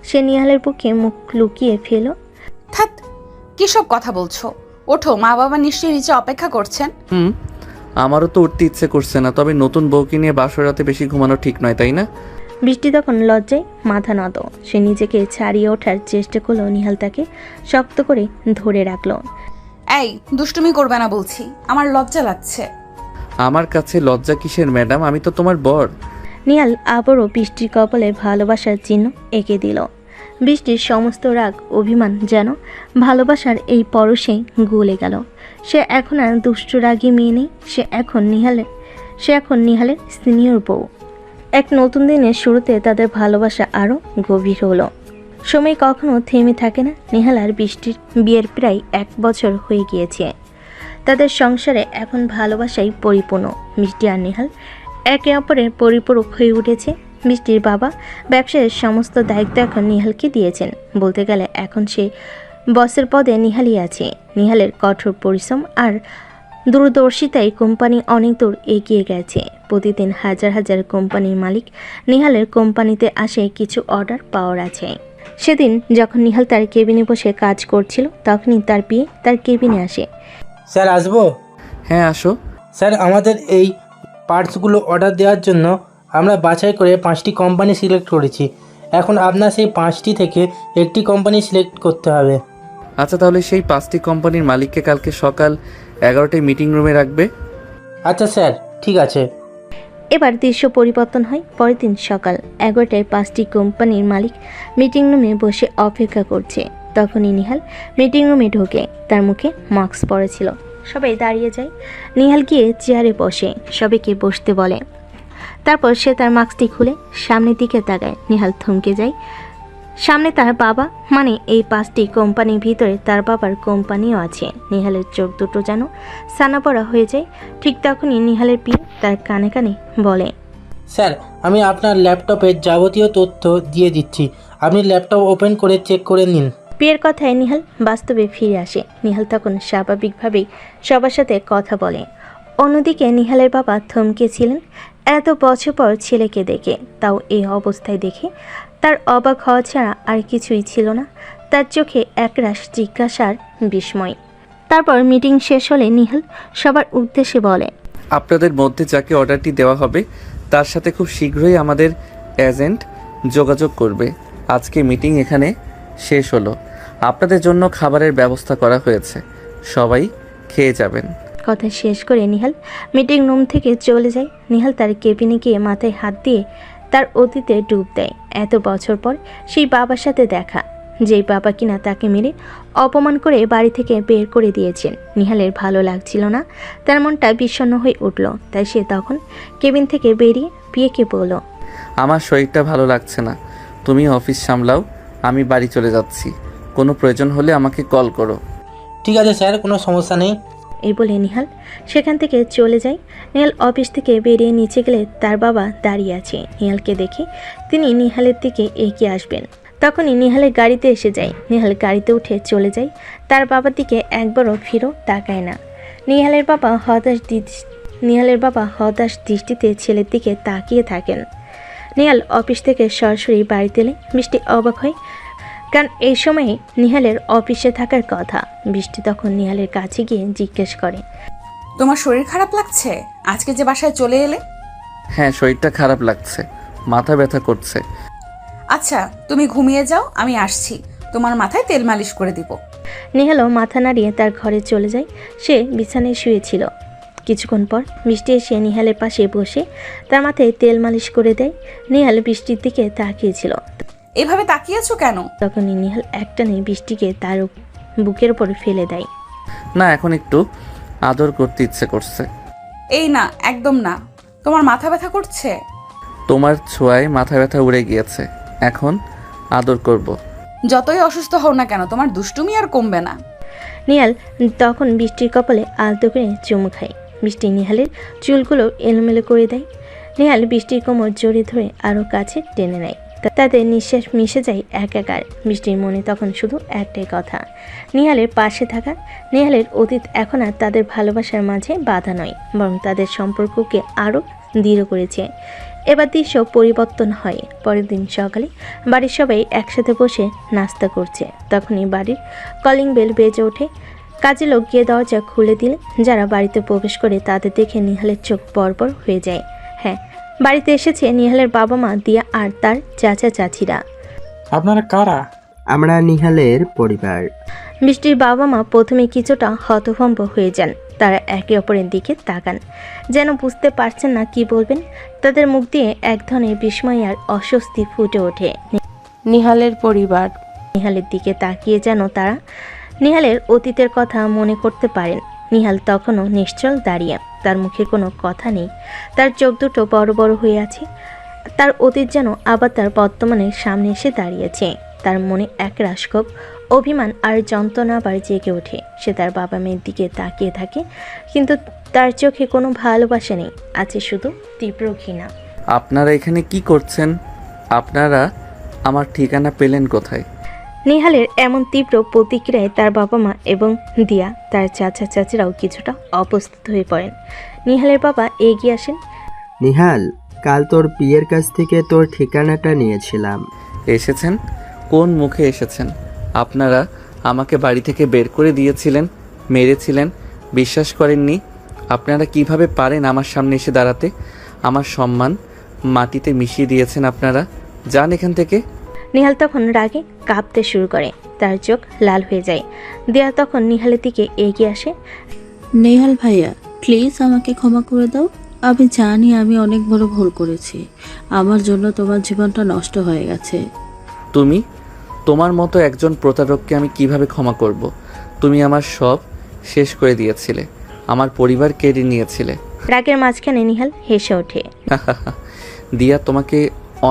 সে নিহালের পক্ষে মুখ লুকিয়ে ফেল। থাক, কিসব কথা বলছো? ওঠো, মা বাবা নিশ্চয়ই নিচে অপেক্ষা করছেন। আমারও তো উঠতে ইচ্ছে করছে না, তবে নতুন বউকে নিয়ে বাসর রাতে বেশি ঘুমানো ঠিক নয়, তাই না? বৃষ্টি তখন লজ্জায় মাথা নত। সে নিজেকে ছাড়িয়ে ওঠার চেষ্টা করলো। নিহাল তাকে শক্ত করে ধরে রাখলো। এই, দুষ্টুমি করবে না বলছি, আমার লজ্জা লাগছে। আমার কাছে লজ্জা কিসের ম্যাডাম, আমি তো তোমার বর। নিহাল আবারও বৃষ্টির কপালে ভালোবাসার চিহ্ন এঁকে দিল। বৃষ্টির সমস্ত রাগ অভিমান যেন ভালোবাসার এই পরশে গলে গেল। সে এখন আর দুষ্ট রাগী মেয়ে নেই, সে এখন নিহালের সিনিয়র বউ। এক নতুন দিনের শুরুতে তাদের ভালোবাসা আরও গভীর হলো। সময় কখনো থেমে থাকে না। নিহাল আর বৃষ্টির বিয়ের প্রায় 1 বছর হয়ে গিয়েছে। তাদের সংসারে এখন ভালোবাসাই পরিপূর্ণ। বৃষ্টি আর নিহাল একে অপরের পরিপূরক হয়ে উঠেছে। বৃষ্টির বাবা ব্যবসায়ের সমস্ত দায়িত্ব এখন নিহালকে দিয়েছেন। বলতে গেলে এখন সে বসের পদে নিহালই আছে। নিহালের কঠোর পরিশ্রম আর দূরদর্শিতায় কোম্পানি অনেক দূর এগিয়ে গেছে। প্রতিদিন হাজার হাজার কোম্পানির মালিক নিহালের কোম্পানিতে আসে কিছু অর্ডার পাওয়ার আছে। সেদিন যখন নিহাল তার কেবিনে বসে কাজ করছিল, তখনই তার বিয়ে তার কেবিনে আসে। স্যার আসবো? হ্যাঁ আসো। স্যার, আমাদের এই পার্টসগুলো অর্ডার দেওয়ার জন্য আমরা বাছাই করে 5টি কোম্পানি সিলেক্ট করেছি। এখন আপনার সেই 5টি থেকে একটি কোম্পানি সিলেক্ট করতে হবে। আচ্ছা, তাহলে সেই 5টি কোম্পানির মালিককে কালকে সকাল 11টায় মিটিং রুমে রাখবে। আচ্ছা স্যার, ঠিক আছে। এবার দৃশ্য পরিবর্তন হয়। পরের দিন সকাল 11টায় 5টি কোম্পানির মালিক মিটিং রুমে বসে অপেক্ষা করছে। তখনই নিহাল মিটিং রুমে ঢোকে। তার মুখে মাস্ক পরা ছিল। সবাই দাঁড়িয়ে যায়। নিহাল গিয়ে চেয়ারে বসে সবাইকে বসতে বলে। তারপর সে তার মাস্কটি খুলে সামনের দিকে তাকায়। নিহাল থমকে যায়। সামনে তার বাবা, মানে এই 5টি কোম্পানির ভিতরে তার বাবার কোম্পানিও আছে। নিহালের চোখ দুটো যেন ছানাপড়া হয়ে যায়। ঠিক তখনই নিহালের পিয়ে তার কানে কানে বলে, স্যার, আমি আপনার ল্যাপটপের যাবতীয় তথ্য দিয়ে দিচ্ছি। আপনি ল্যাপটপ ওপেন করে চেক করে নিন। বিয়ের কথায় নিহাল বাস্তবে ফিরে আসে। নিহাল তখন স্বাভাবিকভাবেই সবার সাথে কথা বলে। অন্যদিকে নিহালের বাবা থমকেছিলেন এত বছর পর ছেলেকে দেখে, তাও এই অবস্থায় দেখে তার অবাক হওয়া ছাড়া আর কিছুই ছিল না। তার চোখে একরাশ জিজ্ঞাসার বিস্ময়। তারপর মিটিং শেষ হলে নিহাল সবার উদ্দেশ্যে বলে, আপনাদের মধ্যে যাকে অর্ডারটি দেওয়া হবে তার সাথে খুব শীঘ্রই আমাদের এজেন্ট যোগাযোগ করবে। আজকে মিটিং এখানে শেষ হলো। আপনাদের জন্য খাবারের ব্যবস্থা করা হয়েছে, সবাই খেয়ে যাবেন। কথা শেষ করে নিহাল মিটিং রুম থেকে চলে যায়। নিহাল তার কেবিনে গিয়ে মাথায় হাত দিয়ে তার অতীতে ডুব দেয়। এত বছর পর সেই বাবার সাথে দেখা, যেই বাবা কিনা তাকে মেরে অপমান করে বাড়ি থেকে বের করে দিয়েছেন। নিহালের ভালো লাগছিল না, তার মনটা বিষণ্ণ হয়ে উঠল। তাই সে তখন কেবিন থেকে বেরিয়ে বিয়েকে বলল, আমার শরীরটা ভালো লাগছে না, তুমি অফিস সামলাও, আমি বাড়ি চলে যাচ্ছি। কোনো প্রয়োজন হলে আমাকে কল করো। ঠিক আছে স্যার, কোনো সমস্যা নেই। এই বলে নিহাল সেখান থেকে চলে যায়। নিহাল অফিস থেকে বেরিয়ে নিচে গেলে তার বাবা দাঁড়িয়ে আছে। নিহালকে দেখে তিনি নিহালের দিকে এগিয়ে আসবেন, তখনই নিহালের গাড়িতে এসে যায়। নিহাল গাড়িতে উঠে চলে যায়, তার বাবার দিকে একবারও ফিরেও তাকায় না। নিহালের বাবা হতাশ দৃষ্টিতে ছেলের দিকে তাকিয়ে থাকেন। নিহাল অফিস থেকে সরাসরি বাড়িতে এলে বৃষ্টি অবাক হয়, কারণ এই সময়ে নিহালের অফিসে থাকার কথা। বৃষ্টি তখন নিহালের কাছে গিয়ে জিজ্ঞেস করে, তোমার শরীর খারাপ লাগছে? আজকে যে বাসায় চলে এলে? হ্যাঁ, শরীরটা খারাপ লাগছে, মাথা ব্যথা করছে। আচ্ছা, তুমি ঘুমিয়ে যাও, আমি আসছি, তোমার মাথায় তেল মালিশ করে দিব। নিহালও মাথা নাড়িয়ে তার ঘরে চলে যায়। সে বিছানায় শুয়েছিল। কিছুক্ষণ পর বৃষ্টি এসে নিহালের পাশে বসে তার মাথায় তেল মালিশ করে দেয়। নিহাল বৃষ্টির দিকে তাকিয়েছিল। এভাবে তাকিয়েছো কেন? তখনই নিহাল একটানে বৃষ্টিকে তার বুকের উপর ফেলে দেয়। না, এখন একটু আদর করতে ইচ্ছে করছে। এই না, একদম না। তোমার মাথা ব্যথা করছে? তোমার ছোঁয়ায় মাথা ব্যথা উড়ে গিয়েছে, এখন আদর করব। যতই অসুস্থ হও না কেন, তোমার দুষ্টুমি আর কমবে না। নিহাল তখন বৃষ্টির কপালে আলতো করে চুমু খায়। বৃষ্টি নিহালের চুলগুলো এলোমেলো করে দেয়। নিহাল বৃষ্টির কোমর জড়িয়ে ধরে আরও কাছে টেনে নেয়। তাদের নিঃশ্বাস মিশে যায় একাকার। বৃষ্টির মনে তখন শুধু একটাই কথা, নিহালের পাশে থাকা। নিহালের অতীত এখন আর তাদের ভালোবাসার মাঝে বাধা নয়, বরং তাদের সম্পর্ককে আরও দৃঢ় করেছে। এবার দৃশ্য পরিবর্তন হয়। পরের দিন সকালে বাড়ির সবাই একসাথে বসে নাস্তা করছে। তখনই বাড়ির কলিং বেল বেজে ওঠে। কাজে লোক গিয়ে দরজা খুলে দিলে যারা বাড়িতে প্রবেশ করে তাদের দেখে নিহালের চোখ বড়বড় হয়ে যায়। হ্যাঁ, বাড়িতে এসেছে নিহালের বাবা মা, দিয়া আর তার চাচা চাচিরা। আপনারা কারা? আমরা নিহালের পরিবার। বৃষ্টির বাবা মা প্রথমে কিছুটা হতভম্ব হয়ে যান। তারা একে অপরের দিকে তাকান, যেন বুঝতে পারছেন না কি বলবেন। তাদের মুখ দিয়ে এক ধরনের বিস্ময় আর অস্বস্তি ফুটে ওঠে। নিহালের পরিবার। নিহালের দিকে তাকিয়ে যেন তারা নিহালের অতীতের কথা মনে করতে পারেন। নিহাল তখনও নিশ্চল দাঁড়িয়ে, তার মুখে কোনো কথা নেই। তার চোখ দুটো বড় বড় হয়ে আছে। তার অতীত যেন আবার তার বর্তমানের সামনে এসে দাঁড়িয়েছে। তার মনে এক রাশক্ষোভ, অভিমান আর যন্ত্রণা আবার জেগে ওঠে। সে তার বাবা মেয়ের দিকে তাকিয়ে থাকে, কিন্তু তার চোখে কোনো ভালোবাসা নেই, আছে শুধু তীব্র ঘৃণা। আপনারা এখানে কি করছেন? আপনারা আমার ঠিকানা পেলেন কোথায়? নিহালের এমন তীব্র প্রতিক্রিয়ায় তার বাবা মা এবং দিয়া, তার চাচা চাচিরাও কিছুটা অপ্রস্তুত হয়ে পড়েন। নিহালের বাবা এগিয়ে আসেন। নিহাল, কাল তোর বিয়ের কাছ থেকে তোর ঠিকানাটা নিয়েছিলাম। এসেছেন? কোন মুখে এসেছেন? আপনারা আমাকে বাড়ি থেকে বের করে দিয়েছিলেন, মেরেছিলেন, বিশ্বাস করেননি। আপনারা কিভাবে পারেন আমার সামনে এসে দাঁড়াতে? আমার সম্মান মাটিতে মিশিয়ে দিয়েছেন আপনারা। যান এখান থেকে। নিহাল তখন রাগে কাঁপতে শুরু করে, তার চোখ লাল হয়ে যায়। দিয়া তখন নিহালের দিকে এগিয়ে আসে। নেহাল ভাইয়া, প্লিজ আমাকে ক্ষমা করে দাও। আমি জানি আমি অনেক বড় ভুল করেছি। আমার জন্য তোমার জীবনটা নষ্ট হয়ে গেছে। তোমার মতো একজন প্রতারককে আমি কিভাবে ক্ষমা করব? তুমি আমার সব শেষ করে দিয়েছিলে, আমার পরিবার কেড়ে নিয়েছিলে। রাগের মাঝখানে নিহাল হেসে ওঠে। দিয়া, তোমাকে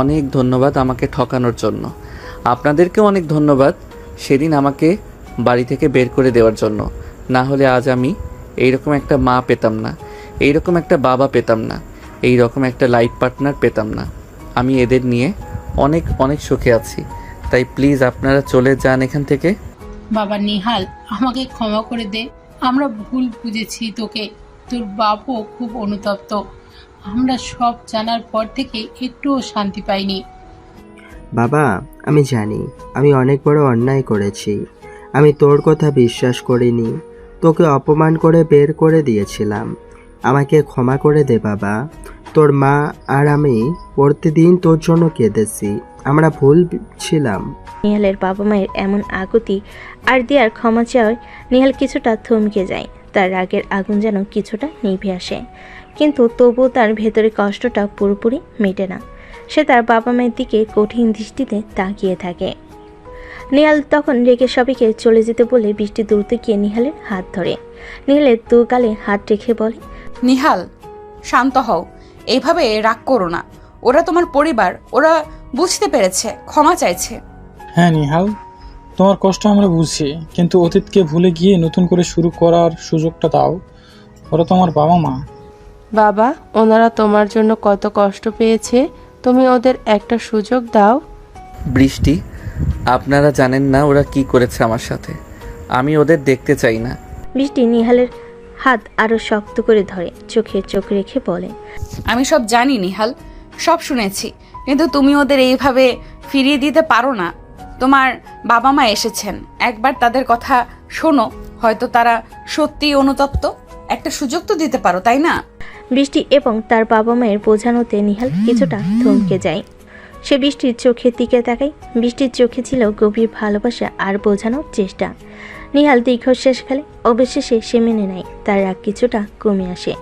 অনেক ধন্যবাদ আমাকে ঠকানোর জন্য। আপনাদেরকেও অনেক ধন্যবাদ সেদিন আমাকে বাড়ি থেকে বের করে দেওয়ার জন্য। না হলে আজ আমি এইরকম একটা মা পেতাম না, এইরকম একটা বাবা পেতাম না, এইরকম একটা লাইফ পার্টনার পেতাম না। আমি এদের নিয়ে অনেক অনেক সুখে আছি। তাই প্লিজ আপনারা চলে যান এখান থেকে। বাবা নিহাল, আমাকে ক্ষমা করে দে, আমরা ভুল বুঝেছি তোকে। তোর বাপও খুব অনুতপ্ত। আমরা সব জানার পর থেকে একটুও শান্তি পাইনি। বাবা, আমি জানি আমি অনেক বড় অন্যায় করেছি। আমি তোর কথা বিশ্বাস করিনি, তোকে অপমান করে বের করে দিয়েছিলাম। আমাকে ক্ষমা করে দে বাবা। তোর মা আর আমি প্রতিদিন তোর জন্য কেঁদেছি। আমরা ভুল ছিলাম। নিহালের বাবা মায়ের এমন আকুতি আর দিয়ার ক্ষমা চাওয়ায় নিহাল কিছুটা থমকে যায়। তার রাগের আগুন যেন কিছুটা নিভে আসে, কিন্তু তবুও তার ভেতরে কষ্টটা পুরোপুরি মেটে না। সে তার বাবা মায়ের দিকে কঠিন দৃষ্টিতে তাকিয়ে থাকে। নিহাল তখন রেগে সবাইকে চলে যেতে বলে বৃষ্টি দ্রুত গিয়ে নিহালের হাত ধরে। নিহালের দু গালে হাত রেখে বলে, নিহাল, শান্ত হও, এইভাবে রাগ করো না। ওরা তোমার পরিবার, ওরা বুঝতে পেরেছে, ক্ষমা চাইছে। হ্যাঁ নিহাল, তোমার কষ্ট আমরা বুঝি, কিন্তু অতীতকে ভুলে গিয়ে নতুন করে শুরু করার সুযোগটা দাও। ওরা তোমার বাবা মা। বাবা, ওনারা তোমার জন্য কত কষ্ট পেয়েছে, তুমি ওদের একটা সুযোগ দাও। বৃষ্টি, আপনারা জানেন না ওরা কি করেছে আমার সাথে। আমি ওদের দেখতে চাই না। বৃষ্টি নিহালের হাত আরো শক্ত করে ধরে চোখে চোখ রেখে বলে, আমি সব জানি নিহাল, সব শুনেছি, কিন্তু তুমি ওদের এইভাবে ফিরিয়ে দিতে পারো না। তোমার বাবা মা এসেছেন, একবার তাদের কথা শোনো, হয়তো তারা সত্যিই অনুতপ্ত। একটা সুযোগ তো দিতে পারো, তাই না? বৃষ্টি এবং তার বাবা মায়ের বোঝানোতে নিহাল কিছুটা থমকে যায়। সে বৃষ্টির চোখের দিকে তাকায়। বৃষ্টির চোখে ছিল গভীর ভালোবাসা আর বোঝানোর চেষ্টা। নিহাল দীর্ঘশ্বাস ফেলে। অবশেষে সে মেনে নেয়। তার রাগ কিছুটা কমে আসে।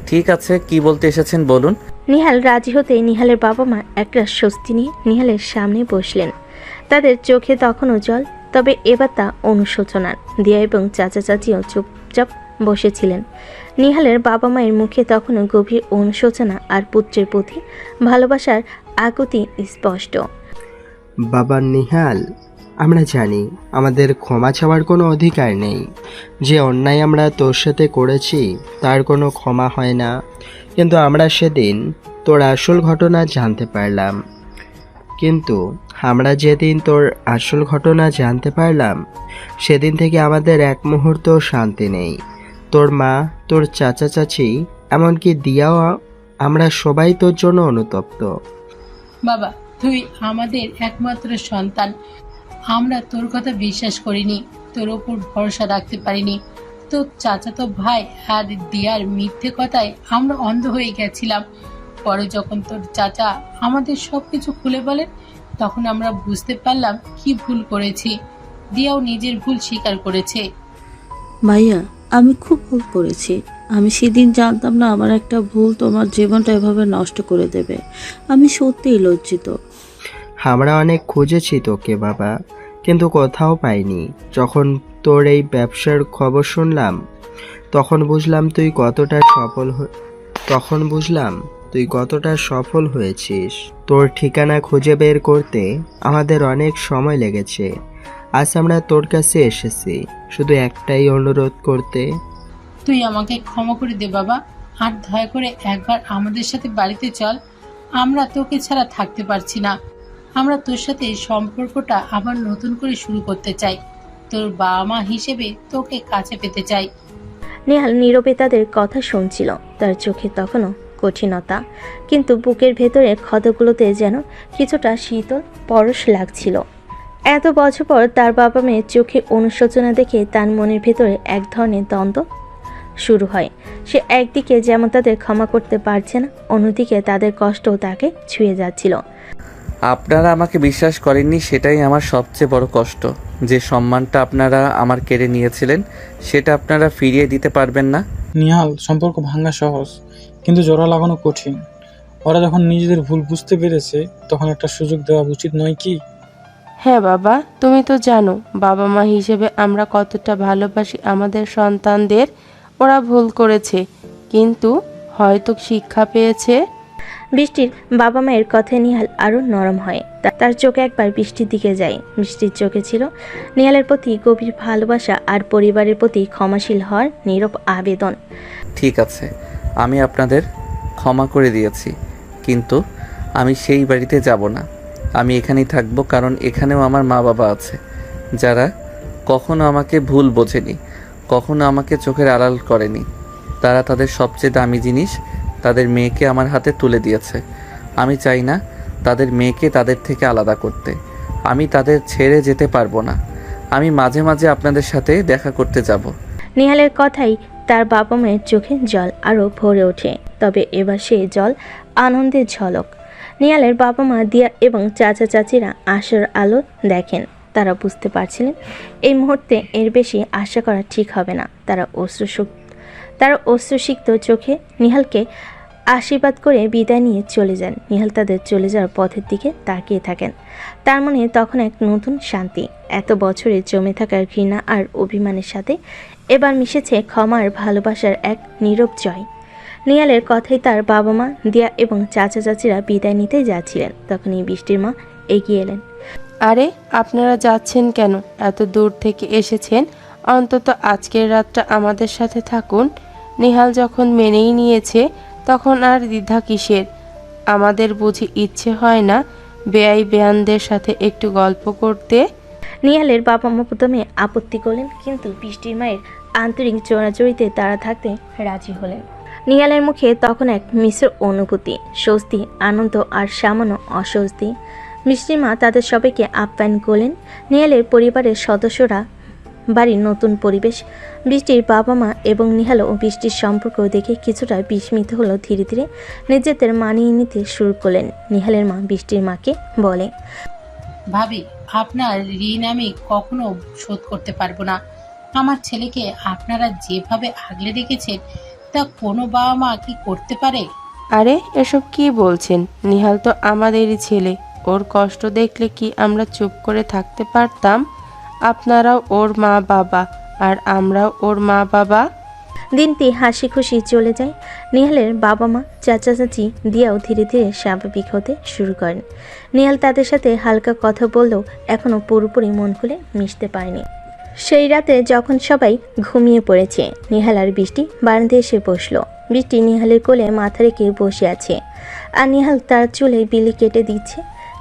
ঠিক আছে, কি বলতে এসেছেন বলুন। নিহাল রাজি হতে নিহালের বাবা মা একটা স্বস্তি নিয়ে নিহালের সামনে বসলেন। তাদের চোখে তখনও জল, তবে এবার তা অনুশোচনার। দিয়া এবং চাচা চাচিও চুপচাপ বসেছিলেন। নিহালের বাবা মায়ের মুখে তখনও গভীর অনুশোচনা আর পুত্রের প্রতি ভালোবাসার আকুতি স্পষ্ট। বাবা নিহাল, আমরা জানি আমাদের ক্ষমা চাওয়ার কোনো অধিকার নেই। যে অন্যায় আমরা তোর সাথে করেছি তার কোনো ক্ষমা হয় না, কিন্তু আমরা সেদিন তোর আসল ঘটনা জানতে পারলাম। কিন্তু আমরা যেদিন তোর আসল ঘটনা জানতে পারলাম সেদিন থেকে আমাদের এক মুহূর্ত শান্তি নেই। তোর মা, তোর চাচা চাচি, এমনকি দিয়াও, আমরা সবাই তোর জন্য অনুতপ্ত। বাবা, তুই আমাদের একমাত্র সন্তান। আমরা তোর কথা বিশ্বাস করিনি, তোর ওপর ভরসা রাখতে পারিনি। তোর চাচাতো ভাই আর দিয়ার মিথ্যে কথায় আমরা অন্ধ হয়ে গেছিলাম। পরে যখন তোর চাচা আমাদের সবকিছু খুলে বলেন, তখন আমরা বুঝতে পারলাম কি ভুল করেছি। দিয়াও নিজের ভুল স্বীকার করেছে। ভাইয়া, আমি খুব ভুল করেছি। আমি সেদিন জানতাম না আমার একটা ভুল তোমার জীবনটা এভাবে নষ্ট করে দেবে। আমি সত্যিই লজ্জিত। আমরা অনেক খুঁজেছি তোকে বাবা, কিন্তু কোথাও পাইনি। যখন তোর এই ব্যবসার খবর শুনলাম তখন বুঝলাম তুই কতটা সফল হয়েছিস। তোর ঠিকানা খুঁজে বের করতে আমাদের অনেক সময় লেগেছে। আজ আমরা তোর কাছে এসেছি শুধু একটাই অনুরোধ করতে। তুই আমাকে ক্ষমা করে দে বাবা, আর দয়া করে একবার আমাদের সাথে বাড়িতে চল। আমরা তোকে ছাড়া থাকতে পারছি না। আমরা তোর সাথে সম্পর্কটা আবার নতুন করে শুরু করতে চাই। তোর বাবা মা হিসেবে তোকে কাছে পেতে চাই। নিহাল নীরবে তাদের কথা শুনছিল। তার চোখে তখনও কঠিনতা, কিন্তু বুকের ভেতরে ক্ষতগুলোতে যেন কিছুটা শীতল পরশ লাগছিল। এত বছর পর তার বাবা মেয়ের চোখে অনুশোচনা দেখে তার মনের ভেতরে এক ধরনের দ্বন্দ্ব শুরু হয়। সে একদিকে যেমন তাদের ক্ষমা করতে পারছে না, অন্যদিকে তাদের কষ্টও তাকে ছুঁয়ে যাচ্ছিল। আপনারা আমাকে বিশ্বাস করেননি, সেটাই আমার সবচেয়ে বড় কষ্ট। যে সম্মানটা আপনারা আমার কেড়ে নিয়েছিলেন সেটা আপনারা ফিরিয়ে দিতে পারবেন না। নিহাল, সম্পর্ক ভাঙা সহজ, কিন্তু জোড়া লাগানো কঠিন। ওরা যখন নিজেদের ভুল বুঝতে পেরেছে তখন একটা সুযোগ দেওয়া উচিত নয় কি? হ্যাঁ বাবা, তুমি তো জানো বাবা মা হিসেবে আমরা কতটা ভালোবাসি আমাদের সন্তানদের। ওরা ভুল করেছে, কিন্তু হয়তো শিক্ষা পেয়েছে। বৃষ্টির বাবা মায়ের কথায় নিহাল আরও নরম হয়। তার চোখে একবার বৃষ্টির দিকে যায়। বৃষ্টির চোখে ছিল নিহালের প্রতি গভীর ভালোবাসা আর পরিবারের প্রতি ক্ষমাশীল হওয়ার নীরব আবেদন। ঠিক আছে, আমি আপনাদের ক্ষমা করে দিয়েছি, কিন্তু আমি সেই বাড়িতে যাব না। আমি এখানেই থাকবো, কারণ এখানেও আমার মা বাবা আছে যারা কখনো আমাকে ভুল বোঝেনি, কখনো আমাকে চোখের আড়াল করেনি। তারা তাদের সবচেয়ে দামি জিনিস তাদের মেয়েকে আমার হাতে তুলে দিয়েছে। আমি চাই না তাদের মেয়েকে তাদের থেকে আলাদা করতে। আমি তাদের ছেড়ে যেতে পারবো না। আমি মাঝে মাঝে আপনাদের সাথে দেখা করতে যাব। নিহালের কথাই তার বাবা মায়ের চোখে জল আরও ভরে ওঠে, তবে এবার সেই জল আনন্দের ঝলক। নিহালের বাবা মা দিয়া এবং চাচা চাচিরা আশার আলো দেখেন। তারা বুঝতে পারছিলেন এই মুহূর্তে এর বেশি আশা করা ঠিক হবে না। তারা অশ্রুসিক্ত চোখে নিহালকে আশীর্বাদ করে বিদায় নিয়ে চলে যান। নিহাল তাদের চলে যাওয়ার পথের দিকে তাকিয়ে থাকেন। তার মনে তখন এক নতুন শান্তি। এত বছরে জমে থাকার ঘৃণা আর অভিমানের সাথে এবার মিশেছে ক্ষমার ভালোবাসার এক নীরব জয়। নিহালের কথাই তার বাবা মা দিয়া এবং চাচা চাচিরা বিদায় নিতে যাচ্ছিলেন, তখনই বৃষ্টির মা এগিয়ে এলেন। আরে আপনারা যাচ্ছেন কেন? এত দূর থেকে এসেছেন, অন্তত আজকের রাতটা আমাদের সাথে থাকুন। নিহাল যখন মেনেই নিয়েছে তখন আর দ্বিধা কিসের? আমাদের বুঝি ইচ্ছে হয় না বেয়াই বেয়ানদের সাথে একটু গল্প করতে? নিহালের বাবা মা প্রথমে আপত্তি করলেন, কিন্তু বৃষ্টির মায়ের আন্তরিক জোড়াজড়িতে তারা থাকতে রাজি হলেন। নিহালের মুখে তখন এক মিশ্র অনুভূতি, স্বস্তি, আনন্দ আর সামান্য অস্বস্তি। বৃষ্টির মা তাদের সবাইকে আপ্যায়ন করলেন। নিহালের পরিবারের সদস্যরা, বাড়ির নতুন পরিবেশ, বৃষ্টির বাবা মা এবং নিহাল ও বৃষ্টির সম্পর্ক দেখে কিছুটা বিস্মিত হলো। ধীরে ধীরে নিজেদের মানিয়ে নিতে শুরু করলেন। নিহালের মা বৃষ্টির মাকে বলে, ভাবি, আপনার ঋণ আমি কখনো শোধ করতে পারবো না। আমার ছেলেকে আপনারা যেভাবে আগলে রেখেছেন তা কোনো বাবা মা কি করতে পারে? আরে এসব কি বলছেন? নিহাল তো আমাদেরই ছেলে। ওর কষ্ট দেখলে কি আমরা চুপ করে থাকতে পারতাম? আপনারাও ওর মা বাবা আর আমরাও ওর মা বাবা। দিনটি হাসি খুশি চলে যায়। নিহালের বাবা মা, চাচা চাচি দিয়াও ধীরে ধীরে স্বাভাবিক হতে শুরু করেন। নিহাল তাদের সাথে হালকা কথা বললেও এখনও পুরোপুরি মন খুলে মিশতে পারেনি। সেই রাতে যখন সবাই ঘুমিয়ে পড়েছে, নিহাল আর বৃষ্টি বারান্দায় এসে বসলো। বৃষ্টি নিহালের কোলে মাথা রেখে বসে আছে, আর নিহাল তার চুলে বিলি কেটে দিচ্ছে।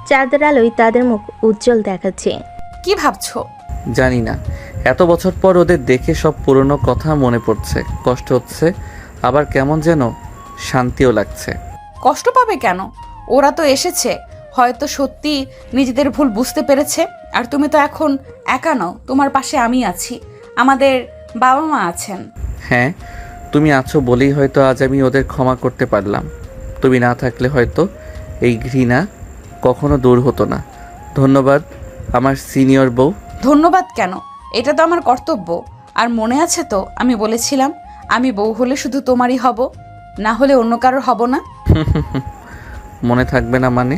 চাঁদের আলোয় তাদের মুখ উজ্জ্বল দেখাচ্ছে। কি ভাবছো? জানি না, এত বছর পর ওদের দেখে সব পুরনো কথা মনে পড়ছে। কষ্ট হচ্ছে, আবার কেমন যেন শান্তিও লাগছে। কষ্ট পাবে কেন? ওরা তো এসেছে, হয়তো সত্যি নিজেদের ভুল বুঝতে পেরেছে। আর তুমি তো এখন একা নও, তোমার পাশে আমি আছি, আমাদের বাবা মা আছেন। হ্যাঁ, তুমি আছো বলেই হয়তো আজ আমি ওদের ক্ষমা করতে পারলাম। তুমি না থাকলে হয়তো এই ঘৃণা কখনো দূর হতো না। ধন্যবাদ আমার সিনিয়র বউ। ধন্যবাদ কেন? এটা তো আমার কর্তব্য। আর মনে আছে তো আমি বলেছিলাম আমি বউ হলে শুধু তোমারই হব, না হলে অন্য কারোর হব না। মনে থাকবে না মানে?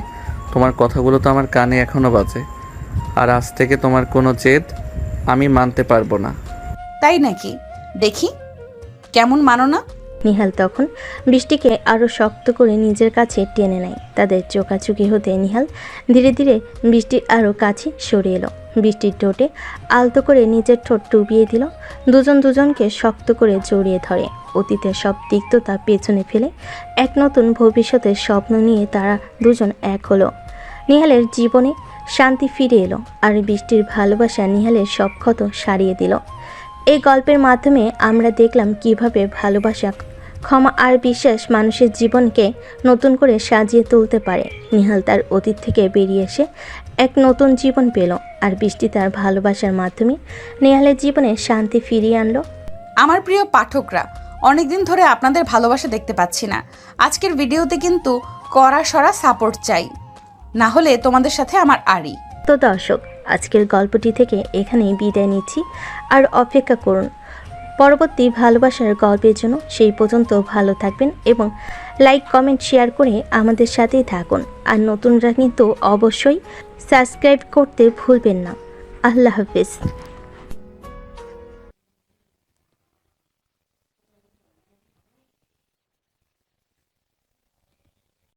তোমার কথাগুলো তো আমার কানে এখনো বাজে। আর আজ থেকে তোমার কোনো জেদ আমি মানতে পারবো না। তাই নাকি? দেখি কেমন মানো না। নিহাল তখন বৃষ্টিকে আরও শক্ত করে নিজের কাছে টেনে নেয়। তাদের চোখাচোখি হতে নিহাল ধীরে ধীরে বৃষ্টির আরও কাছে সরে এলো। বৃষ্টির ঠোঁটে আলতো করে নিজের ঠোঁট ডুবিয়ে দিল। দুজন দুজনকে শক্ত করে জড়িয়ে ধরে। অতীতের সব তিক্ততা পেছনে ফেলে এক নতুন ভবিষ্যতের স্বপ্ন নিয়ে তারা দুজন এক হলো। নিহালের জীবনে শান্তি ফিরে এলো, আর বৃষ্টির ভালোবাসা নিহালের সব ক্ষত সারিয়ে দিল। এই গল্পের মাধ্যমে আমরা দেখলাম কিভাবে ভালোবাসা, ক্ষমা আর বিশ্বাস মানুষের জীবনকে নতুন করে সাজিয়ে তুলতে পারে। নিহাল তার অতীত থেকে বেরিয়ে এসে এক নতুন জীবন পেল, আর বৃষ্টি তার ভালোবাসার মাধ্যমে নিহালের জীবনে শান্তি ফিরিয়ে আনলো। আমার প্রিয় পাঠকরা, অনেকদিন ধরে আপনাদের ভালোবাসা দেখতে পাচ্ছি না। আজকের ভিডিওতে কিন্তু কড়া সরা সাপোর্ট চাই, না হলে তোমাদের সাথে আমার আড়ি। তো দর্শক, আজকের গল্পটি থেকে এখানেই বিদায় নিচ্ছি, আর অপেক্ষা করুন পরবর্তী ভালোবাসার গল্পের জন্য। সেই পর্যন্ত ভালো থাকবেন এবং লাইক, কমেন্ট, শেয়ার করে আমাদের সাথেই থাকুন। আর নতুনরা কিন্তু অবশ্যই সাবস্ক্রাইব করতে ভুলবেন না। আল্লাহ হাফেজ।